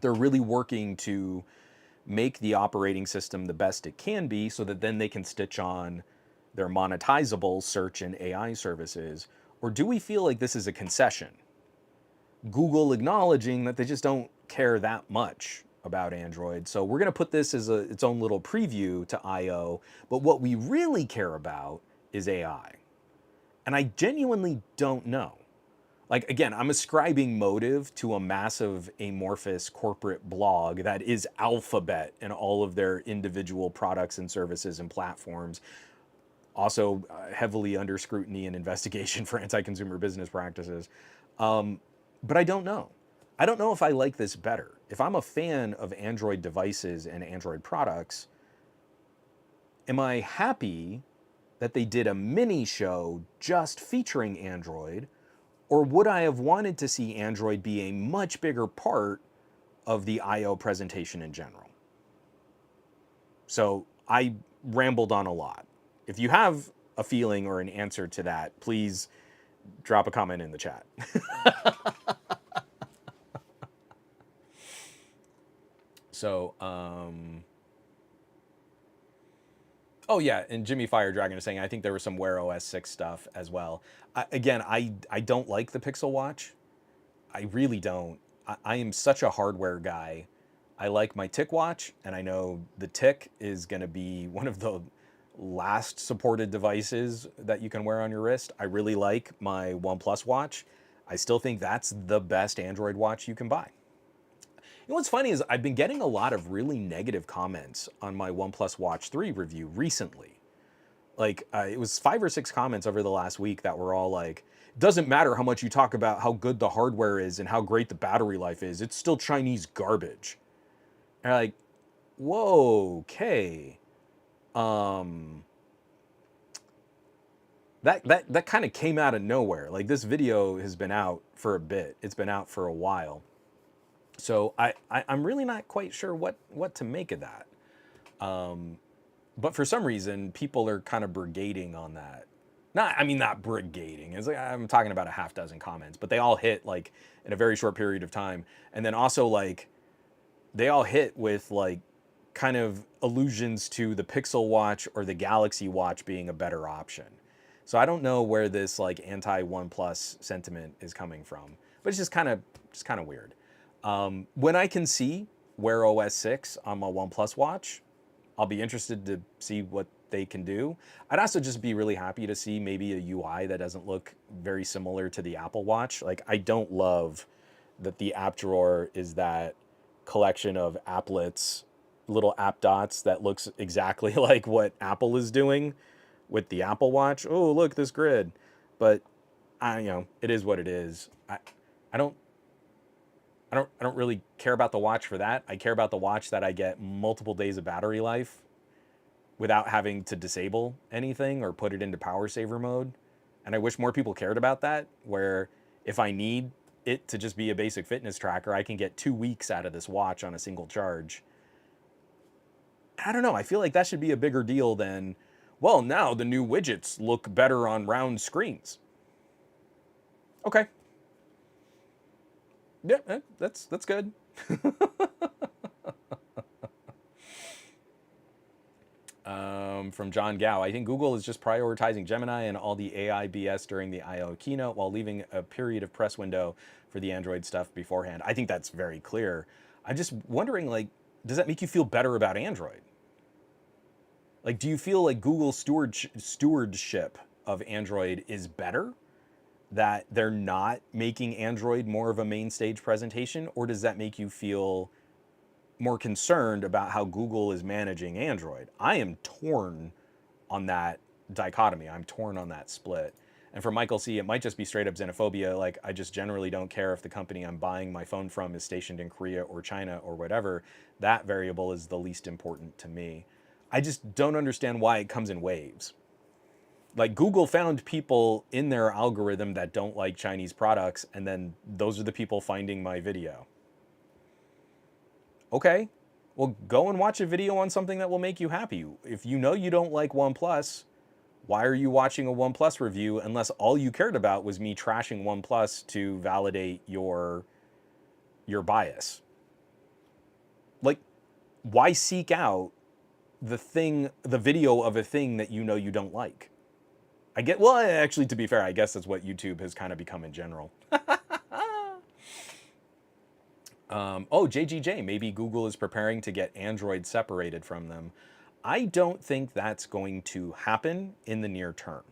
Speaker 1: They're really working to make the operating system the best it can be so that then they can stitch on their monetizable search and AI services? Or do we feel like this is a concession? Google acknowledging that they just don't care that much about Android. So we're going to put this as its own little preview to I/O, but what we really care about is AI. And I genuinely don't know. Like, again, I'm ascribing motive to a massive amorphous corporate blog that is Alphabet and all of their individual products and services and platforms. Also heavily under scrutiny and investigation for anti-consumer business practices. But I don't know. I don't know if I like this better. If I'm a fan of Android devices and Android products, am I happy that they did a mini show just featuring Android? Or would I have wanted to see Android be a much bigger part of the I/O presentation in general? So I rambled on a lot. If you have a feeling or an answer to that, please drop a comment in the chat. So, oh yeah, and Jimmy Fire Dragon is saying, I think there was some Wear OS 6 stuff as well. I don't like the Pixel Watch. I really don't. I am such a hardware guy. I like my Tick Watch, and I know the Tick is going to be one of the last supported devices that you can wear on your wrist. I really like my OnePlus watch. I still think that's the best Android watch you can buy. You know what's funny is I've been getting a lot of really negative comments on my OnePlus Watch 3 review recently. Like, it was 5 or 6 comments over the last week that were all like, doesn't matter how much you talk about how good the hardware is and how great the battery life is, it's still Chinese garbage. And I'm like, whoa, okay. That kind of came out of nowhere. Like, this video has been out for a bit. It's been out for a while. So I'm really not quite sure what to make of that. But for some reason, people are kind of brigading on that. Not brigading. It's like, I'm talking about a half dozen comments, but they all hit like in a very short period of time. And then also like, they all hit with like kind of allusions to the Pixel Watch or the Galaxy Watch being a better option. So I don't know where this like anti-OnePlus sentiment is coming from, but it's just kind of weird. When I can see Wear OS 6 on my OnePlus watch, I'll be interested to see what they can do. I'd also just be really happy to see maybe a UI that doesn't look very similar to the Apple Watch. Like, I don't love that the app drawer is that collection of applets, little app dots that looks exactly like what Apple is doing with the Apple Watch. Oh, look, this grid. But it is what it is. I don't I don't really care about the watch for that. I care about the watch that I get multiple days of battery life without having to disable anything or put it into power saver mode. And I wish more people cared about that, where if I need it to just be a basic fitness tracker, I can get 2 weeks out of this watch on a single charge. I don't know. I feel like that should be a bigger deal than, well, now the new widgets look better on round screens. Okay. Yeah, that's good. From John Gao, I think Google is just prioritizing Gemini and all the AI BS during the I/O keynote while leaving a period of press window for the Android stuff beforehand. I think that's very clear. I'm just wondering, like, does that make you feel better about Android? Like, do you feel like Google's stewardship of Android is better? That they're not making Android more of a main stage presentation? Or does that make you feel more concerned about how Google is managing Android? I am torn on that dichotomy. I'm torn on that split. And for Michael C., it might just be straight up xenophobia. Like, I just generally don't care if the company I'm buying my phone from is stationed in Korea or China or whatever. That variable is the least important to me. I just don't understand why it comes in waves. Like, Google found people in their algorithm that don't like Chinese products, and then those are the people finding my video. Okay, well, go and watch a video on something that will make you happy. If you know you don't like OnePlus, why are you watching a OnePlus review unless all you cared about was me trashing OnePlus to validate your bias? Like, why seek out the video of a thing that you know you don't like? Well, actually, to be fair, I guess that's what YouTube has kind of become in general. JGJ, maybe Google is preparing to get Android separated from them. I don't think that's going to happen in the near term.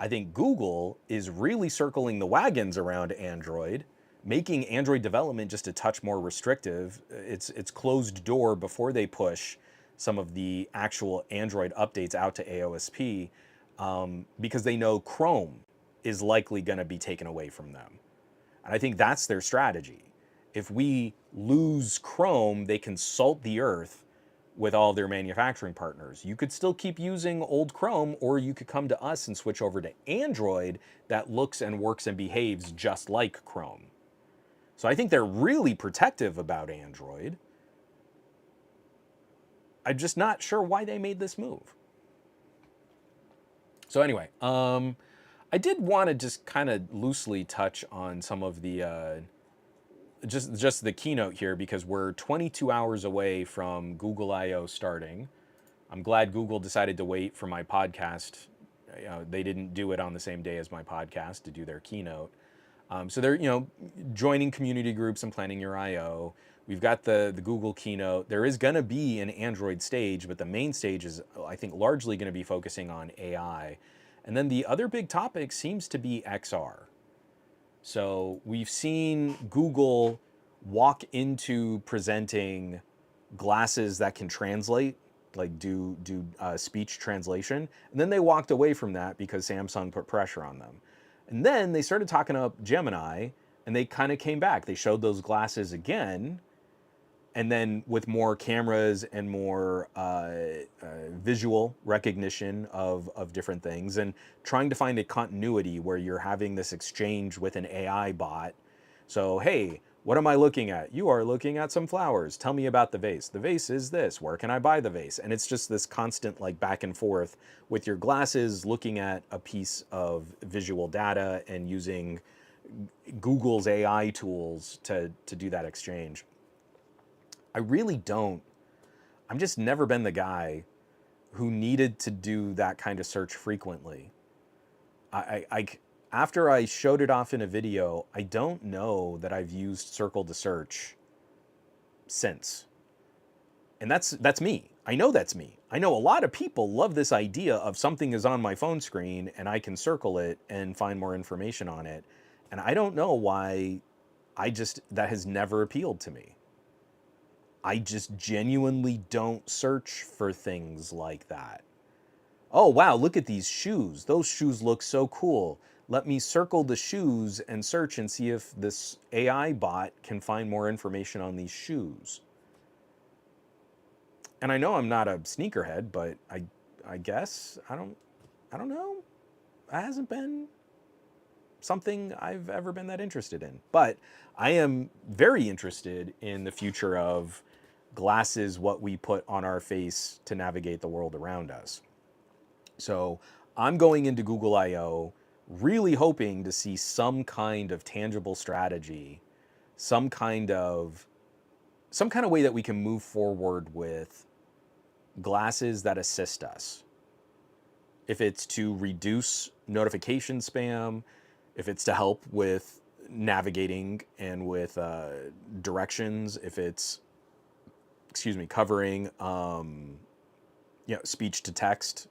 Speaker 1: I think Google is really circling the wagons around Android, making Android development just a touch more restrictive. It's closed door before they push some of the actual Android updates out to AOSP, because they know Chrome is likely going to be taken away from them. And I think that's their strategy. If we lose Chrome, they can salt the earth with all their manufacturing partners. You could still keep using old Chrome, or you could come to us and switch over to Android that looks and works and behaves just like Chrome. So I think they're really protective about Android. I'm just not sure why they made this move. So anyway, I did want to just kind of loosely touch on some of the just the keynote here, because we're 22 hours away from Google I/O starting. I'm glad Google decided to wait for my podcast. They didn't do it on the same day as my podcast to do their keynote. So they're joining community groups and planning your I/O. We've got the Google keynote. There is going to be an Android stage, but the main stage is, I think, largely going to be focusing on AI. And then the other big topic seems to be XR. So we've seen Google walk into presenting glasses that can translate, like do speech translation. And then they walked away from that because Samsung put pressure on them. And then they started talking up Gemini, and they kind of came back. They showed those glasses again, and then with more cameras and more visual recognition of different things, and trying to find a continuity where you're having this exchange with an AI bot. So, hey, what am I looking at? You are looking at some flowers. Tell me about the vase. The vase is this. Where can I buy the vase? And it's just this constant like back and forth with your glasses, looking at a piece of visual data and using Google's AI tools to do that exchange. I really don't. I'm just never been the guy who needed to do that kind of search frequently. After I showed it off in a video, I don't know that I've used Circle to search since. And that's me. I know that's me. I know a lot of people love this idea of something is on my phone screen and I can circle it and find more information on it. And I don't know why that has never appealed to me. I just genuinely don't search for things like that. Oh, wow, look at these shoes. Those shoes look so cool. Let me circle the shoes and search and see if this AI bot can find more information on these shoes. And I know I'm not a sneakerhead, but I guess I don't know. It hasn't been something I've ever been that interested in. But I am very interested in the future of glasses, what we put on our face to navigate the world around us. So I'm going into Google I/O really hoping to see some kind of tangible strategy, some kind of way that we can move forward with glasses that assist us. If it's to reduce notification spam, if it's to help with navigating and with directions, if it's, covering speech to text,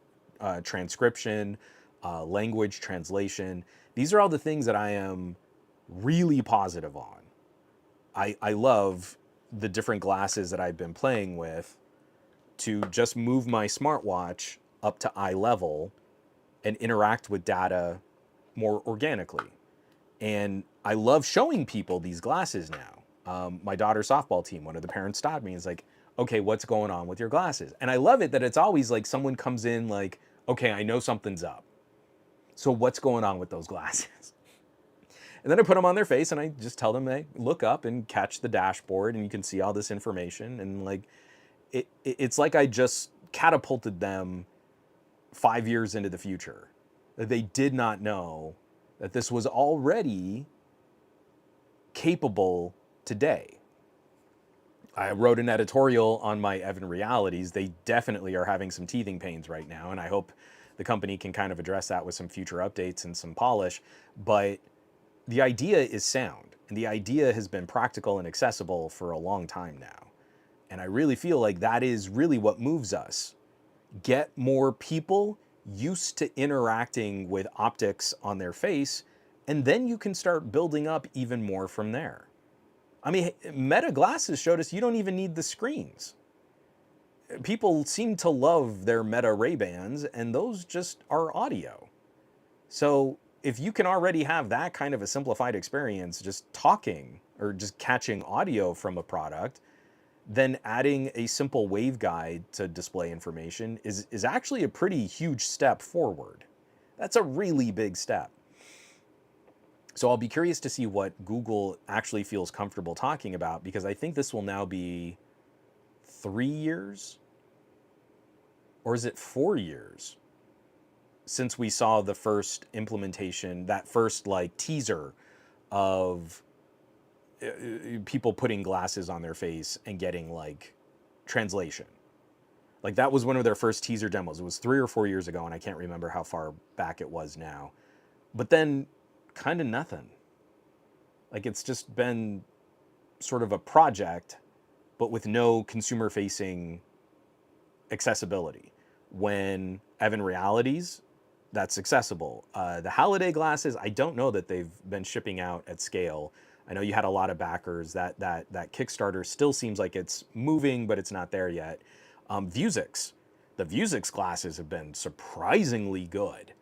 Speaker 1: transcription, language translation. These are all the things that I am really positive on. I love the different glasses that I've been playing with to just move my smartwatch up to eye level and interact with data more organically. And I love showing people these glasses now. My daughter's softball team, one of the parents stopped me and is like, okay, what's going on with your glasses? And I love it that it's always like someone comes in like, okay, I know something's up. So what's going on with those glasses? And then I put them on their face and I just tell them, hey, look up and catch the dashboard and you can see all this information. And like, it's like I just catapulted them 5 years into the future. That they did not know that this was already capable today. I wrote an editorial on my Evan Realities. They definitely are having some teething pains right now, and I hope the company can kind of address that with some future updates and some polish. But the idea is sound, and the idea has been practical and accessible for a long time now. And I really feel like that is really what moves us. Get more people used to interacting with optics on their face, and then you can start building up even more from there. I mean, Meta glasses showed us you don't even need the screens. People seem to love their Meta Ray-Bans, and those just are audio. So if you can already have that kind of a simplified experience, just talking or just catching audio from a product, then adding a simple waveguide to display information is actually a pretty huge step forward. That's a really big step. So I'll be curious to see what Google actually feels comfortable talking about, because I think this will now be 3 years, or is it 4 years, since we saw the first implementation, that first like teaser of people putting glasses on their face and getting like translation. Like that was one of their first teaser demos. It was 3 or 4 years ago, and I can't remember how far back it was now. But then kind of nothing. Like it's just been sort of a project, but with no consumer-facing accessibility. When Evan Realities, that's accessible. The holiday glasses, I don't know that they've been shipping out at scale. I know you had a lot of backers. That Kickstarter still seems like it's moving, but it's not there yet. Vuzix. The Vuzix glasses have been surprisingly good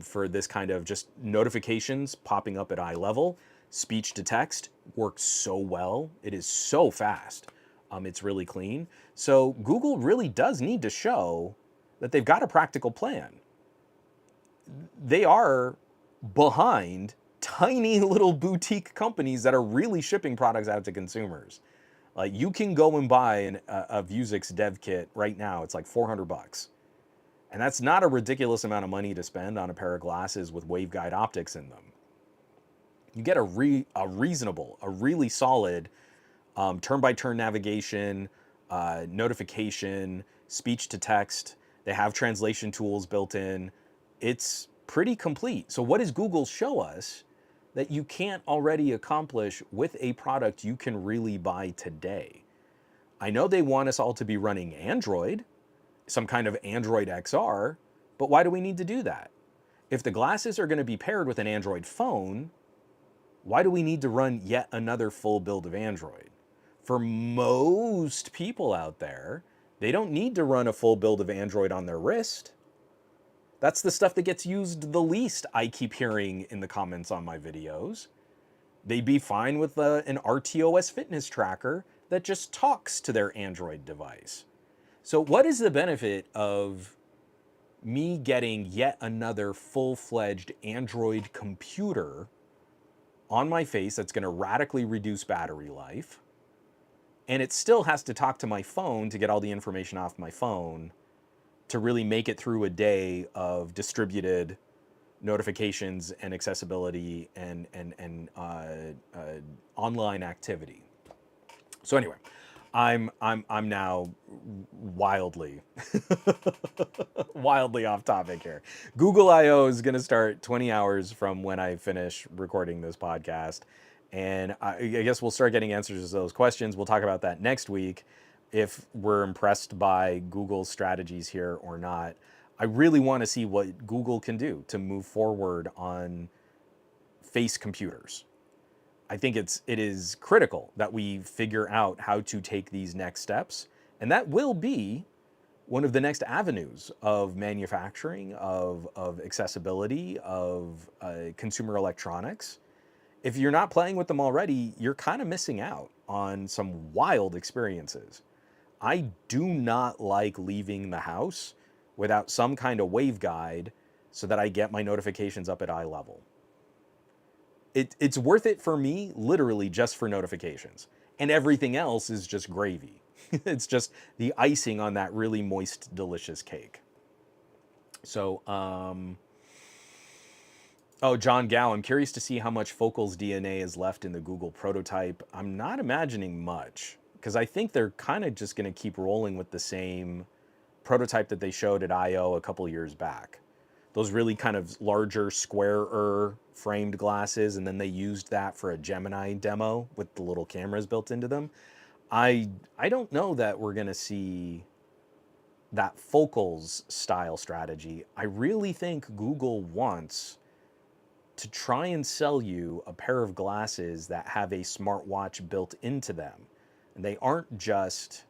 Speaker 1: for this kind of just notifications popping up at eye level. Speech to text works so well. It is so fast. It's really clean. So Google really does need to show that they've got a practical plan. They are behind tiny little boutique companies that are really shipping products out to consumers. Like you can go and buy a Vuzix dev kit right now. It's like $400. And that's not a ridiculous amount of money to spend on a pair of glasses with waveguide optics in them. You get a reasonable, a really solid turn-by-turn navigation, notification, speech to text. They have translation tools built in. It's pretty complete. So what does Google show us that you can't already accomplish with a product you can really buy today. I know they want us all to be running Android, some kind of Android XR, but why do we need to do that? If the glasses are going to be paired with an Android phone, why do we need to run yet another full build of Android? For most people out there, they don't need to run a full build of Android on their wrist. That's the stuff that gets used the least, I keep hearing in the comments on my videos. They'd be fine with an RTOS fitness tracker that just talks to their Android device. So what is the benefit of me getting yet another full-fledged Android computer on my face that's going to radically reduce battery life, and it still has to talk to my phone to get all the information off my phone to really make it through a day of distributed notifications and accessibility and online activity? So anyway, I'm now wildly wildly off topic here. Google I/O is going to start 20 hours from when I finish recording this podcast, and I guess we'll start getting answers to those questions. We'll talk about that next week, if we're impressed by Google's strategies here or not. I really want to see what Google can do to move forward on face computers. I think it is critical that we figure out how to take these next steps, and that will be one of the next avenues of manufacturing, of accessibility, of consumer electronics. If you're not playing with them already, you're kind of missing out on some wild experiences. I do not like leaving the house without some kind of waveguide so that I get my notifications up at eye level. It's worth it for me, literally just for notifications. And everything else is just gravy. It's just the icing on that really moist, delicious cake. So, oh, John Gow, I'm curious to see how much Focal's DNA is left in the Google prototype. I'm not imagining much, because I think they're kind of just going to keep rolling with the same prototype that they showed at I/O a couple years back. Those really kind of larger, squarer framed glasses, and then they used that for a Gemini demo with the little cameras built into them. I don't know that we're going to see that Focal's style strategy. I really think Google wants to try and sell you a pair of glasses that have a smartwatch built into them. And they aren't just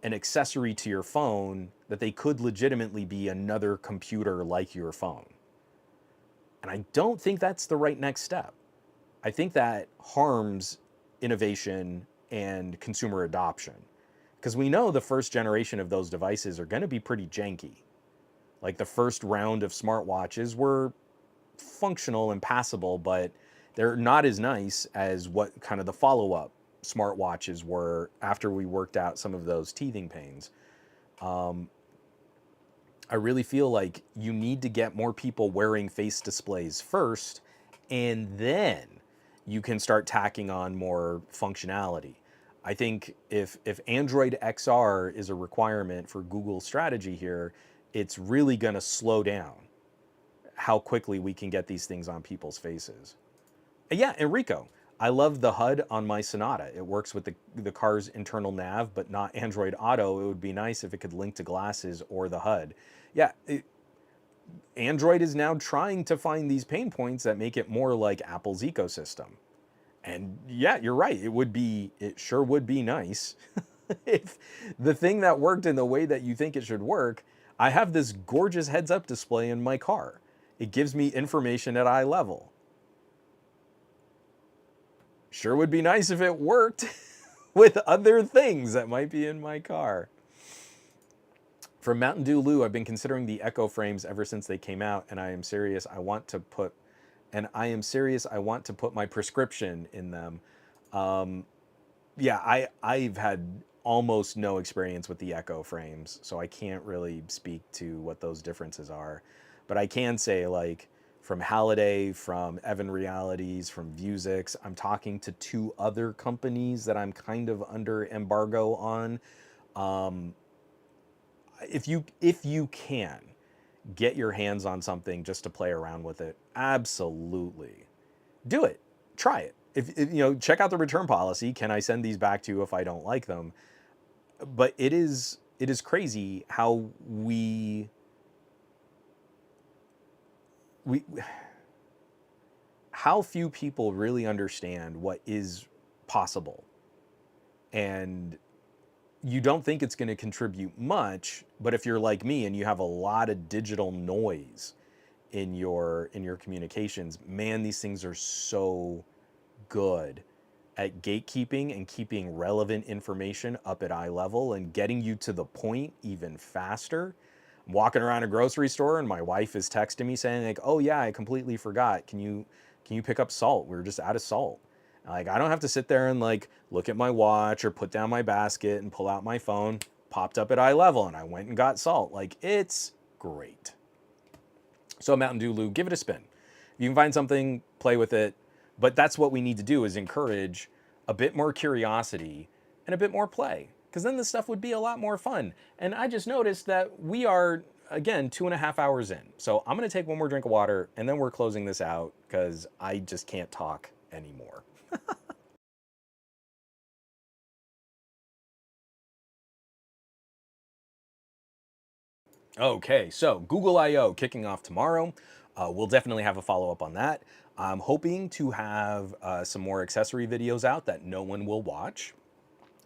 Speaker 1: an accessory to your phone, that they could legitimately be another computer like your phone. And I don't think that's the right next step. I think that harms innovation and consumer adoption, because we know the first generation of those devices are going to be pretty janky. Like the first round of smartwatches were functional and passable, but they're not as nice as what kind of the follow-up smartwatches were after we worked out some of those teething pains. I really feel like you need to get more people wearing face displays first, and then you can start tacking on more functionality. I think if Android XR is a requirement for Google's strategy here, it's really going to slow down how quickly we can get these things on people's faces. And yeah, Enrico, I love the HUD on my Sonata. It works with the car's internal nav, but not Android Auto. It would be nice if it could link to glasses or the HUD. Yeah, Android is now trying to find these pain points that make it more like Apple's ecosystem. And yeah, you're right. It sure would be nice if the thing that worked in the way that you think it should work. I have this gorgeous heads-up display in my car. It gives me information at eye level. Sure would be nice if it worked with other things that might be in my car. From Mountain Dew Lou, I've been considering the Echo frames ever since they came out, and I am serious. I want to put my prescription in them. Yeah, I've had almost no experience with the Echo frames, so I can't really speak to what those differences are. But I can say, like, from Halliday, from Evan Realities, from Vuzix, I'm talking to 2 other companies that I'm kind of under embargo on. If you can get your hands on something just to play around with it, absolutely. do it. Try it. If you know, check out the return policy. Can I send these back to you if I don't like them? But it is crazy how we how few people really understand what is possible. And you don't think it's going to contribute much, but if you're like me and you have a lot of digital noise in your communications, man, these things are so good at gatekeeping and keeping relevant information up at eye level and getting you to the point even faster. I'm walking around a grocery store and my wife is texting me saying like, "Oh yeah, I completely forgot. Can you pick up salt? We were just out of salt." Like I don't have to sit there and like look at my watch or put down my basket and pull out my phone. Popped up at eye level and I went and got salt. Like it's great. So Mountain Dew Lou, give it a spin. If you can find something, play with it. But that's what we need to do is encourage a bit more curiosity and a bit more play. Because then this stuff would be a lot more fun. And I just noticed that we are, again, 2.5 hours in. So I'm going to take one more drink of water and then we're closing this out because I just can't talk anymore. Okay, so Google I/O kicking off tomorrow. We'll definitely have a follow up on that. I'm hoping to have some more accessory videos out that no one will watch.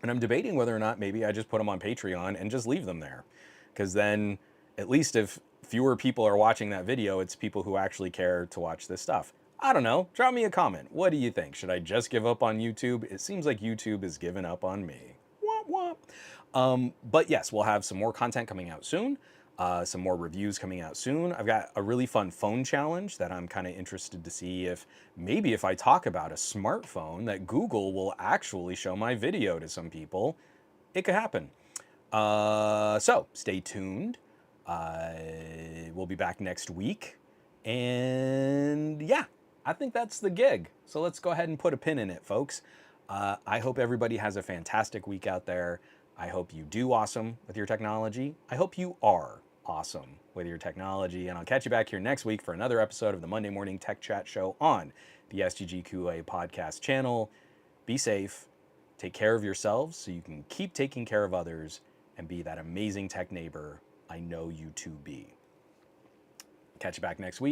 Speaker 1: And I'm debating whether or not maybe I just put them on Patreon and just leave them there. Because then, at least if fewer people are watching that video, it's people who actually care to watch this stuff. I don't know. Drop me a comment. What do you think? Should I just give up on YouTube? It seems like YouTube has given up on me. Womp womp. But yes, we'll have some more content coming out soon. Some more reviews coming out soon. I've got a really fun phone challenge that I'm kind of interested to see if maybe if I talk about a smartphone that Google will actually show my video to some people. It could happen. So stay tuned. We'll be back next week. And yeah, I think that's the gig. So let's go ahead and put a pin in it, folks. I hope everybody has a fantastic week out there. I hope you do awesome with your technology. I hope you are awesome with your technology. And I'll catch you back here next week for another episode of the Monday Morning Tech Chat Show on the SGGQA podcast channel. Be safe. Take care of yourselves so you can keep taking care of others and be that amazing tech neighbor I know you to be. Catch you back next week.